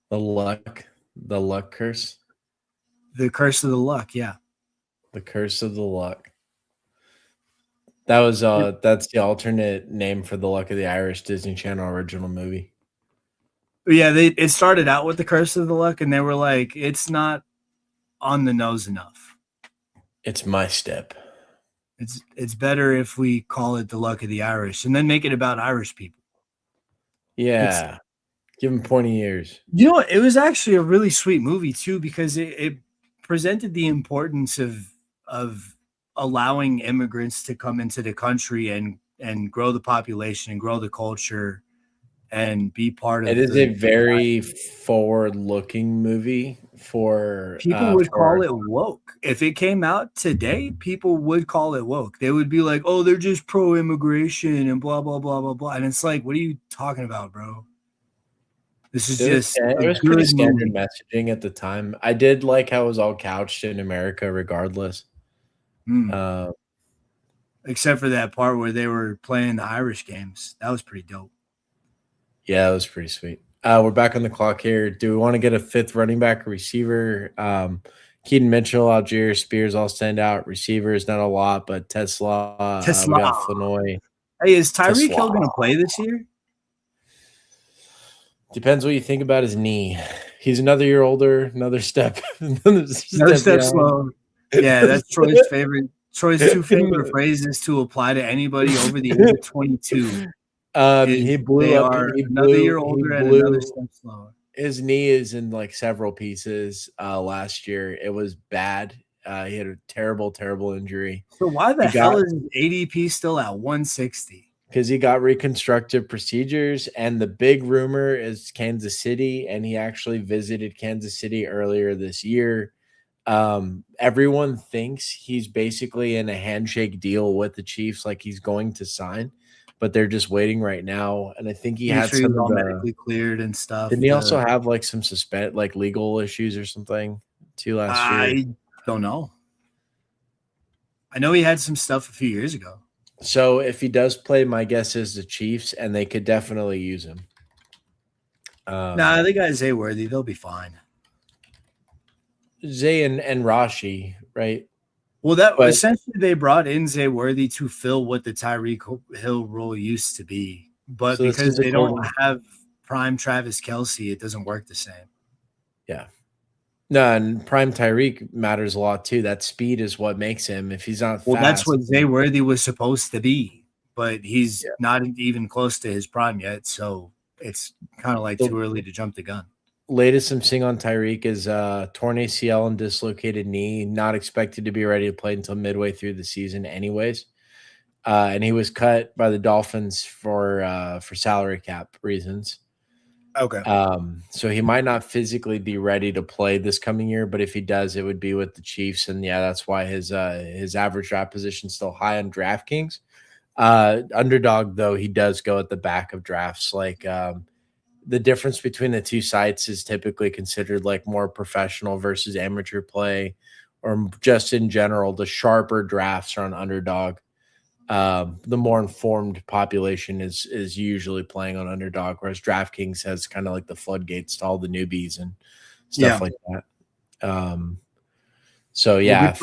The luck curse. The curse of the luck, yeah. The curse of the luck. That was that's the alternate name for the Luck of the Irish Disney Channel original movie. Yeah, it started out with the curse of the luck, and they were like, it's not on the nose enough. It's my step. It's better if we call it the Luck of the Irish and then make it about Irish people. Yeah. Give him pointy ears. You know, it was actually a really sweet movie too, because it presented the importance of allowing immigrants to come into the country and grow the population and grow the culture and be part of it. It is a very forward-looking movie for people would call it woke. If it came out today, people would call it woke. They would be like, oh, they're just pro-immigration and blah, blah, blah, blah, blah. And it's like, what are you talking about, bro? This is it was pretty standard messaging at the time. I did like how it was all couched in America regardless. Except for that part where they were playing the Irish games. That was pretty dope. Yeah, that was pretty sweet. We're back on the clock here. Do we want to get a fifth running back or receiver? Keaton Mitchell, Algier, Spears all stand out. Receivers, not a lot, but Tesla. We got Flournoy. Hey, is Tyreek Hill going to play this year? Depends what you think about his knee. He's another year older, another step. Another step slow. Yeah, that's Troy's favorite. Troy's two favorite phrases to apply to anybody over the age of 22. He blew up. Another year older and another step slower. His knee is in like several pieces. Last year, it was bad. He had a terrible, terrible injury. So why the hell is ADP still at 160? Because he got reconstructive procedures, and the big rumor is Kansas City, and he actually visited Kansas City earlier this year. Everyone thinks he's basically in a handshake deal with the Chiefs, like he's going to sign, but they're just waiting right now. And I think he Make had sure he's some of all the. medically cleared and stuff. Didn't he also have like some like legal issues or something too last year? I don't know. I know he had some stuff a few years ago. So if he does play, my guess is the Chiefs, and they could definitely use him. Nah, they got Zay Worthy. They'll be fine. Zay and Rashi, right? Well, essentially they brought in Zay Worthy to fill what the Tyreek Hill role used to be, but So because they don't have prime Travis Kelce, it doesn't work the same. Yeah. No, and prime Tyreek matters a lot too. That speed is what makes him. If he's not fast, that's what Zay Worthy was supposed to be, but he's not even close to his prime yet. So it's kind of like too early to jump the gun. Latest I'm seeing on Tyreek is torn ACL and dislocated knee, not expected to be ready to play until midway through the season, anyways. And he was cut by the Dolphins for salary cap reasons. Okay. So he might not physically be ready to play this coming year, but if he does, it would be with the Chiefs, and that's why his average draft position is still high on DraftKings. Underdog, though, he does go at the back of drafts. Like the difference between the two sites is typically considered like more professional versus amateur play, or just in general, the sharper drafts are on Underdog. The more informed population is usually playing on Underdog, whereas DraftKings has kind of like the floodgates to all the newbies and stuff like that. So yeah,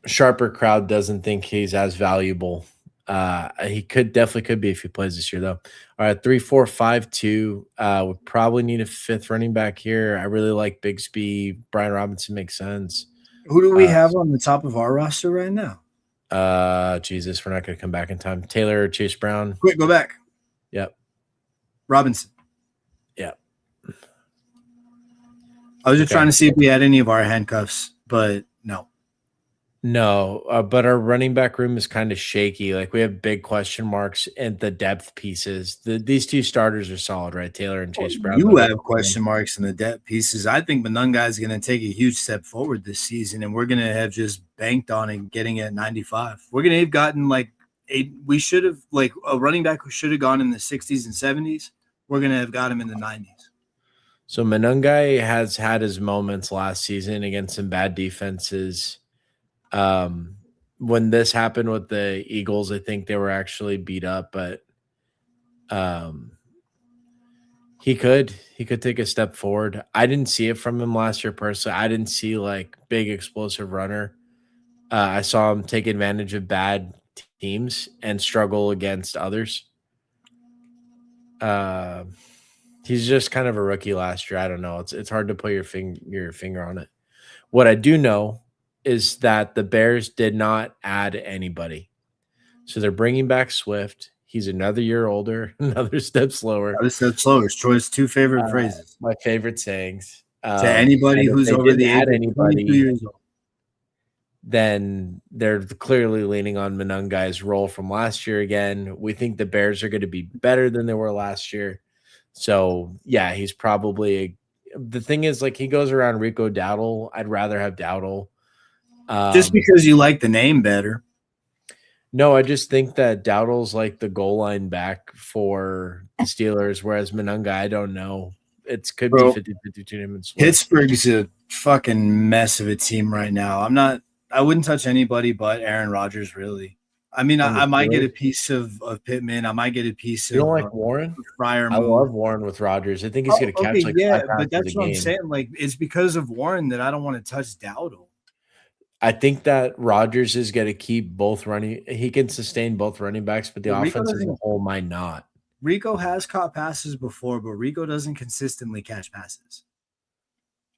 sharper crowd doesn't think he's as valuable. He definitely could be if he plays this year, though. All right, 3-4-5-2. We probably need a fifth running back here. I really like Bigsby. Brian Robinson makes sense. Who do we have on the top of our roster right now? Jesus, we're not going to come back in time. Taylor or Chase Brown. Quick, go back. Yep. Robinson. Yep. I was just trying to see if we had any of our handcuffs, but no. No, but our running back room is kind of shaky. Like we have big question marks and the depth pieces. These two starters are solid, right? Taylor and Chase Brown. You have question marks in the depth pieces. I think Monunga is going to take a huge step forward this season, and we're going to have just banked on it getting at 95. We're going to have gotten like we should have like a running back who should have gone in the 60s and 70s. We're going to have got him in the 90s. So Monunga has had his moments last season against some bad defenses. When this happened with the Eagles, I think they were actually beat up, but he could take a step forward. I didn't see it from him last year personally. I didn't see like big explosive runner. I saw him take advantage of bad teams and struggle against others. He's just kind of a rookie last year. I don't know. It's hard to put your finger on it. What I do know is that the Bears did not add anybody. So they're bringing back Swift. He's another year older, another step slower. Another step slower. It's Troy's two favorite phrases. My favorite sayings. To anybody who's over the age of 22 years old. Then they're clearly leaning on Monunga's role from last year again. We think the Bears are going to be better than they were last year. So, yeah, he's probably the thing is, like, he goes around Rico Dowdle. I'd rather have Dowdle. Just because you like the name better. No, I just think that Dowdle's like the goal line back for the Steelers, whereas Monunga, I don't know. It could be 50-50 to him. Pittsburgh's a fucking mess of a team right now. I wouldn't touch anybody but Aaron Rodgers, really. I mean, I might get a piece of Pittman. I might get a piece of. You don't like Warren? Freiermuth. I love Warren with Rodgers. I think he's going to catch but that's what I'm saying. Like, it's because of Warren that I don't want to touch Dowdle. I think that Rodgers is going to keep both running. He can sustain both running backs, but the offense as a whole might not. Rico has caught passes before, but Rico doesn't consistently catch passes.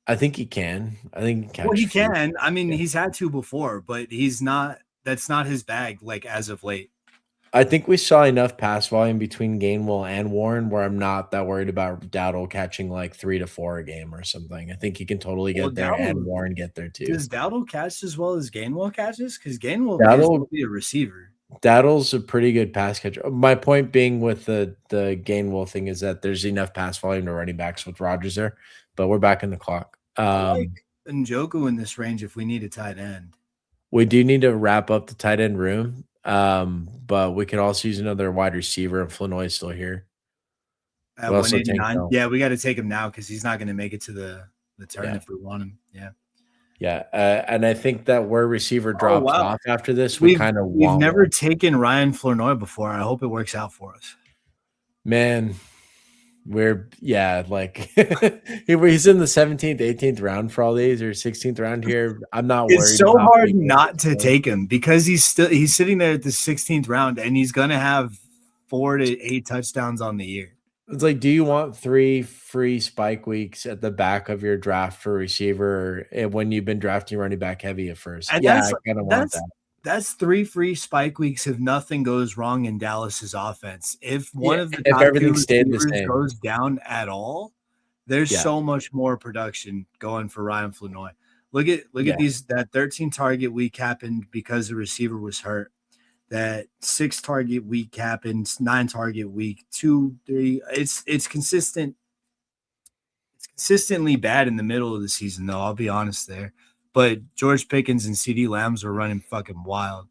I think he can. I think he can. I mean, he's had to before, but he's not. That's not his bag. Like as of late, I think we saw enough pass volume between Gainwell and Warren where I'm not that worried about Dowdle catching like 3 to 4 a game or something. I think he can totally get there and Warren get there too. Does Dowdle catch as well as Gainwell catches? Because Gainwell will be a receiver. Dowdle's a pretty good pass catcher. My point being with the Gainwell thing is that there's enough pass volume to running backs with Rodgers there, but we're back in the clock. Njoku in this range if we need a tight end. We do need to wrap up the tight end room, but we could also use another wide receiver, and Flanoy is still here. At We also take 189. Bell. Yeah, we got to take him now because he's not going to make it to the turn Yeah. if we want him. Yeah. Yeah, and I think that where receiver Oh, drops wow. off after this, we kind of We've want never one. taken Ryan Flournoy before. I hope it works out for us. Man, like he's in the 17th, 18th round for all these, or 16th round here. I'm not worried. It's so about hard picking not to him. take him because he's sitting there at the 16th round and he's going to have 4 to 8 touchdowns on the year. It's like, do you want 3 free spike weeks at the back of your draft for receiver when you've been drafting running back heavy at first? And Yeah, I kind of want that. That's 3 free spike weeks if nothing goes wrong in Dallas's offense. If one of the if top everything 2 stayed the receivers same. goes down at all, there's Yeah. so much more production going for Ryan Flournoy. Look at that 13 target week happened because the receiver was hurt. That 6 target week happens, 9 target week, 2, 3. It's consistent. It's consistently bad in the middle of the season, though. I'll be honest there. But George Pickens and CeeDee Lambs are running fucking wild.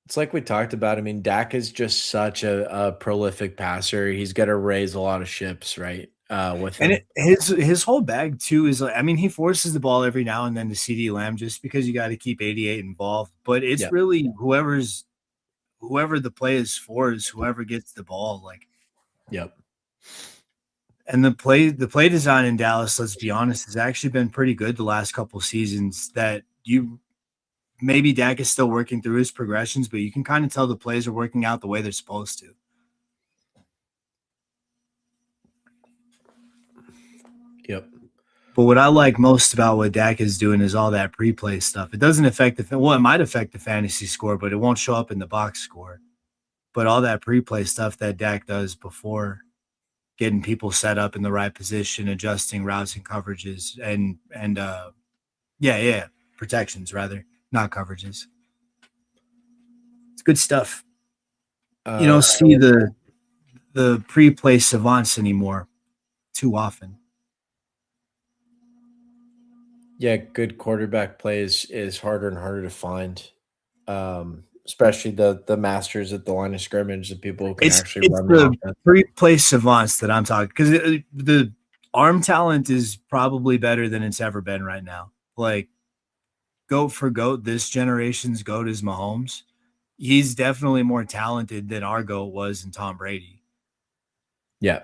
It's like we talked about. I mean, Dak is just such a prolific passer. He's got to raise a lot of ships, right? With him. And his whole bag too is like, I mean, he forces the ball every now and then to CeeDee Lamb just because you got to keep 88 involved. But it's really whoever the play is for is whoever gets the ball. Like, yep. And the play design in Dallas, let's be honest, has actually been pretty good the last couple seasons. That maybe Dak is still working through his progressions, but you can kind of tell the plays are working out the way they're supposed to. Yep. But what I like most about what Dak is doing is all that pre-play stuff. It doesn't affect it might affect the fantasy score, but it won't show up in the box score. But all that pre-play stuff that Dak does before getting people set up in the right position, adjusting routes and coverages, and protections rather, not coverages. It's good stuff. You don't see the pre-play savants anymore too often. Yeah, good quarterback play is harder and harder to find, especially the masters at the line of scrimmage, the people who can actually run the offense. Pre-play savants that I'm talking, because the arm talent is probably better than it's ever been right now. Like, goat for goat, this generation's goat is Mahomes. He's definitely more talented than our goat was in Tom Brady. Yeah.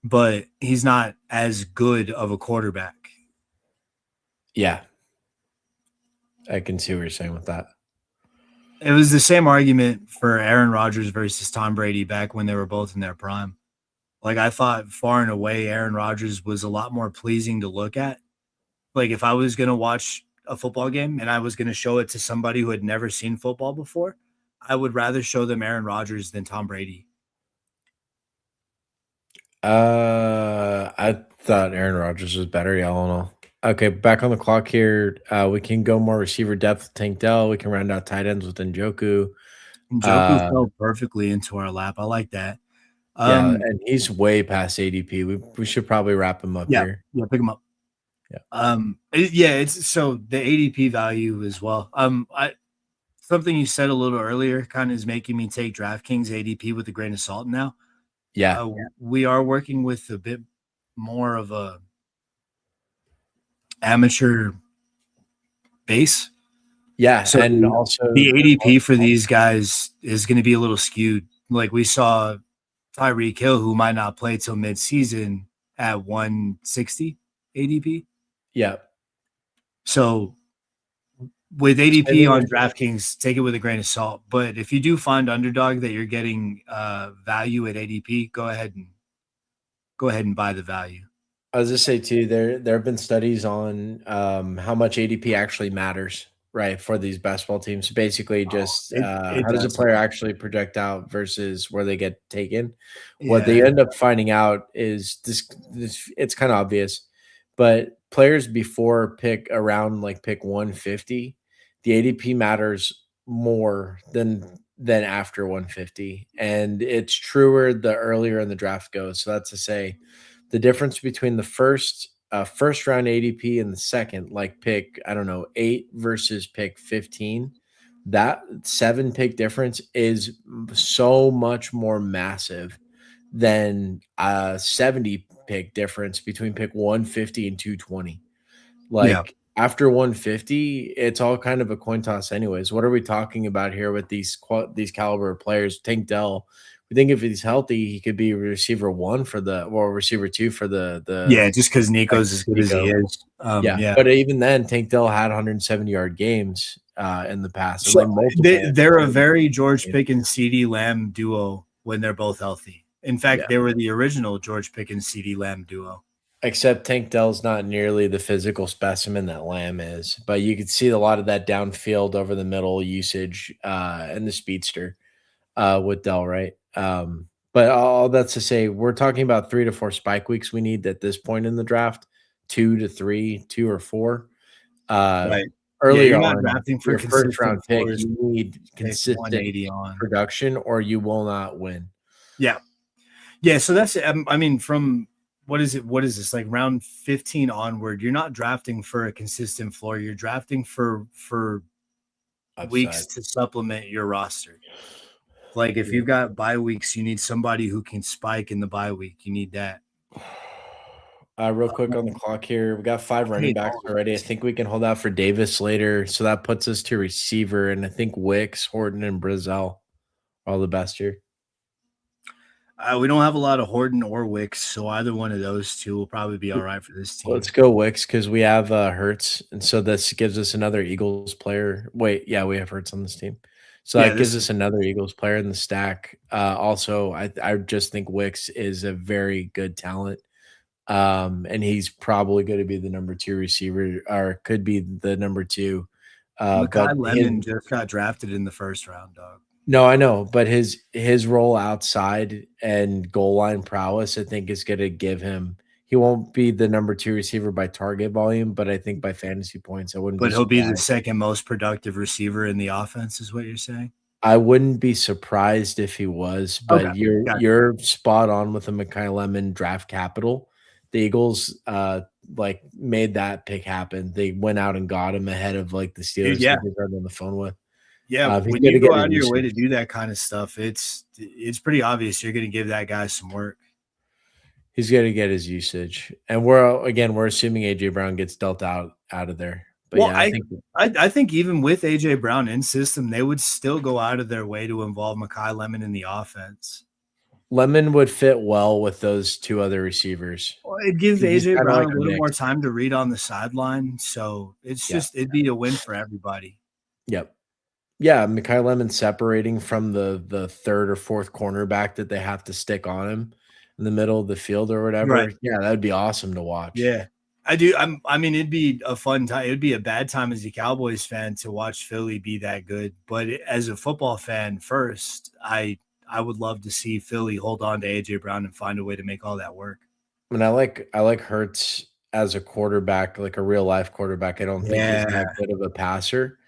But he's not as good of a quarterback. Yeah. I can see what you're saying with that. It was the same argument for Aaron Rodgers versus Tom Brady back when they were both in their prime. Like, I thought far and away Aaron Rodgers was a lot more pleasing to look at. Like, if I was going to watch a football game and I was going to show it to somebody who had never seen football before, I would rather show them Aaron Rodgers than Tom Brady. I thought Aaron Rodgers was better. Yeah, I don't know. Okay, back on the clock here. We can go more receiver depth with Tank Dell. We can round out tight ends with Njoku. Njoku fell perfectly into our lap. I like that. Yeah, and he's way past ADP. We should probably wrap him up here. Yeah, pick him up. Yeah. It's so the ADP value as well. Something you said a little earlier kind of is making me take DraftKings ADP with a grain of salt now. Yeah. We are working with a bit more of a amateur base. Yeah, so and also the ADP for these guys is going to be a little skewed. Like, we saw Tyreek Hill, who might not play till mid-season, at 160 ADP. Yeah. So with ADP on DraftKings, take it with a grain of salt. But if you do find underdog that you're getting value at ADP, go ahead and buy the value. I was just say too, there have been studies on how much ADP actually matters, right, for these basketball teams. Basically, just how does a player actually project out versus where they get taken. Yeah. What they end up finding out is this it's kind of obvious, but players before pick 150, the ADP matters more than after 150, and it's truer the earlier in the draft goes. So that's to say, the difference between the first first round ADP in the second, like pick, I don't know, 8 versus pick 15, that 7 pick difference is so much more massive than a 70 pick difference between pick 150 and 220. Yeah. Like after 150, it's all kind of a coin toss, anyways. What are we talking about here with these caliber of players? Tank Dell, we think if he's healthy, he could be receiver 1 for the or receiver 2 for the Yeah, just because Nico's as good as he Nico. is. Yeah, Yeah. but even then, Tank Dell had 170-yard games in the past, and So like multiple. they're a very George games. Pickens, CD Lamb duo when they're both healthy. In fact, Yeah. they were the original George Pickens, CD Lamb duo. Except Tank Dell's not nearly the physical specimen that Lamb is, but you could see a lot of that downfield over the middle usage and the speedster with Dell, right? But all that's to say, we're talking about 3 to 4 spike weeks we need at this point in the draft, 2 to 3, 2 or 4. Right. Earlier you're not on, drafting for your first round consistent pick, floors. you need Pick consistent 180 on. production, or you will not win. Yeah. Yeah. So that's, I mean, from what is it? What is this? Like round 15 onward, you're not drafting for a consistent floor. You're drafting for Upside. weeks to supplement your roster. Like if you've got bye weeks, you need somebody who can spike in the bye week. You need that. Real quick on the clock here, we got 5 running backs already. I think we can hold out for Davis later, so that puts us to receiver, and I think Wicks, Horton, and Brazel are all the best here. We don't have a lot of Horton or Wicks, so either one of those two will probably be all right for this team. Let's go Wicks because we have Hurts, and so this gives us another Eagles player. Wait, yeah, we have Hurts on this team, so that gives us another Eagles player in the stack. Also, I just think Wicks is a very good talent, and he's probably going to be the number 2 receiver, or could be the number 2. Mekhi Lemon just got drafted in the first round, dog. No, I know, but his role outside and goal line prowess, I think, is going to give him. He won't be the number 2 receiver by target volume, but I think by fantasy points, I wouldn't. But he'll be the second most productive receiver in the offense, is what you're saying. I wouldn't be surprised if he was, but you're spot on with the Mekhi Lemon draft capital. The Eagles like made that pick happen. They went out and got him ahead of like the Steelers. Yeah, they were on the phone with. Yeah, when you go out of your way to do that kind of stuff, it's pretty obvious you're going to give that guy some work. He's going to get his usage, and we're assuming AJ Brown gets dealt out of there. But well, yeah, I think even with AJ Brown in system, they would still go out of their way to involve Mekhi Lemon in the offense. Lemon would fit well with those 2 other receivers. Well, it'd give AJ Brown a little more time to read on the sideline, so it'd be a win for everybody. Yep. Yeah, Mekhi Lemon separating from the third or fourth cornerback that they have to stick on him in the middle of the field or whatever. Right. Yeah, that would be awesome to watch. Yeah, I do. I mean, it'd be a fun time. It'd be a bad time as a Cowboys fan to watch Philly be that good. But as a football fan first, I would love to see Philly hold on to AJ Brown and find a way to make all that work. I mean, I like Hurts as a quarterback, like a real life quarterback. I don't think he's that good of a passer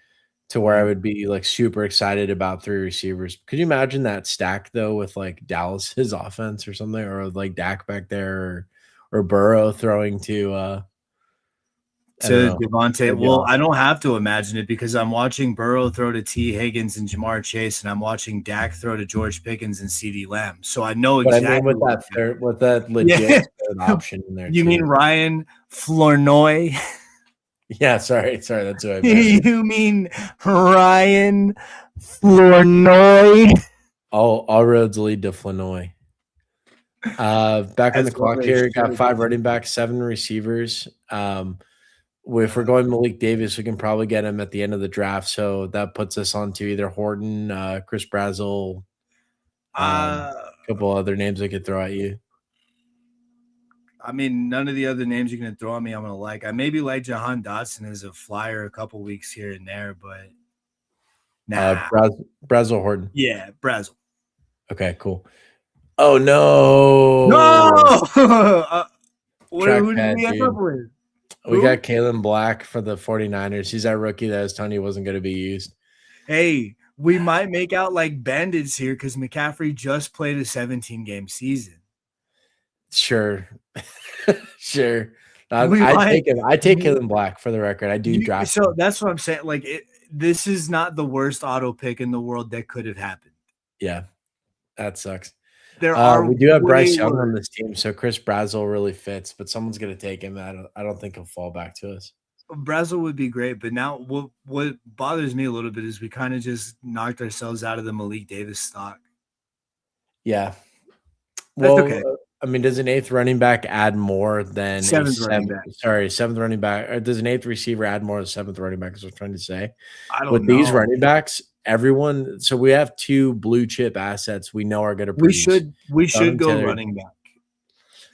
to where I would be like super excited about 3 receivers. Could you imagine that stack though with like Dallas's offense or something, or like Dak back there, or Burrow throwing to Devontae? Well, I don't have to imagine it because I'm watching Burrow throw to T. Higgins and Jamar Chase, and I'm watching Dak throw to George Pickens and CD Lamb. So I know exactly. I mean, with that legit option in there. You mean Ryan Flournoy? Yeah, sorry, that's who I meant. You mean Ryan Flournoy? All roads lead to Flournoy. Back on the clock here, got 5 running backs, 7 receivers. If we're going Malik Davis, we can probably get him at the end of the draft. So that puts us on to either Horton, Chris Brazel, a couple other names I could throw at you. I mean, none of the other names you're going to throw at me I'm going to like. I maybe like Jahan Dotson as a flyer a couple weeks here and there, but nah. Brazel Horton. Yeah, Brazel. Okay, cool. Oh, no. No! Who did we end up with? We got Kalen Black for the 49ers. He's that rookie that I was telling you wasn't going to be used. Hey, we might make out like bandits here because McCaffrey just played a 17-game season. Sure. Sure. We I might. take him. I take Kalen Black for the record. I do draft So him. that's what I'm saying. Like, this is not the worst auto pick in the world that could have happened. Yeah, that sucks. There are We do have Bryce way Young on worse. this team, so Chris Brazel really fits, but someone's gonna take him. I don't think he'll fall back to us. Brazel would be great, but now what bothers me a little bit is we kind of just knocked ourselves out of the Malik Davis stock. Yeah. That's Well, okay. I mean, does an eighth running back add more than Seventh running back. seventh running back, or does an eighth receiver add more than seventh running back? Is what I'm trying to say. I don't With know. these running backs, everyone. So we have two blue chip assets we know are going to produce. We should Jonathan go Taylor. running back,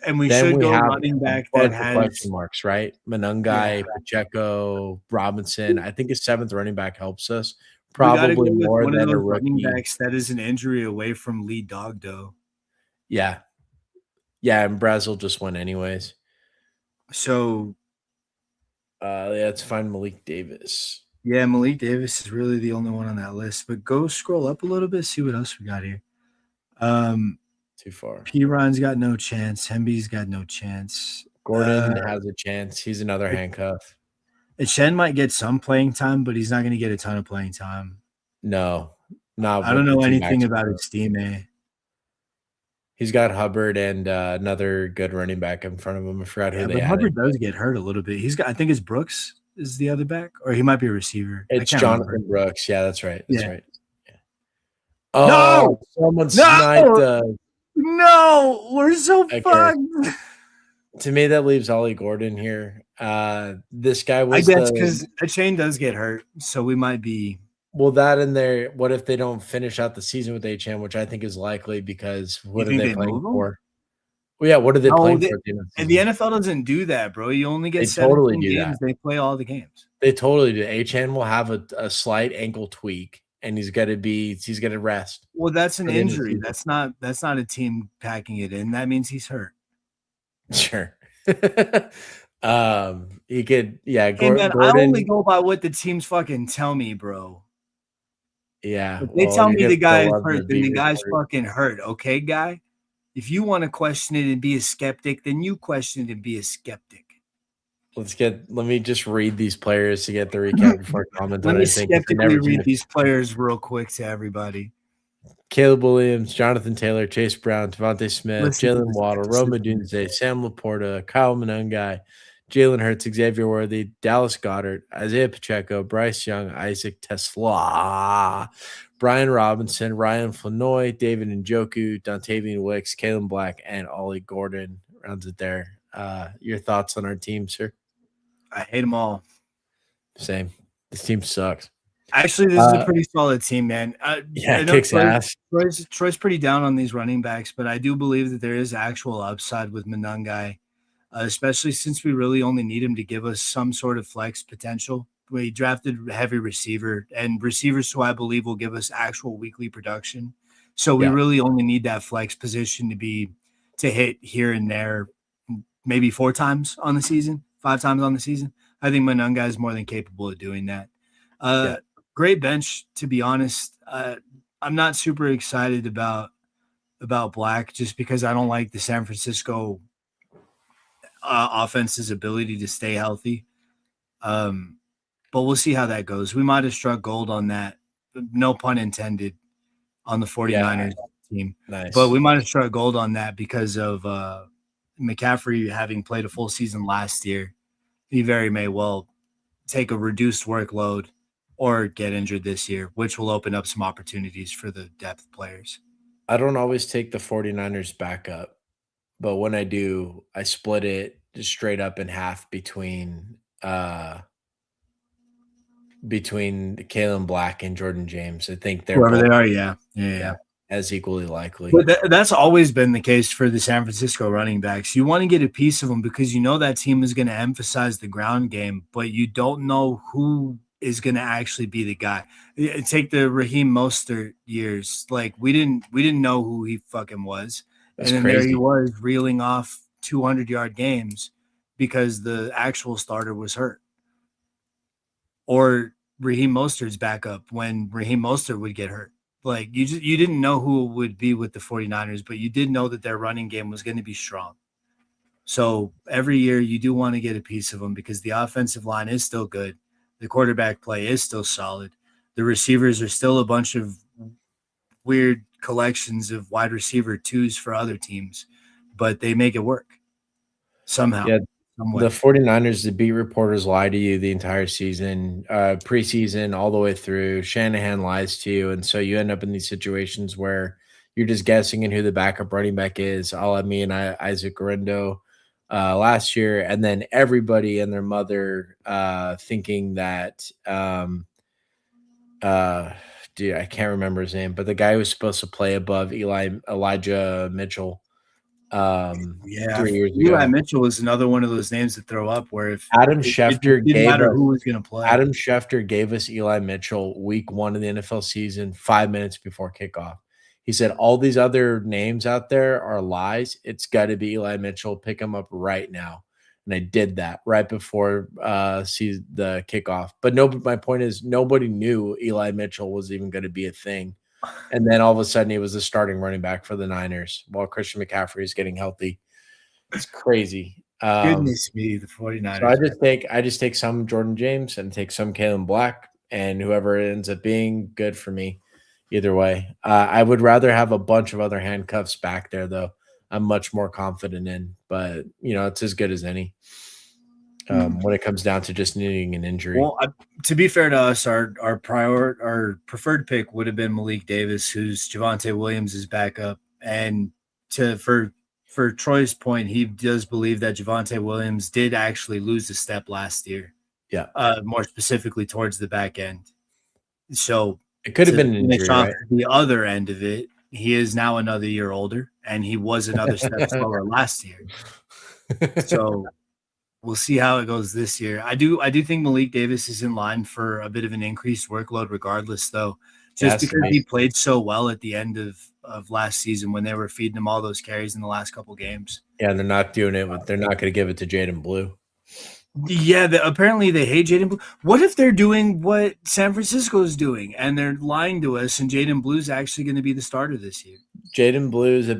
and we Then should we go have running back a that bunch of has question marks, right? Manungai, Yeah. Pacheco, Robinson. I think a seventh running back helps us we gotta probably go with more one of than a those running rookie. backs that is an injury away from lead dog though. Yeah. Yeah, and Brazil just went anyways. So let's find Malik Davis. yeah, Malik Davis is really the only one on that list. But go scroll up a little bit, see what else we got here. Too far. Piron's got no chance. Hemby's got no chance. Gordon has a chance. He's another handcuff. Shen might get some playing time, but he's not going to get a ton of playing time. No, not. I don't know anything about his team, He's got Hubbard and another good running back in front of him. I forgot who they but had. Hubbard does get hurt a little bit. He's got, I think it's Brooks is the other back, or he might be a receiver. It's Jonathan Brooks. Yeah, that's right. That's right. Yeah. Oh, no! Someone sniped. No, we're so fucked. To me, that leaves Ollie Gordon here. This guy was. I guess because Achane does get hurt, so we might be. Well, that in there. What if they don't finish out the season with HM, which I think is likely because what are they playing for? Well, yeah, what are they playing for? And the NFL doesn't do that, bro. You only get 17 games. They play all the games. They totally do. HN will have a slight ankle tweak, and he's got to rest. Well, that's an injury. That's not a team packing it in. That means he's hurt. Sure. He could, yeah. Gordon, I only go by what the teams fucking tell me, bro. Yeah. If they tell me the guy is hurt, then the guy's fucking hurt. Okay, guy? If you want to question it and be a skeptic, then you question it and be a skeptic. Let me just read these players to get the recap before comment. Let me skeptically read these players real quick to everybody. Caleb Williams, Jonathan Taylor, Chase Brown, Devontae Smith, Jalen Waddle, Rome Odunze, Sam Laporta, Kyle Manungai, Jalen Hurts, Xavier Worthy, Dallas Goedert, Isaiah Pacheco, Bryce Young, Isaac Tesla, Brian Robinson, Ryan Flanoy, David Njoku, Dontavian Wicks, Kalen Black, and Ollie Gordon rounds it there. Your thoughts on our team, sir? I hate them all. Same. This team sucks. Actually, this is a pretty solid team, man. Yeah, it kicks ass. Troy's pretty down on these running backs, but I do believe that there is actual upside with Manungai, especially since we really only need him to give us some sort of flex potential. We drafted heavy receiver and receivers who I believe will give us actual weekly production. So we really only need that flex position to hit here and there, maybe 4 times on the season, 5 times on the season. I think Manungai is more than capable of doing that. Great bench, to be honest. I'm not super excited about Black just because I don't like the San Francisco offense's ability to stay healthy. But we'll see how that goes. We might have struck gold on that, no pun intended, on the 49ers team. Nice. But we might have struck gold on that because of McCaffrey having played a full season last year. He very may well take a reduced workload or get injured this year, which will open up some opportunities for the depth players. I don't always take the 49ers back up, but when I do, I split it just straight up in half between Kalen Black and Jordan James. I think they're whoever they are, yeah, as equally likely. But that's always been the case for the San Francisco running backs. You want to get a piece of them because you know that team is going to emphasize the ground game, but you don't know who is going to actually be the guy. Take the Raheem Mostert years. Like we didn't know who he fucking was. That's and then crazy. There he was reeling off 200-yard games because the actual starter was hurt. Or Raheem Mostert's backup when Raheem Mostert would get hurt. Like you didn't know who it would be with the 49ers, but you did know that their running game was going to be strong. So every year you do want to get a piece of them because the offensive line is still good. The quarterback play is still solid. The receivers are still a bunch of weird collections of wide receiver twos for other teams, but they make it work somehow, Yeah, some the way. 49ers, the beat reporters lie to you the entire season, preseason, all the way through. Shanahan lies to you. And so you end up in these situations where you're just guessing in who the backup running back is. All I mean, Isaac Guerrero last year, and then everybody and their mother thinking that dude, I can't remember his name, but the guy who was supposed to play above Elijah Mitchell Yeah, 3 years Eli ago. Mitchell is another one of those names to throw up where if Adam it Schefter didn't gave matter us who was going to play. Adam Schefter gave us Eli Mitchell week 1 of the NFL season 5 minutes before kickoff. He said all these other names out there are lies. It's got to be Eli Mitchell. Pick him up right now. And I did that right before see the kickoff. But no, my point is nobody knew Eli Mitchell was even going to be a thing. And then all of a sudden he was the starting running back for the Niners while Christian McCaffrey is getting healthy. It's crazy. Goodness me, the 49ers. So I just take some Jordan James and take some Kalen Black, and whoever it ends up being, good for me. Either way, I would rather have a bunch of other handcuffs back there, though. I'm much more confident in, but it's as good as any when it comes down to just needing an injury. Well, to be fair to us, our preferred pick would have been Malik Davis, who's Javonte Williams' backup, and for Troy's point, he does believe that Javonte Williams did actually lose a step last year. Yeah. More specifically towards the back end. So it could have been an injury, right? The other end of it, he is now another year older, and he was another step slower last year. So we'll see how it goes this year. I do think Malik Davis is in line for a bit of an increased workload regardless, though, just because he played so well at the end of last season when they were feeding him all those carries in the last couple games. Yeah, and they're not doing it. They're not going to give it to Jaden Blue. Yeah, apparently they hate Jaden Blue. What if they're doing what San Francisco is doing and they're lying to us and Jaden Blue's actually going to be the starter this year? Jaden Blue is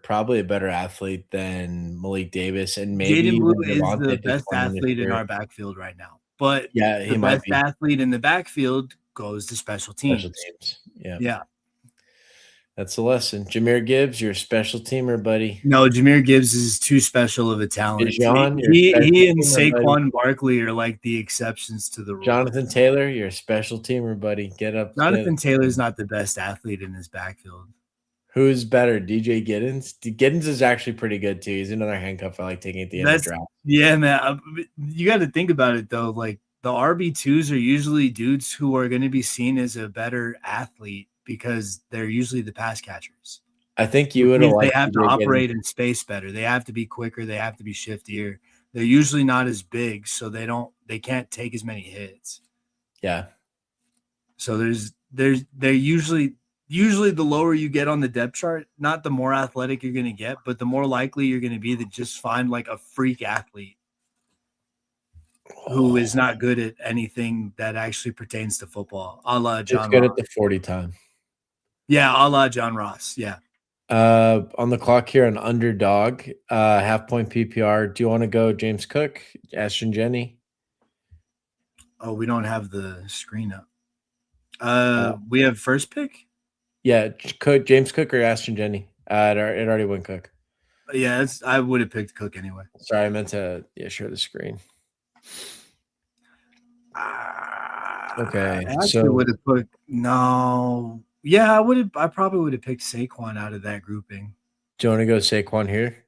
probably a better athlete than Malik Davis, and maybe Jaden Blue is the best athlete in our backfield right now. But yeah, the best athlete in the backfield goes to special teams. Yeah. That's the lesson. Jahmyr Gibbs, you're a special teamer, buddy. No, Jahmyr Gibbs is too special of a talent. He and Saquon Barkley are like the exceptions to the rule. Jonathan Taylor, you're a special teamer, buddy. Get up. Jonathan Taylor's not the best athlete in his backfield. Who's better, DJ Giddens? Giddens is actually pretty good too. He's another handcuff I like taking at the end of the draft. Yeah, man. You got to think about it though. Like the RB2s are usually dudes who are going to be seen as a better athlete because they're usually the pass catchers. I think you would have they have to operate in space better. They have to be quicker. They have to be shiftier. They're usually not as big, so they can't take as many hits. Yeah. So they're usually the lower you get on the depth chart, not the more athletic you're going to get, but the more likely you're going to be to just find like a freak athlete who is not good at anything that actually pertains to football, a la John Ross. Good at the 40 time. Yeah, a la John Ross. Yeah. On the clock here, an underdog, half point PPR. Do you want to go James Cook, Ashton Jenny? Oh, we don't have the screen up. We have first pick. Yeah, James Cook or Ashton Jenny. It already went Cook. Yeah, I would have picked Cook anyway. Sorry, I meant to share the screen. Okay, I would have put no. Yeah, I probably would have picked Saquon out of that grouping. Do you want to go Saquon here?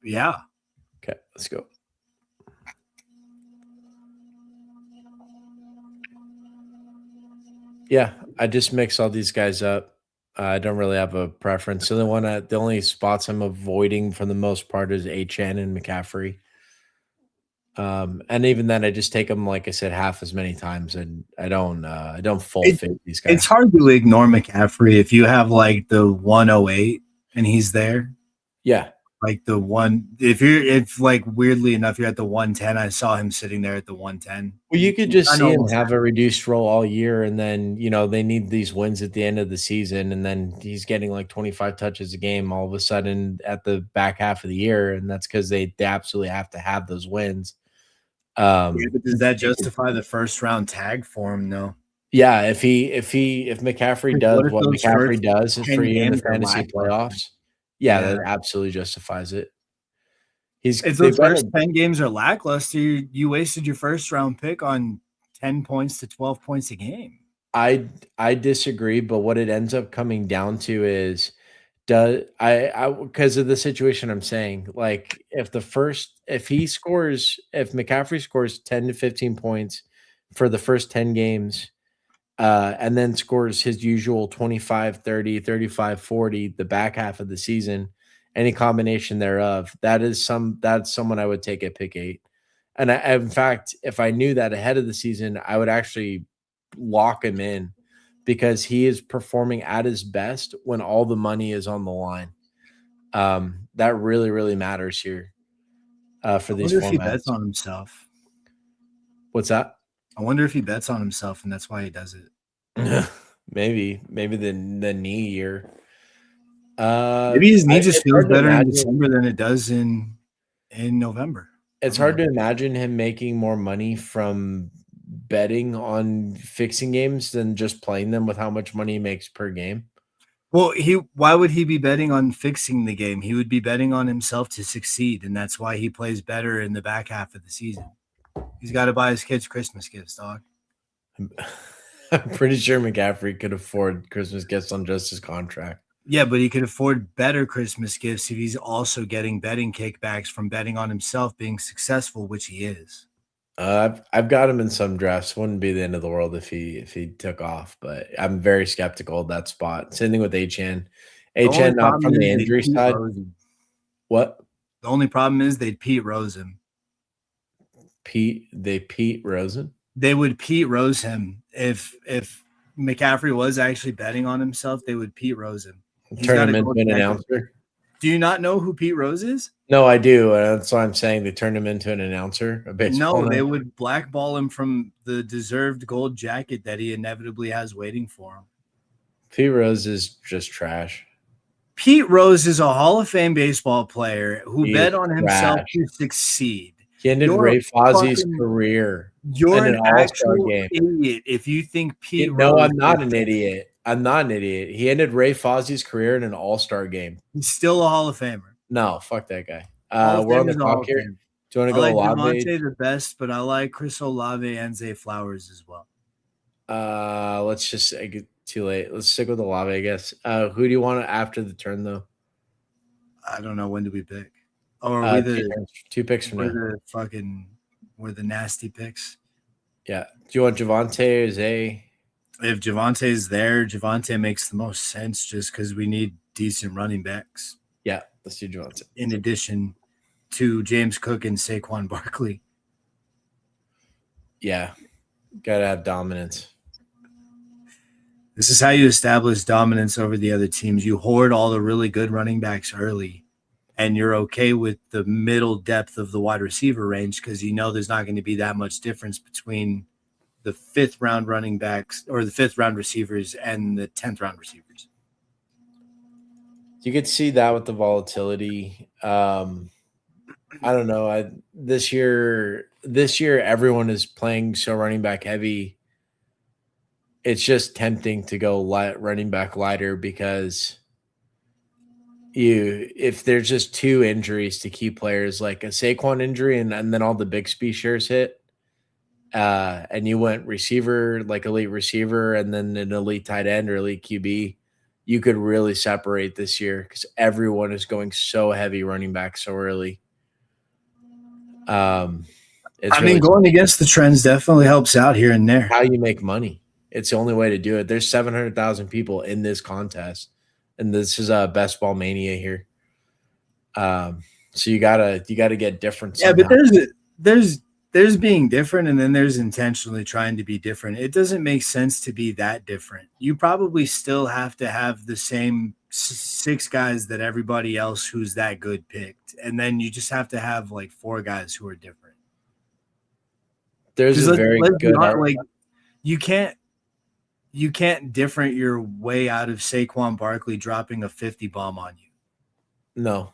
Yeah. Okay, let's go. Yeah, I just mix all these guys up. I don't really have a preference. So the only spots I'm avoiding for the most part is Achane and McCaffrey. And even then, I just take them, like I said, half as many times, and I don't full fit these guys. It's hard to ignore McCaffrey if you have like the 108 and he's there. Yeah, Like if like weirdly enough, you're at the 110. I saw him sitting there at the 110. Well, you could just I see know him almost have a reduced role all year, and then they need these wins at the end of the season, and then he's getting like 25 touches a game all of a sudden at the back half of the year, and that's because they absolutely have to have those wins. Yeah, but does that justify the first round tag for him though? Yeah, if McCaffrey Like, does what if what those McCaffrey first does 10 for you in the games are fantasy lackluster? playoffs, yeah, Yeah. that absolutely justifies it. If They've those got first 10 games are lackluster, you wasted your first round pick on 10 points to 12 points a game. I disagree, but what it ends up coming down to is does I because of the situation I'm saying, like if McCaffrey scores 10 to 15 points for the first 10 games, and then scores his usual 25, 30, 35, 40 the back half of the season, any combination thereof, that's someone I would take at pick 8. And in fact, if I knew that ahead of the season, I would actually lock him in because he is performing at his best when all the money is on the line. That really, really matters here for I these wonder if he formats. bets on himself. What's that? I wonder if he bets on himself and that's why he does it. maybe the knee year. Maybe his knee just feels hard to better in imagine. December than it does in November. It's hard to imagine him making more money from betting on fixing games than just playing them with how much money he makes per game. Well, why would he be betting on fixing the game? He would be betting on himself to succeed, and that's why he plays better in the back half of the season. He's got to buy his kids Christmas gifts, dog. I'm pretty sure McCaffrey could afford Christmas gifts on just his contract. Yeah, but he could afford better Christmas gifts if he's also getting betting kickbacks from betting on himself being successful, which he is. I've got him in some drafts. Wouldn't be the end of the world if he took off, but I'm very skeptical of that spot. Same thing with Achane. Achane not from the injury side. What? The only problem is they'd Pete Rose him. Pete Rosen? They would Pete Rose him. If McCaffrey was actually betting on himself, they would Pete Rose him. Turn him into an announcer. Do you not know who Pete Rose is? No, I do. That's why I'm saying they turned him into an announcer. No, they would blackball him from the deserved gold jacket that he inevitably has waiting for him. Pete Rose is just trash. Pete Rose is a Hall of Fame baseball player who bet on himself to succeed. He ended Ray Fozzie's career. You're an actual idiot if you think Pete Rose. No, I'm not an idiot. I'm not an idiot. He ended Ray Fozzie's career in an all-star game. He's still a Hall of Famer. No, fuck that guy. We're on the clock here. Do you want to go Olave? I like Devontae the best, but I like Chris Olave and Zay Flowers as well. Let's just get too late. Let's stick with Olave, I guess. Who do you want after the turn, though? I don't know. When do we pick? Or are we the two picks from now? We're the nasty picks. Yeah. Do you want Javonte or Zay? If Javonte's there, Javonte makes the most sense just because we need decent running backs. Yeah, let's do Javonte. In addition to James Cook and Saquon Barkley. Yeah. Gotta have dominance. This is how you establish dominance over the other teams. You hoard all the really good running backs early, and you're okay with the middle depth of the wide receiver range because you know there's not going to be that much difference between the 5th round running backs or the 5th round receivers and the 10th round receivers. You could see that with the volatility. I don't know. This year everyone is playing so running back heavy. It's just tempting to go running back lighter because if there's just 2 injuries to key players, like a Saquon injury and then all the Bixby shares hit, and you went receiver, like elite receiver, and then an elite tight end or elite QB, you could really separate this year because everyone is going so heavy running back so early. Going against the trends definitely helps out here and there. How you make money. It's the only way to do it. There's 700,000 people in this contest, and this is a best ball mania here. So you gotta get different. Yeah, but there's being different, and then there's intentionally trying to be different. It doesn't make sense to be that different. You probably still have to have the same six guys that everybody else who's that good picked, and then you just have to have like four guys who are different. There's a very let's be good honest, like you can't different your way out of Saquon Barkley dropping a 50 bomb on you. No.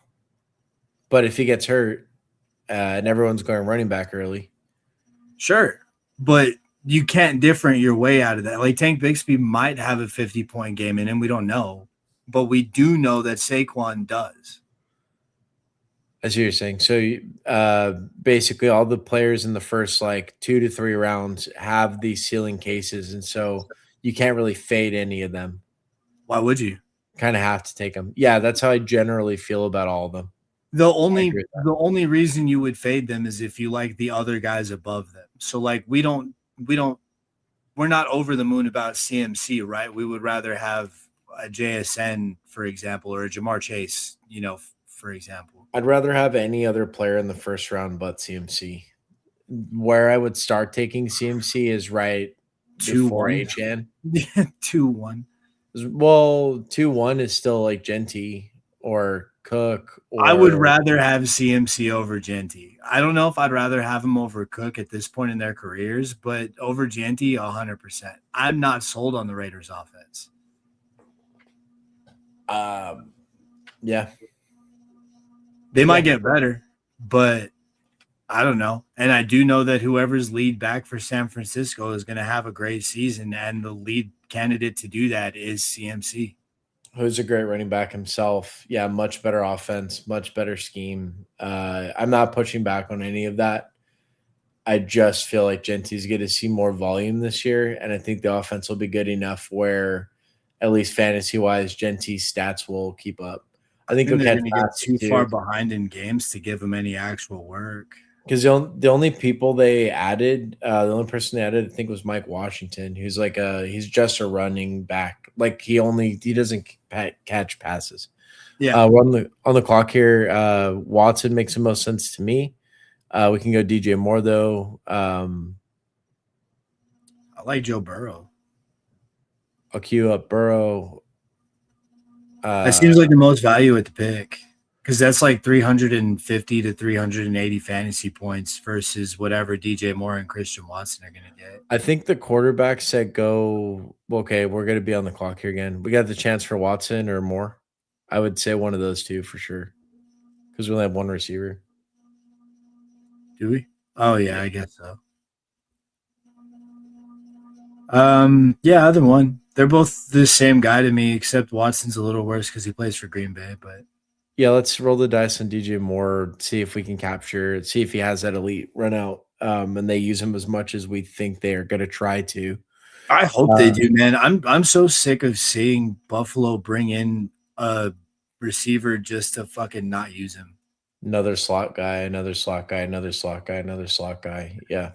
But if he gets hurt and everyone's going running back early. Sure. But you can't different your way out of that. Like Tank Bixby might have a 50-point game in him. We don't know. But we do know that Saquon does. I see what you're saying. So basically all the players in the first like 2 to 3 rounds have these ceiling cases. And so you can't really fade any of them. Why would you? Kind of have to take them. Yeah, that's how I generally feel about all of them. The only reason you would fade them is if you like the other guys above them. So like we're not over the moon about CMC, right? We would rather have a JSN, for example, or a Jamar Chase, for example. I'd rather have any other player in the first round but CMC. Where I would start taking CMC is right before HN. 2-1. Well, 2-1 is still like Genty or Cook. I would rather have CMC over Genty. I don't know if I'd rather have him over Cook at this point in their careers, but over Genty, 100%. I'm not sold on the Raiders' offense. Yeah. They might get better, but I don't know. And I do know that whoever's lead back for San Francisco is going to have a great season, and the lead candidate to do that is CMC. Who's a great running back himself. Yeah, much better offense, much better scheme. I'm not pushing back on any of that. I just feel like Genty's going to see more volume this year, and I think the offense will be good enough where, at least fantasy-wise, Genty's stats will keep up. I think they're going to get too far behind in games to give him any actual work. Because the only people they added, the only person they added, I think, was Mike Washington, who's like he's just a running back. Like he doesn't catch passes. Yeah. We're on the clock here. Watson makes the most sense to me. We can go DJ Moore though. I like Joe Burrow. I'll queue up Burrow. That seems like the most value at the pick. Because that's like 350 to 380 fantasy points versus whatever DJ Moore and Christian Watson are going to get. I think the quarterback said go, okay, we're going to be on the clock here again. We got the chance for Watson or Moore. I would say one of those two for sure. Because we only have one receiver. Do we? Oh, yeah, I guess so. Yeah, either one. They're both the same guy to me, except Watson's a little worse because he plays for Green Bay, but... Yeah, let's roll the dice on DJ Moore, see if we can see if he has that elite run out, and they use him as much as we think they are going to try to. I hope they do, man. I'm so sick of seeing Buffalo bring in a receiver just to fucking not use him. Another slot guy, another slot guy, another slot guy, another slot guy. Yeah,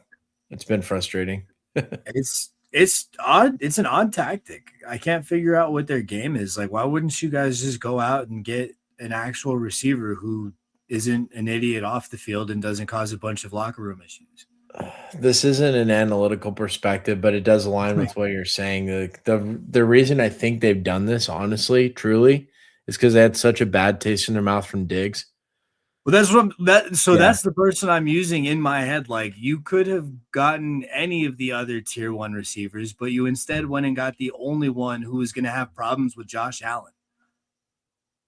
it's been frustrating. It's odd. It's an odd tactic. I can't figure out what their game is. Like, why wouldn't you guys just go out and get an actual receiver who isn't an idiot off the field and doesn't cause a bunch of locker room issues? This isn't an analytical perspective, but it does align with what you're saying. The reason I think they've done this, honestly, truly, is because they had such a bad taste in their mouth from Diggs. Well, that's that's the person I'm using in my head. Like, you could have gotten any of the other tier 1 receivers, but you instead went and got the only one who was going to have problems with Josh Allen.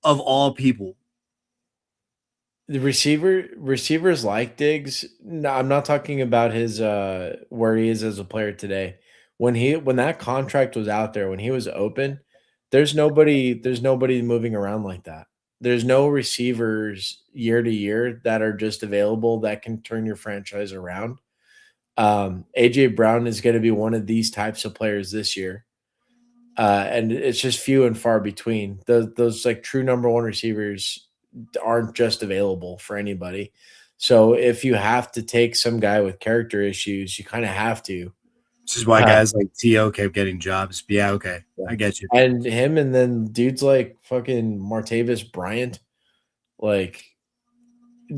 Of all people, the receivers like Diggs. No, I'm not talking about his where he is as a player today. When that contract was out there, when he was open, there's nobody moving around like that. There's no receivers year to year that are just available that can turn your franchise around. AJ Brown is going to be one of these types of players this year. And it's just few and far between. Those like true number 1 receivers aren't just available for anybody. So if you have to take some guy with character issues, you kind of have to. This is why guys like T.O. kept getting jobs. But yeah, okay. I get you. And him and then dudes like fucking Martavis Bryant, like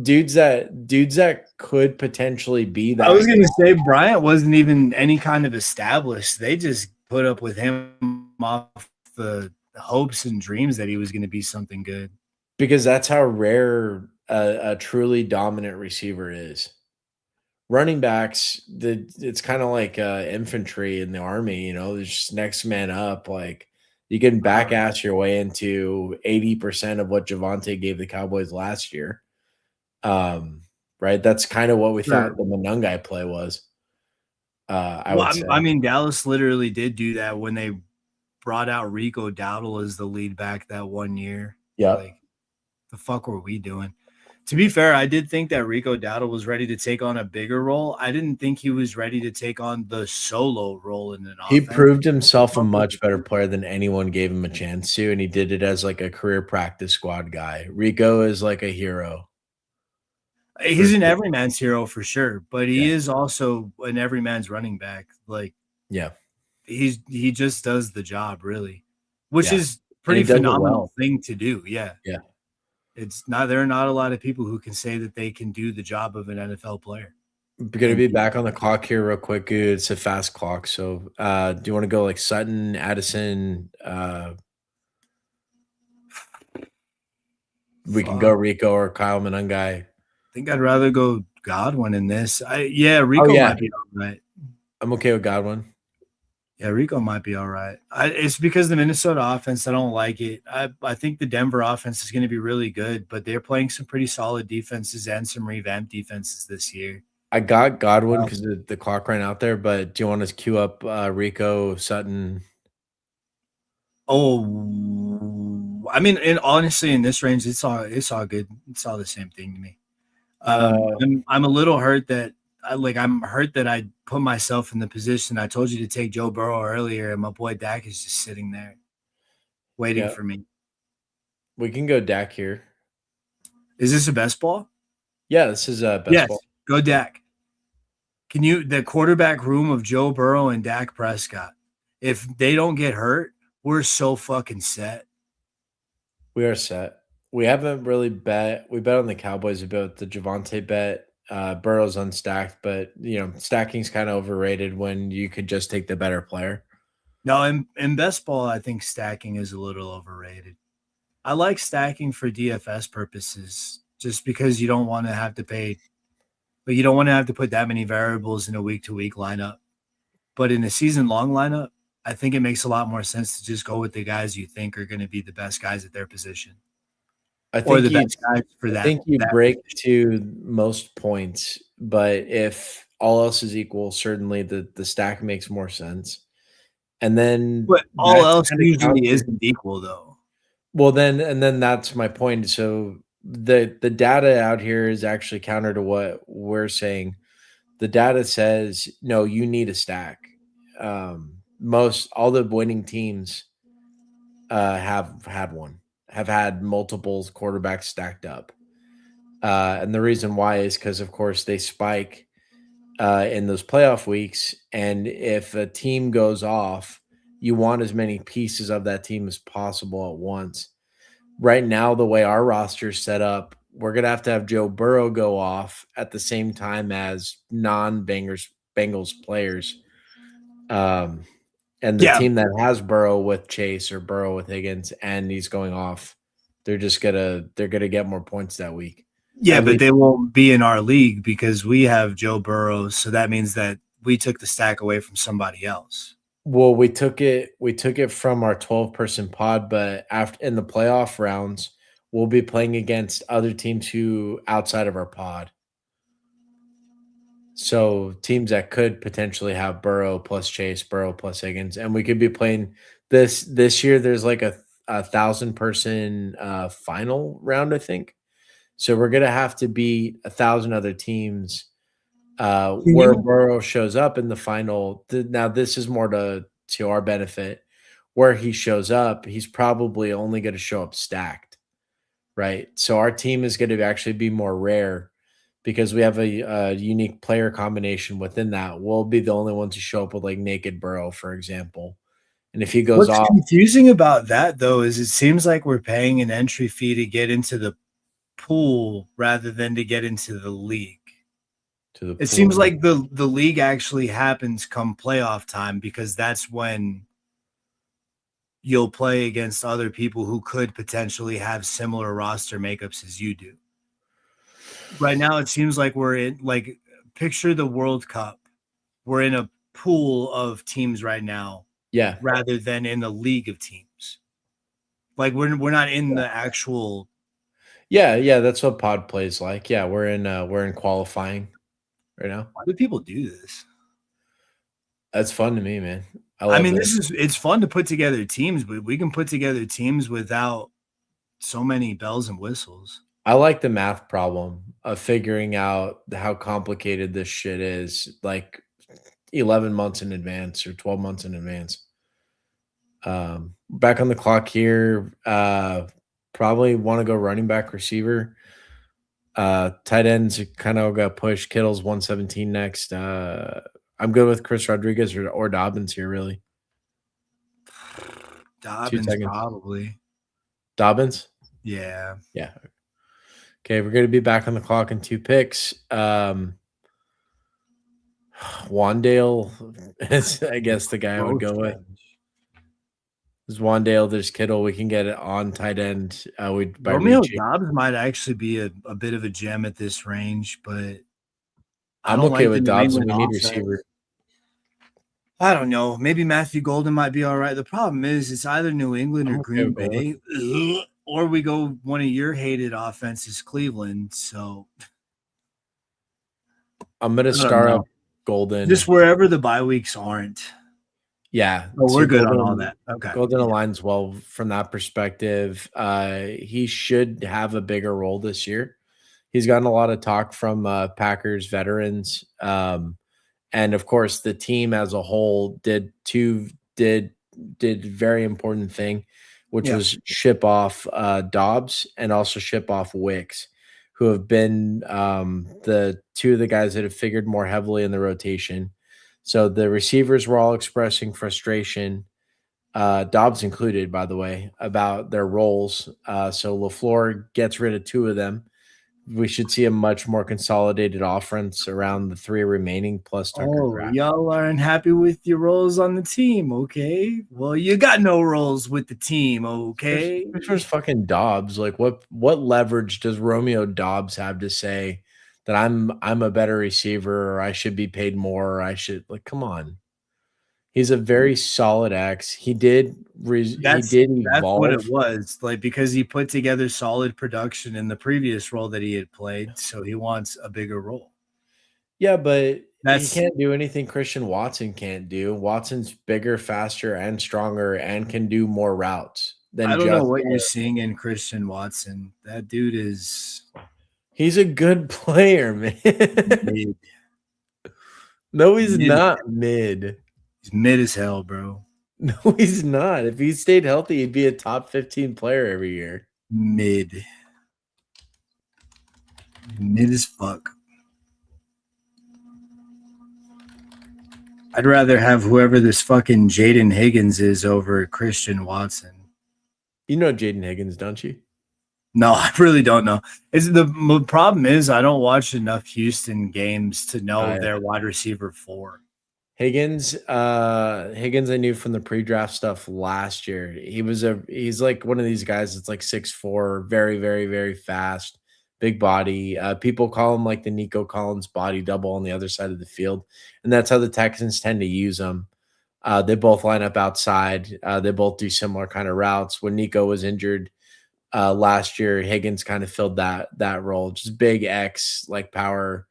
dudes that could potentially be that. I was going to say Bryant wasn't even any kind of established. They just put up with him off the hopes and dreams that he was going to be something good. Because that's how rare a truly dominant receiver is. Running backs, it's kind of like infantry in the army, there's just next man up. Like you can back ass your way into 80% of what Javonte gave the Cowboys last year. Right? That's kind of what we thought the Monungai play was. I would say. I mean, Dallas literally did do that when they brought out Rico Dowdle as the lead back that one year. Yeah. Like, the fuck were we doing? To be fair, I did think that Rico Dowdle was ready to take on a bigger role. I didn't think he was ready to take on the solo role in an offense. He proved himself a much better player than anyone gave him a chance to, and he did it as like a career practice squad guy. Rico is like a hero. He's an everyman's hero for sure, but he is also an everyman's running back. Like, he just does the job really, which is pretty phenomenal thing to do. Yeah. There are not a lot of people who can say that they can do the job of an NFL player. We're going to be back on the clock here real quick. It's a fast clock. So do you want to go like Sutton, Addison? We can go Rico or Kyle Monungai. I think I'd rather go Godwin in this. Rico might be all right. I'm okay with Godwin. Yeah, Rico might be all right. It's because the Minnesota offense, I don't like it. I think the Denver offense is going to be really good, but they're playing some pretty solid defenses and some revamped defenses this year. I got Godwin because the clock ran out there, but do you want us to queue up Rico, Sutton? Oh, I mean, and honestly, in this range, it's all good. It's all the same thing to me. I'm a little hurt that I put myself in the position. I told you to take Joe Burrow earlier, and my boy Dak is just sitting there waiting for me. We can go Dak here. Is this a best ball? Yeah, this is a best ball. Go Dak. The quarterback room of Joe Burrow and Dak Prescott, if they don't get hurt, we're so fucking set. We are set. We haven't really bet. We bet on the Cowboys a bit with the Javonte bet. Burrow's unstacked, but stacking's kind of overrated when you could just take the better player. No, in best ball, I think stacking is a little overrated. I like stacking for DFS purposes, just because you don't want to have to pay, but you don't want to have to put that many variables in a week-to-week lineup. But in a season-long lineup, I think it makes a lot more sense to just go with the guys you think are going to be the best guys at their position. I think you break to most points, but if all else is equal, certainly the stack makes more sense. And then, but all else usually isn't equal, though. Well, then that's my point. So the data out here is actually counter to what we're saying. The data says no, you need a stack. All the winning teams have had multiple quarterbacks stacked up. And the reason why is because, of course, they spike in those playoff weeks. And if a team goes off, you want as many pieces of that team as possible at once. Right now, the way our roster is set up, we're going to have Joe Burrow go off at the same time as non-Bengals players. And the team that has Burrow with Chase or Burrow with Higgins and he's going off, they're gonna get more points that week. Yeah, but they won't be in our league because we have Joe Burrow, so that means that we took the stack away from somebody else. Well, we took it from our 12-person pod, but in the playoff rounds, we'll be playing against other teams who outside of our pod. So teams that could potentially have Burrow plus Chase, Burrow plus Higgins, and we could be playing this year. There's like a 1,000-person final round, I think. So we're gonna have to beat 1,000 other teams where Burrow shows up in the final. Now this is more to our benefit. Where he shows up, he's probably only going to show up stacked, right? So our team is going to actually be more rare. Because we have a unique player combination within that. We'll be the only ones to show up with like naked Burrow, for example. And if he goes off. What's confusing about that, though, is it seems like we're paying an entry fee to get into the pool rather than to get into the league. It seems like the league actually happens come playoff time because that's when you'll play against other people who could potentially have similar roster makeups as you do. Right now, it seems like we're in, like, picture the World Cup. We're in a pool of teams right now Yeah. rather than in the league of teams. Like, we're not in the actual. Yeah, yeah, that's what pod plays like. Yeah, we're in qualifying right now. Why do people do this? That's fun to me, man. I I love mean, this. it's fun to put together teams, but we can put together teams without so many bells and whistles. I like the math problem of figuring out how complicated this shit is, like 11 months in advance or 12 months in advance. Back on the clock here. Probably want to go running back, receiver. Tight ends kind of got pushed. Kittle's 117 next. I'm good with Chris Rodriguez or Dobbins here, really. 2 Dobbins seconds. probably. Dobbins? Yeah. Yeah. Okay, we're going to be back on the clock in 2 picks. Wandale is, I guess, the guy I would go with. There's Wandale, there's Kittle. We can get it on tight end. By Romeo reaching. Dobbs might actually be a bit of a gem at this range, but I'm okay with Dobbs and we need receiver. I don't know. Maybe Matthew Golden might be all right. The problem is it's either New England or Green Bay, or we go one of your hated offenses, Cleveland. So I'm going to start up Golden. Just wherever the bye weeks aren't. Yeah. Oh, we're good on all that. Okay. Golden aligns well from that perspective. He should have a bigger role this year. He's gotten a lot of talk from Packers veterans. And of course, the team as a whole did very important thing, which was ship off Dobbs and also ship off Wicks, who have been the two of the guys that have figured more heavily in the rotation. So the receivers were all expressing frustration, Dobbs included, by the way, about their roles. So LaFleur gets rid of 2 of them. We should see a much more consolidated offense around the 3 remaining plus Tucker Kraft. Y'all aren't happy with your roles on the team, okay? Well, you got no roles with the team, okay? Which was fucking Dobbs. Like, what leverage does Romeo Dobbs have to say that I'm a better receiver, or I should be paid more, or I should, like, come on. He's a very solid X. He did evolve. That's what it was, like, because he put together solid production in the previous role that he had played, so he wants a bigger role. Yeah, but he can't do anything Christian Watson can't do. Watson's bigger, faster, and stronger, and can do more routes than. I don't know what you're seeing in Christian Watson. That dude is. He's a good player, man. Mid. No, he's not mid. He's mid as hell, bro. No, he's not. If he stayed healthy, he'd be a top 15 player every year. Mid as fuck. I'd rather have whoever this fucking Jaden Higgins is over Christian Watson. You know Jaden Higgins, don't you? No, I really don't know. The problem is I don't watch enough Houston games to know their wide receiver 4. Higgins, I knew from the pre-draft stuff last year. He's like one of these guys that's like 6'4", very, very, very fast, big body. People call him like the Nico Collins body double on the other side of the field, and that's how the Texans tend to use him. They both line up outside. They both do similar kind of routes. When Nico was injured last year, Higgins kind of filled that role, just big X, like power.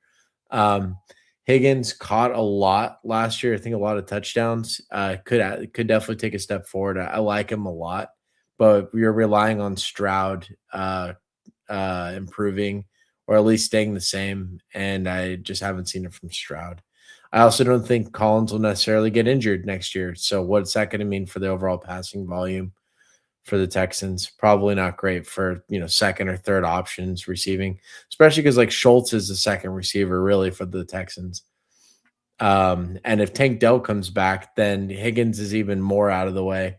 Higgins caught a lot last year. I think a lot of touchdowns. Could definitely take a step forward. I like him a lot, but we are relying on Stroud improving or at least staying the same, and I just haven't seen it from Stroud. I also don't think Collins will necessarily get injured next year. So what's that going to mean for the overall passing volume for the Texans? Probably not great for, second or third options receiving, especially because like Schultz is the second receiver really for the Texans. And if Tank Dell comes back, then Higgins is even more out of the way.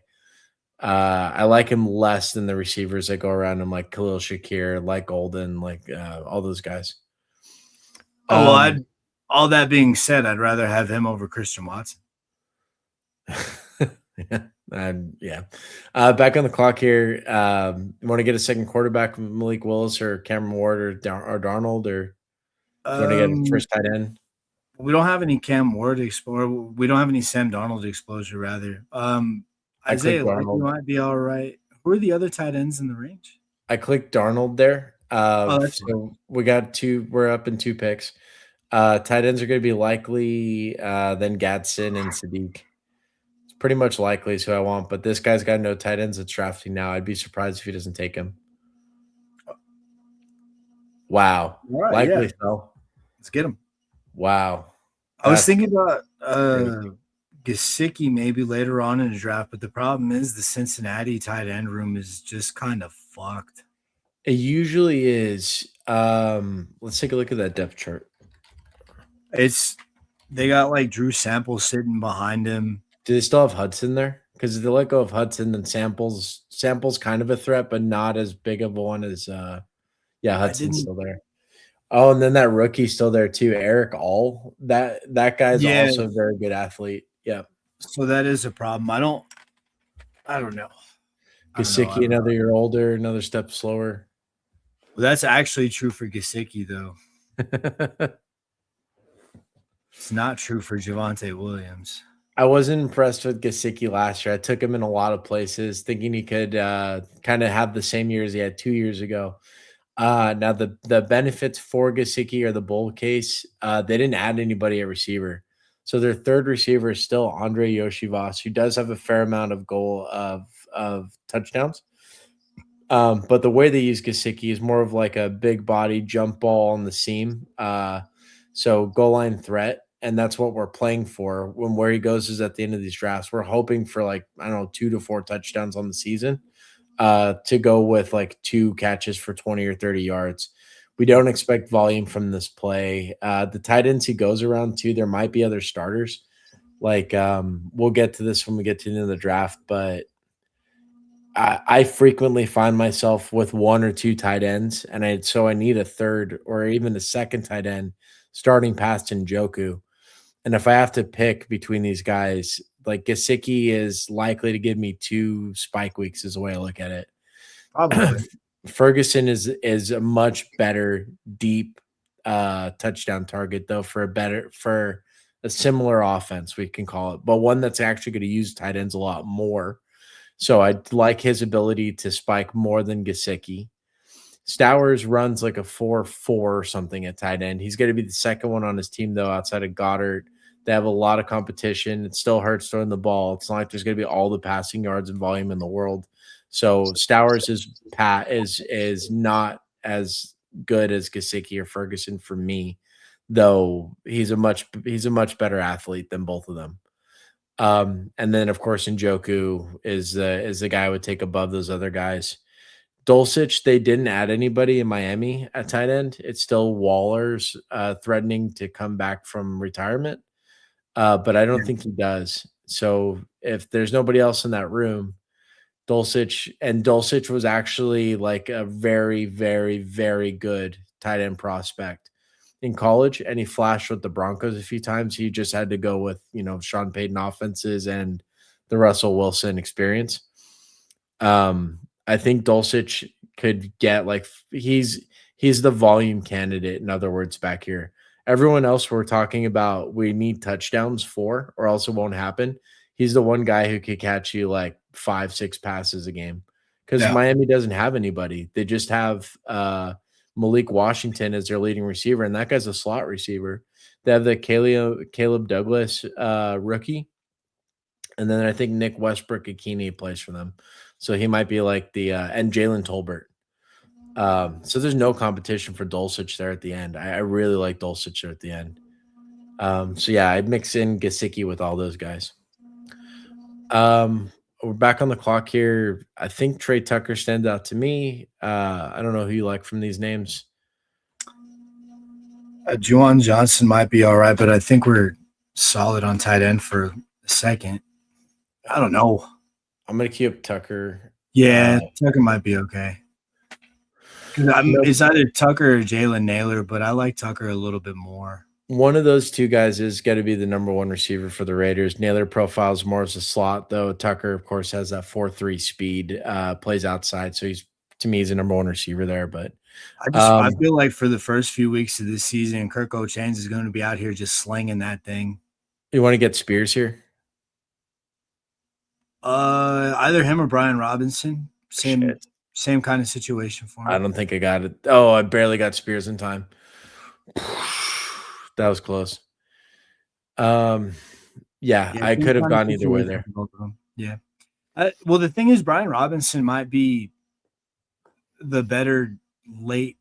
I like him less than the receivers that go around him, like Khalil Shakir, like Golden, like all those guys. All that being said, I'd rather have him over Christian Watson. Yeah. Yeah. Back on the clock here. You want to get a second quarterback, Malik Willis or Cameron Ward or Darnold, or do you want to get a Um, first tight end? we don't have any Cam Ward exposure. We don't have any Sam Donald exposure, rather. I clicked Isaiah Likely Darnold. might be all right. Who are the other tight ends in the range? I clicked Darnold there. Oh, that's fine. So we got two. We're up in 2 picks. Tight ends are going to be Likely, then Gadsden and Sadiq. It's pretty much Likely is who I want, but this guy's got no tight ends that's drafting now. I'd be surprised if he doesn't take him. Wow. All right, Likely yeah, so. let's get him. Wow. I was That's thinking about crazy. Gesicki maybe later on in the draft, but the problem is the Cincinnati tight end room is just kind of fucked. It usually is. Let's take a look at that depth chart. They got like Drew Sample sitting behind him. Do they still have Hudson there? Because if they let go of Hudson, then Sample's kind of a threat, but not as big of a one as Hudson's still there. Oh, and then that rookie's still there too, Eric All. That guy's also a very good athlete. Yeah. So that is a problem. I don't know. Gesicki, another year older, another step slower. Well, that's actually true for Gesicki, though. It's not true for Javonte Williams. I wasn't impressed with Gesicki last year. I took him in a lot of places, thinking he could kind of have the same year as he had 2 years ago. Now the benefits for Gesicki are the bull case. They didn't add anybody at receiver, so their third receiver is still Andre Yoshivas, who does have a fair amount of touchdowns. But the way they use Gesicki is more of like a big body jump ball on the seam. So goal line threat. And that's what we're playing for. When where he goes is at the end of these drafts. We're hoping for 2 to 4 touchdowns on the season to go with 2 catches for 20 or 30 yards. We don't expect volume from this play. The tight ends he goes around to, there might be other starters. We'll get to this when we get to the end of the draft, but I frequently find myself with 1 or 2 tight ends, and I need a third or even a second tight end starting past Njoku. And if I have to pick between these guys, Gesicki is likely to give me 2 spike weeks is the way I look at it. Probably. Ferguson is a much better deep touchdown target, though, for a similar offense, we can call it, but one that's actually going to use tight ends a lot more. So I like his ability to spike more than Gesicki. Stowers runs like a 4-4 or something at tight end. He's going to be the second one on his team, though, outside of Goddard. They have a lot of competition. It still hurts throwing the ball. It's not like there's going to be all the passing yards and volume in the world. So Stowers is not as good as Gesicki or Ferguson for me, though he's a much better athlete than both of them. And then of course Njoku is the guy I would take above those other guys. Dulcich, they didn't add anybody in Miami at tight end. It's still Waller's threatening to come back from retirement, but I don't think he does. So if there's nobody else in that room, Dulcich was actually like a very, very, very good tight end prospect in college, and he flashed with the Broncos a few times. He just had to go with Sean Payton offenses and the Russell Wilson experience. I think Dulcich could get he's the volume candidate, in other words, back here. Everyone else we're talking about we need touchdowns for, or else it won't happen. He's the one guy who could catch you 5-6 passes a game, because Miami doesn't have anybody. They just have Malik Washington as their leading receiver, and that guy's a slot receiver. They have the Caleb Douglas rookie, and then I think Nick Westbrook-Ikini plays for them. So he might be and Jalen Tolbert. So there's no competition for Dulcich there at the end. I really like Dulcich there at the end. So yeah, I'd mix in Gesicki with all those guys. We're back on the clock here. I think Trey Tucker stands out to me. I don't know who you like from these names. Juwan Johnson might be all right, but I think we're solid on tight end for a second. I don't know. I'm going to keep Tucker. Yeah, Tucker might be okay. It's either Tucker or Jalen Naylor, but I like Tucker a little bit more. One of those two guys is going to be the number one receiver for the Raiders. Naylor profiles more as a slot, though. Tucker, of course, has that 4.3 speed, plays outside. So he's, to me, he's a number one receiver there. But I feel like for the first few weeks of this season, Kirk O'Chains is going to be out here just slinging that thing. you want to get Spears here? Either him or Brian Robinson. Same kind of situation for me. I don't think I got it. Oh, I barely got Spears in time. That was close. Yeah, I could have gone either way there. Yeah. Well, the thing is, Brian Robinson might be the better late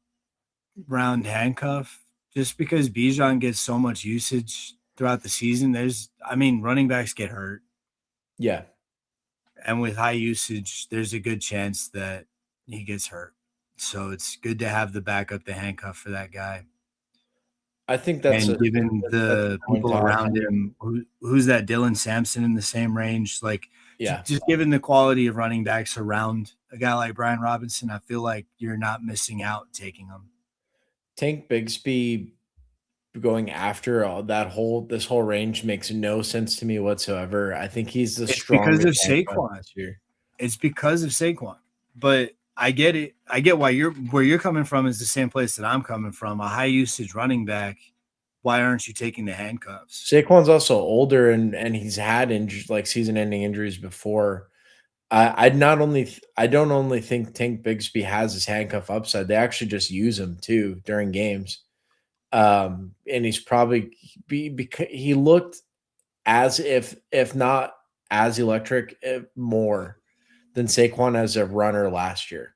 round handcuff just because Bijan gets so much usage throughout the season. Running backs get hurt. Yeah. And with high usage, there's a good chance that he gets hurt. So it's good to have the backup, the handcuff for that guy. I think that's given the people around him, who's that Dylan Sampson in the same range? Like, just given the quality of running backs around a guy like Brian Robinson, I feel like you're not missing out taking him. Tank Bigsby going after this whole range makes no sense to me whatsoever. I think he's the strongest because of Saquon. It's because of Saquon. But I get it. I get where you're coming from is the same place that I'm coming from. A high usage running back. Why aren't you taking the handcuffs? Saquon's also older and he's had season-ending injuries before. I don't only think Tank Bigsby has his handcuff upside. They actually just use him too during games. And he's probably because he looked as if not as electric, more than Saquon as a runner last year.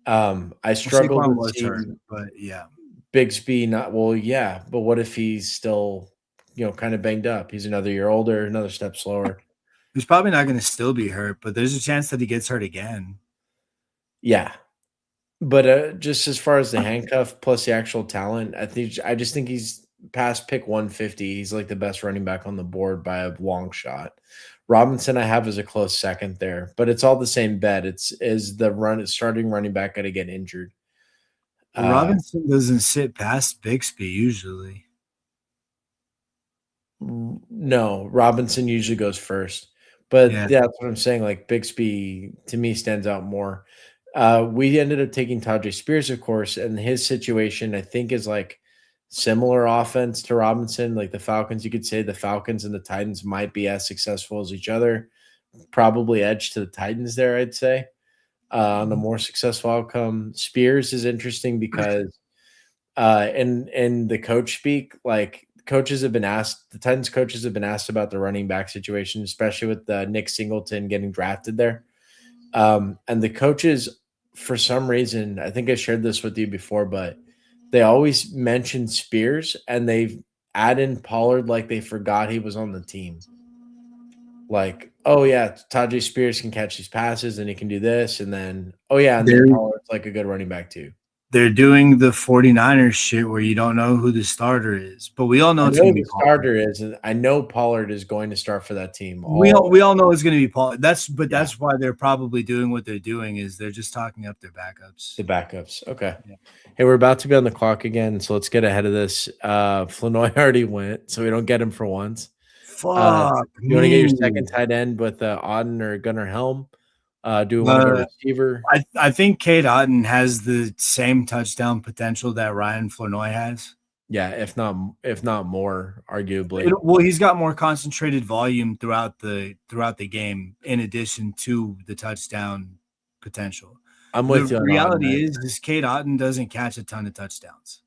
I struggled with seeing, but yeah, Bigsby but what if he's still, kind of banged up? He's another year older, another step slower. He's probably not going to still be hurt, but there's a chance that he gets hurt again. Yeah. But just as far as the handcuff plus the actual talent, I just think he's past pick 150. He's like the best running back on the board by a long shot. Robinson I have as a close second there, but it's all the same bet. Is the starting running back going to get injured? Robinson doesn't sit past Bigsby usually. No, Robinson usually goes first. But that's what I'm saying. Like Bigsby to me stands out more. We ended up taking Tyjae Spears, of course, and his situation I think is like similar offense to Robinson. Like the Falcons, you could say the Falcons and the Titans might be as successful as each other. Probably edge to the Titans there, I'd say, on a more successful outcome. Spears is interesting because in the coach speak, like the Titans coaches have been asked about the running back situation, especially with Nick Singleton getting drafted there. And the coaches, for some reason, I think I shared this with you before, but they always mention Spears and they add in Pollard like they forgot he was on the team. Like, oh yeah, Tyjae Spears can catch these passes and he can do this. And then, and then Pollard's like a good running back too. They're doing the 49ers shit where you don't know who the starter is, but we all know it's going to be Pollard. Starter is, and I know Pollard is going to start for that team. We all know it's going to be Pollard. That's why they're probably doing what they're doing is they're just talking up their backups. The backups. Okay. Yeah. Hey, we're about to be on the clock again, so let's get ahead of this. Flanoy already went, so we don't get him for once. Fuck. You want to get your second tight end with Auden or Gunnar Helm? Do we want to go receiver? I think Cade Otton has the same touchdown potential that Ryan Flournoy has. Yeah, if not more, arguably. He's got more concentrated volume throughout the game, in addition to the touchdown potential. I'm with you. The reality is Cade Otton doesn't catch a ton of touchdowns.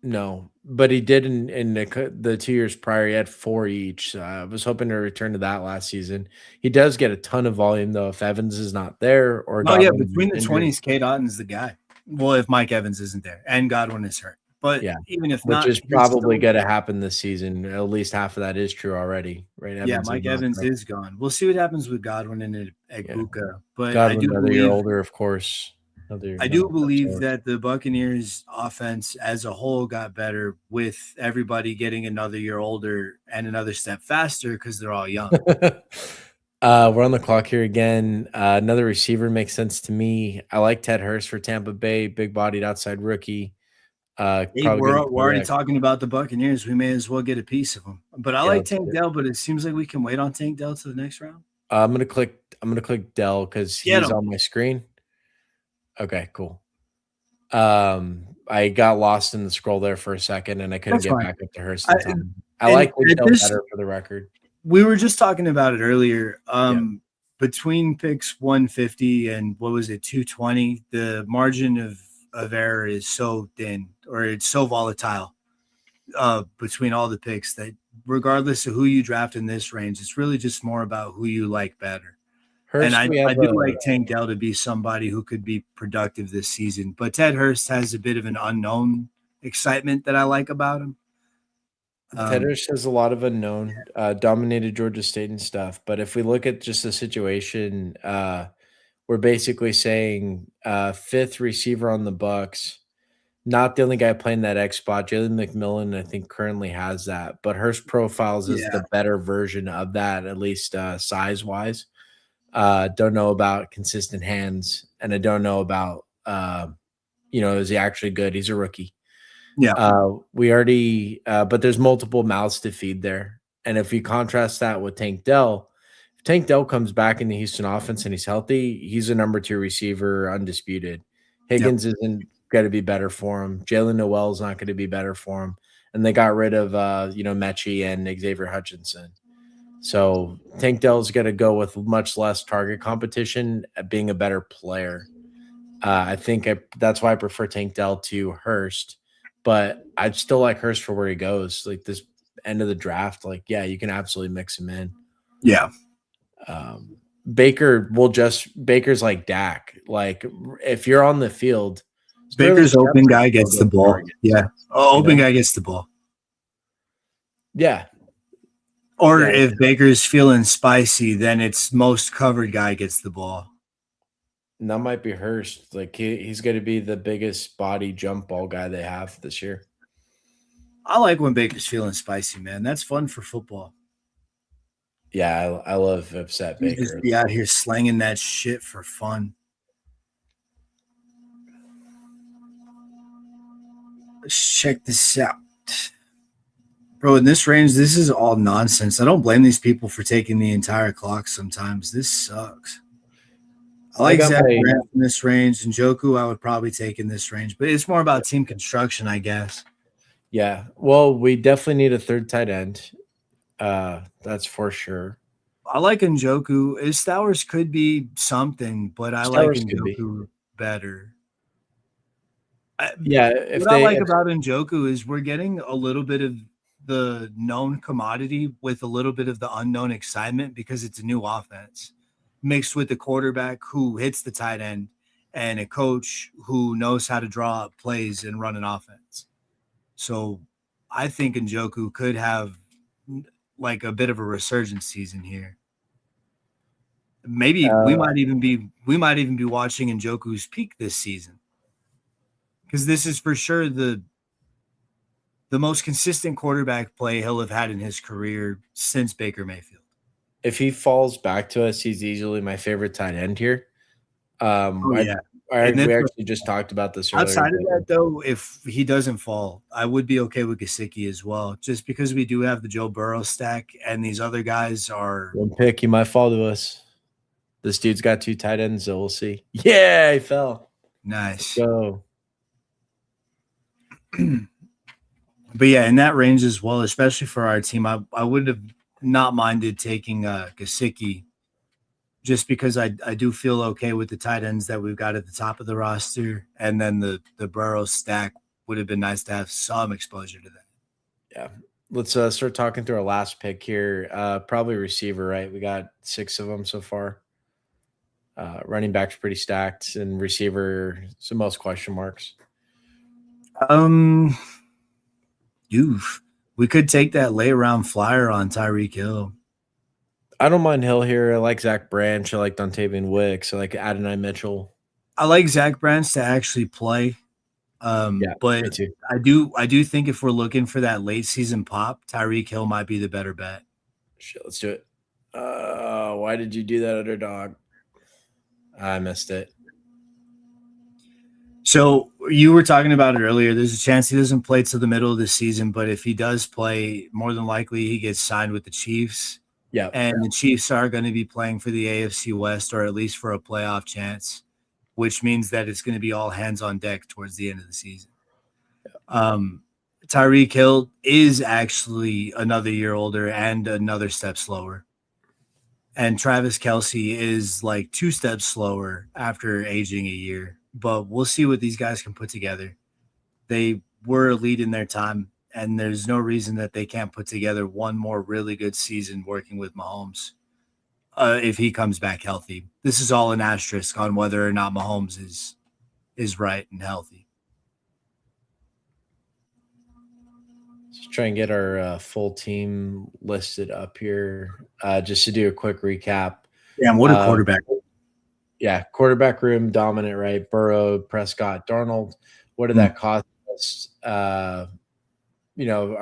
No, but he did in the 2 years prior. He had 4 each. I was hoping to return to that last season. He does get a ton of volume though. If Evans is not there, or between the 20s, Cade Otton's the guy. Well, if Mike Evans isn't there and Godwin is hurt, but even if not, which is probably going to happen this season. At least half of that is true already, right? Mike Evans is gone. We'll see what happens with Godwin and Egbuka. But Godwin, I do believe you're older, of course. I do believe that the Buccaneers offense as a whole got better with everybody getting another year older and another step faster because they're all young. We're on the clock here again. Another receiver makes sense to me. I like Ted Hurst for Tampa Bay, big-bodied outside rookie. Hey, Probably we're going to we're already talking about the Buccaneers. We may as well get a piece of them. But I Yeah, like let's do Tank it. Dell, but it seems like we can wait on Tank Dell to the next round. I'm gonna click Dell because Get he's him. on my screen. Okay, cool. I got lost in the scroll there for a second, and I couldn't That's get fine. back up to Hurst I, in time. I and like at Dell this, better for the record. we were just talking about it earlier. Yeah. Between picks 150 and what was it, 220, the margin of error is so thin, or it's so volatile between all the picks, that regardless of who you draft in this range, it's really just more about who you like better. And Hurst, we I have do a like Tank Dell to be somebody who could be productive this season. But Ted Hurst has a bit of an unknown excitement that I like about him. Ted Um, Hurst has a lot of unknown, dominated Georgia State and stuff. But if we look at just the situation, we're basically saying fifth receiver on the Bucks. Not the only guy playing that X spot. Jalen McMillan, I think, currently has that, but Hurst profiles is yeah. the better version of that, at least size wise. Don't know about consistent hands, and I don't know about is he actually good? He's a rookie. Yeah. We already, but there's multiple mouths to feed there, and if you contrast that with Tank Dell, if Tank Dell comes back in the Houston offense and he's healthy, he's a number 2 receiver, undisputed. Yep. Higgins isn't going to be better for him. Jalen Noel's not going to be better for him, and they got rid of Mechie and Xavier Hutchinson. So Tank Dell's going to go with much less target competition at being a better player. I think that's why I prefer Tank Dell to Hurst, but I'd still like Hurst for where he goes. Like this end of the draft, like yeah, you can absolutely mix him in. Yeah. Baker's like Dak. Like if you're on the field, Sterling Baker's open Shepard guy still gets the gets ball. targets. Yeah. Oh, You open know? guy gets the ball. Yeah. Or Yeah. if Baker's feeling spicy, then it's most covered guy gets the ball. And that might be Hurst. Like he's going to be the biggest body jump ball guy they have this year. I like when Baker's feeling spicy, man. That's fun for football. Yeah, I love upset You Baker. just be out here slanging that shit for fun. Let's check this out. Bro, in this range, this is all nonsense. I don't blame these people for taking the entire clock sometimes. This sucks. I like got Zach my Grant in this range, and Joku I would probably take in this range, but it's more about team construction, I guess. Yeah. Well, we definitely need a third tight end. That's for sure. I like Njoku. His Stowers could be something, but I like Stowers could be. Njoku better. Yeah, if What I they like if about Njoku is we're getting a little bit of the known commodity with a little bit of the unknown excitement because it's a new offense mixed with the quarterback who hits the tight end and a coach who knows how to draw up plays and run an offense. So I think Njoku could have like a bit of a resurgence season here. Maybe we might even be watching Njoku's peak this season. Because this is for sure the most consistent quarterback play he'll have had in his career since Baker Mayfield. if he falls back to us, he's easily my favorite tight end here. Oh yeah. We actually just talked about this earlier. Outside of that, though, if he doesn't fall, I would be okay with Gesicki as well, just because we do have the Joe Burrow stack, and these other guys are. One pick, he might fall to us. This dude's got 2 tight ends, so we'll see. Yeah, he fell. Nice. So, but yeah, in that range as well, especially for our team, I would have not minded taking Gesicki, just because I do feel okay with the tight ends that we've got at the top of the roster, and then the Burrow stack would have been nice to have some exposure to that. yeah. Let's start talking through our last pick here. Probably receiver, right? We got 6 of them so far. Running back's pretty stacked, and receiver, some most question marks. We could take that late round flyer on Tyreek Hill. I don't mind Hill here. I like Zach Branch. I like Dontavian Wicks. I like Adonai Mitchell. I like Zach Branch to actually play. But me too. I do think if we're looking for that late season pop, Tyreek Hill might be the better bet. Shit, let's do it. Why did you do that, underdog? I missed it. So you were talking about it earlier. There's a chance he doesn't play till the middle of the season, but if he does play, more than likely he gets signed with the Chiefs. Yeah. And the Chiefs are going to be playing for the AFC West, or at least for a playoff chance, which means that it's going to be all hands on deck towards the end of the season. Tyreek Hill is actually another year older and another step slower. And Travis Kelce is like 2 steps slower after aging a year. But we'll see what these guys can put together. They were elite in their time, and there's no reason that they can't put together one more really good season working with Mahomes if he comes back healthy. This is all an asterisk on whether or not Mahomes is right and healthy. Let's try and get our full team listed up here. Just to do a quick recap. Damn, what a quarterback. Yeah, quarterback room dominant, right? Burrow, Prescott, Darnold. What did that cost us? Our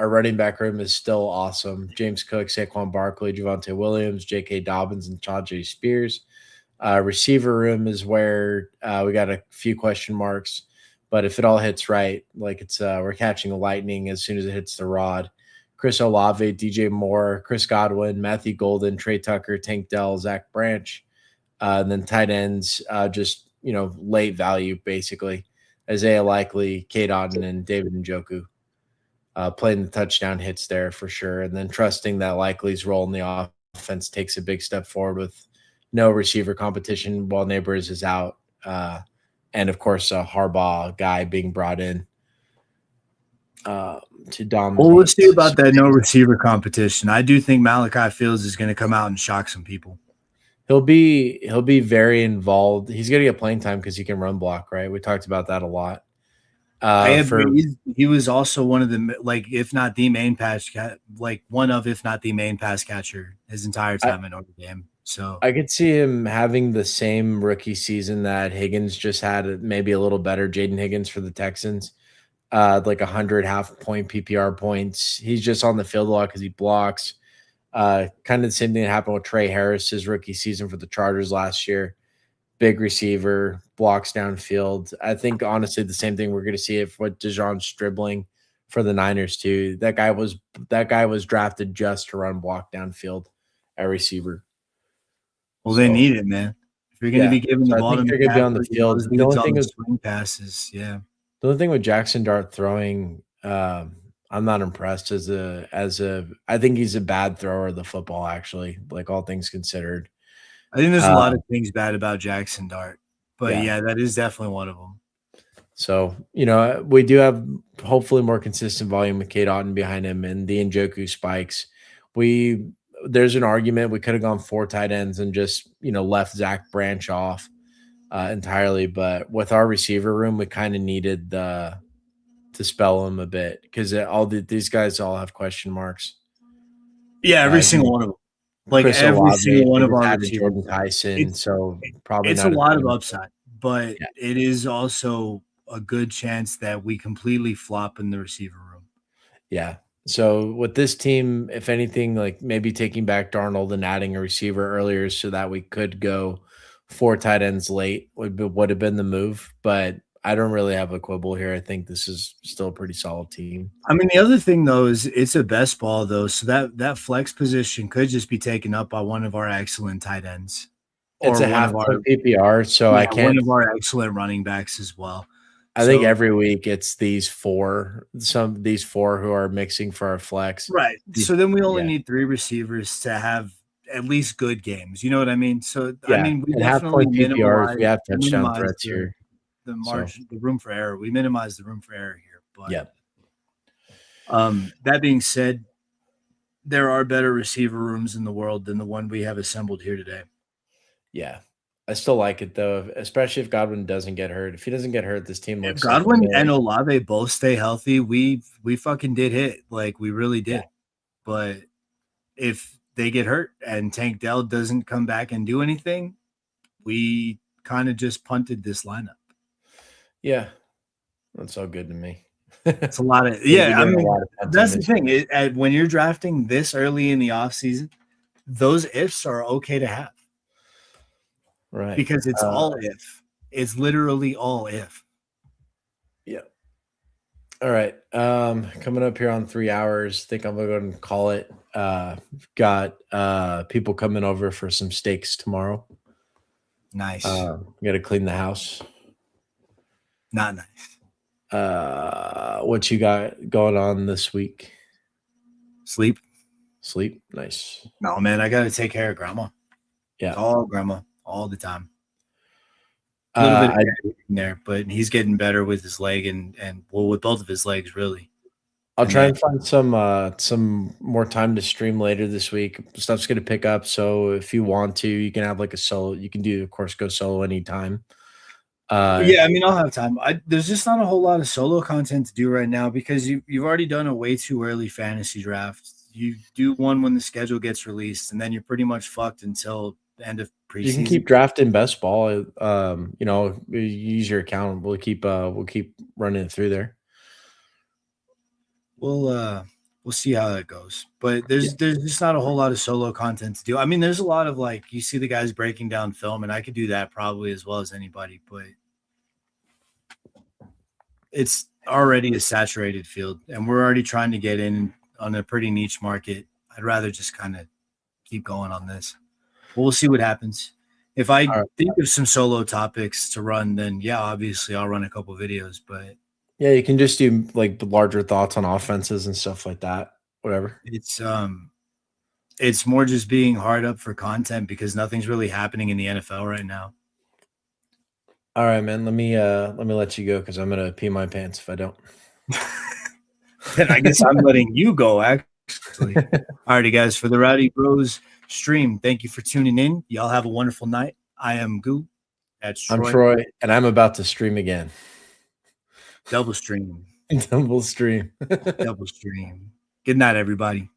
running back room is still awesome. James Cook, Saquon Barkley, Javonte Williams, J.K. Dobbins, and Tajay Spears. Receiver room is where we got a few question marks, but if it all hits right, like we're catching the lightning as soon as it hits the rod. Chris Olave, DJ Moore, Chris Godwin, Matthew Golden, Trey Tucker, Tank Dell, Zach Branch. And then tight ends, just late value basically. Isaiah Likely, Kate Otten, and David Njoku. Playing the touchdown hits there for sure. And then trusting that Likely's role in the offense takes a big step forward with no receiver competition while Neighbors is out. And of course, a Harbaugh guy being brought in to dominate. Well, we'll see about that no receiver competition. I do think Malachi Fields is going to come out and shock some people. He'll be very involved. He's going to get playing time because he can run block, right? We talked about that a lot. I agree. He was also one of the, if not the main pass catcher his entire time in Notre Dame. So I could see him having the same rookie season that Higgins just had, maybe a little better. Jaden Higgins for the Texans, like 100 half-point PPR points. He's just on the field a lot because he blocks. Kind of the same thing that happened with Trey Harris his rookie season for the Chargers last year. Big receiver, blocks downfield. I think honestly the same thing we're going to see it with Dejon Stribling for the Niners too. That guy was drafted just to run block downfield at receiver. Well, they need it, man. If you're going to be giving the ball to they're going to be on the field. The only thing is swing passes. Yeah. The only thing with Jackson Dart throwing, I'm not impressed I think he's a bad thrower of the football, actually, like all things considered. I think there's a lot of things bad about Jackson Dart, but yeah, that is definitely one of them. So, we do have hopefully more consistent volume with Kate Otten behind him and the Njoku spikes. There's an argument we could have gone 4 tight ends and just, left Zach Branch off entirely. But with our receiver room, we kind of needed to spell him a bit because these guys all have question marks. Yeah, every single one of them. Like Chris every Olave, single one of our receivers. Jordan Tyson, so probably it's a lot of upside, but it is also a good chance that we completely flop in the receiver room. Yeah. So with this team, if anything, like maybe taking back Darnold and adding a receiver earlier so that we could go 4 tight ends late would have been the move, but I don't really have a quibble here. I think this is still a pretty solid team. I mean, the other thing, though, is it's a best ball, though. So that flex position could just be taken up by one of our excellent tight ends. It's a half PPR, so I can't. One of our excellent running backs as well. I think every week it's these 4 who are mixing for our flex. Right. So then we only need 3 receivers to have at least good games. You know what I mean? So, I mean, we definitely PPRs. We have touchdown threats here. The margin, the room for error. We minimize the room for error here. But that being said, there are better receiver rooms in the world than the one we have assembled here today. Yeah. I still like it though, especially if Godwin doesn't get hurt. If he doesn't get hurt, this team looks. If Godwin and Olave both stay healthy, we fucking did hit. Like we really did. Yeah. But if they get hurt and Tank Dell doesn't come back and do anything, we kind of just punted this lineup. Yeah, that's all good to me. It's a lot of I mean, that's the thing. When you're drafting this early in the offseason, those ifs are okay to have. Right. Because it's all if. It's literally all if. All right. Coming up here on 3 hours. Think I'm gonna go and call it. Got people coming over for some steaks tomorrow. Nice. Gotta clean the house. Not nice. What you got going on this week? Sleep. Sleep? Nice. No, man, I gotta take care of grandma. Yeah. Oh, grandma, all the time. A little bit of in there, but he's getting better with his leg and well, with both of his legs, really. I'll And try then- and find some more time to stream later this week. Stuff's gonna pick up, so if you want to, you can have like a solo. You can do, of course, go solo anytime. Yeah, I mean, I'll have time. There's just not a whole lot of solo content to do right now because you've already done a way too early fantasy draft. You do one when the schedule gets released, and then you're pretty much fucked until the end of preseason. You can keep drafting best ball. You know, use your account. We'll keep running it through there. We'll see how that goes. But there's just not a whole lot of solo content to do. I mean, there's a lot of like you see the guys breaking down film, and I could do that probably as well as anybody, but it's already a saturated field, and we're already trying to get in on a pretty niche market. I'd rather just kind of keep going on this. But we'll see what happens. If I think of some solo topics to run, then yeah, obviously I'll run a couple videos, but yeah, you can just do like the larger thoughts on offenses and stuff like that. Whatever. It's more just being hard up for content because nothing's really happening in the NFL right now. All right, man. Let me let you go because I'm gonna pee my pants if I don't. Then I guess I'm letting you go, actually. Alrighty, guys, for the Rowdy Bros stream, thank you for tuning in. Y'all have a wonderful night. I am Goo. That's Troy. I'm Troy, and I'm about to stream again. Double stream. Double stream. Double stream. Good night, everybody.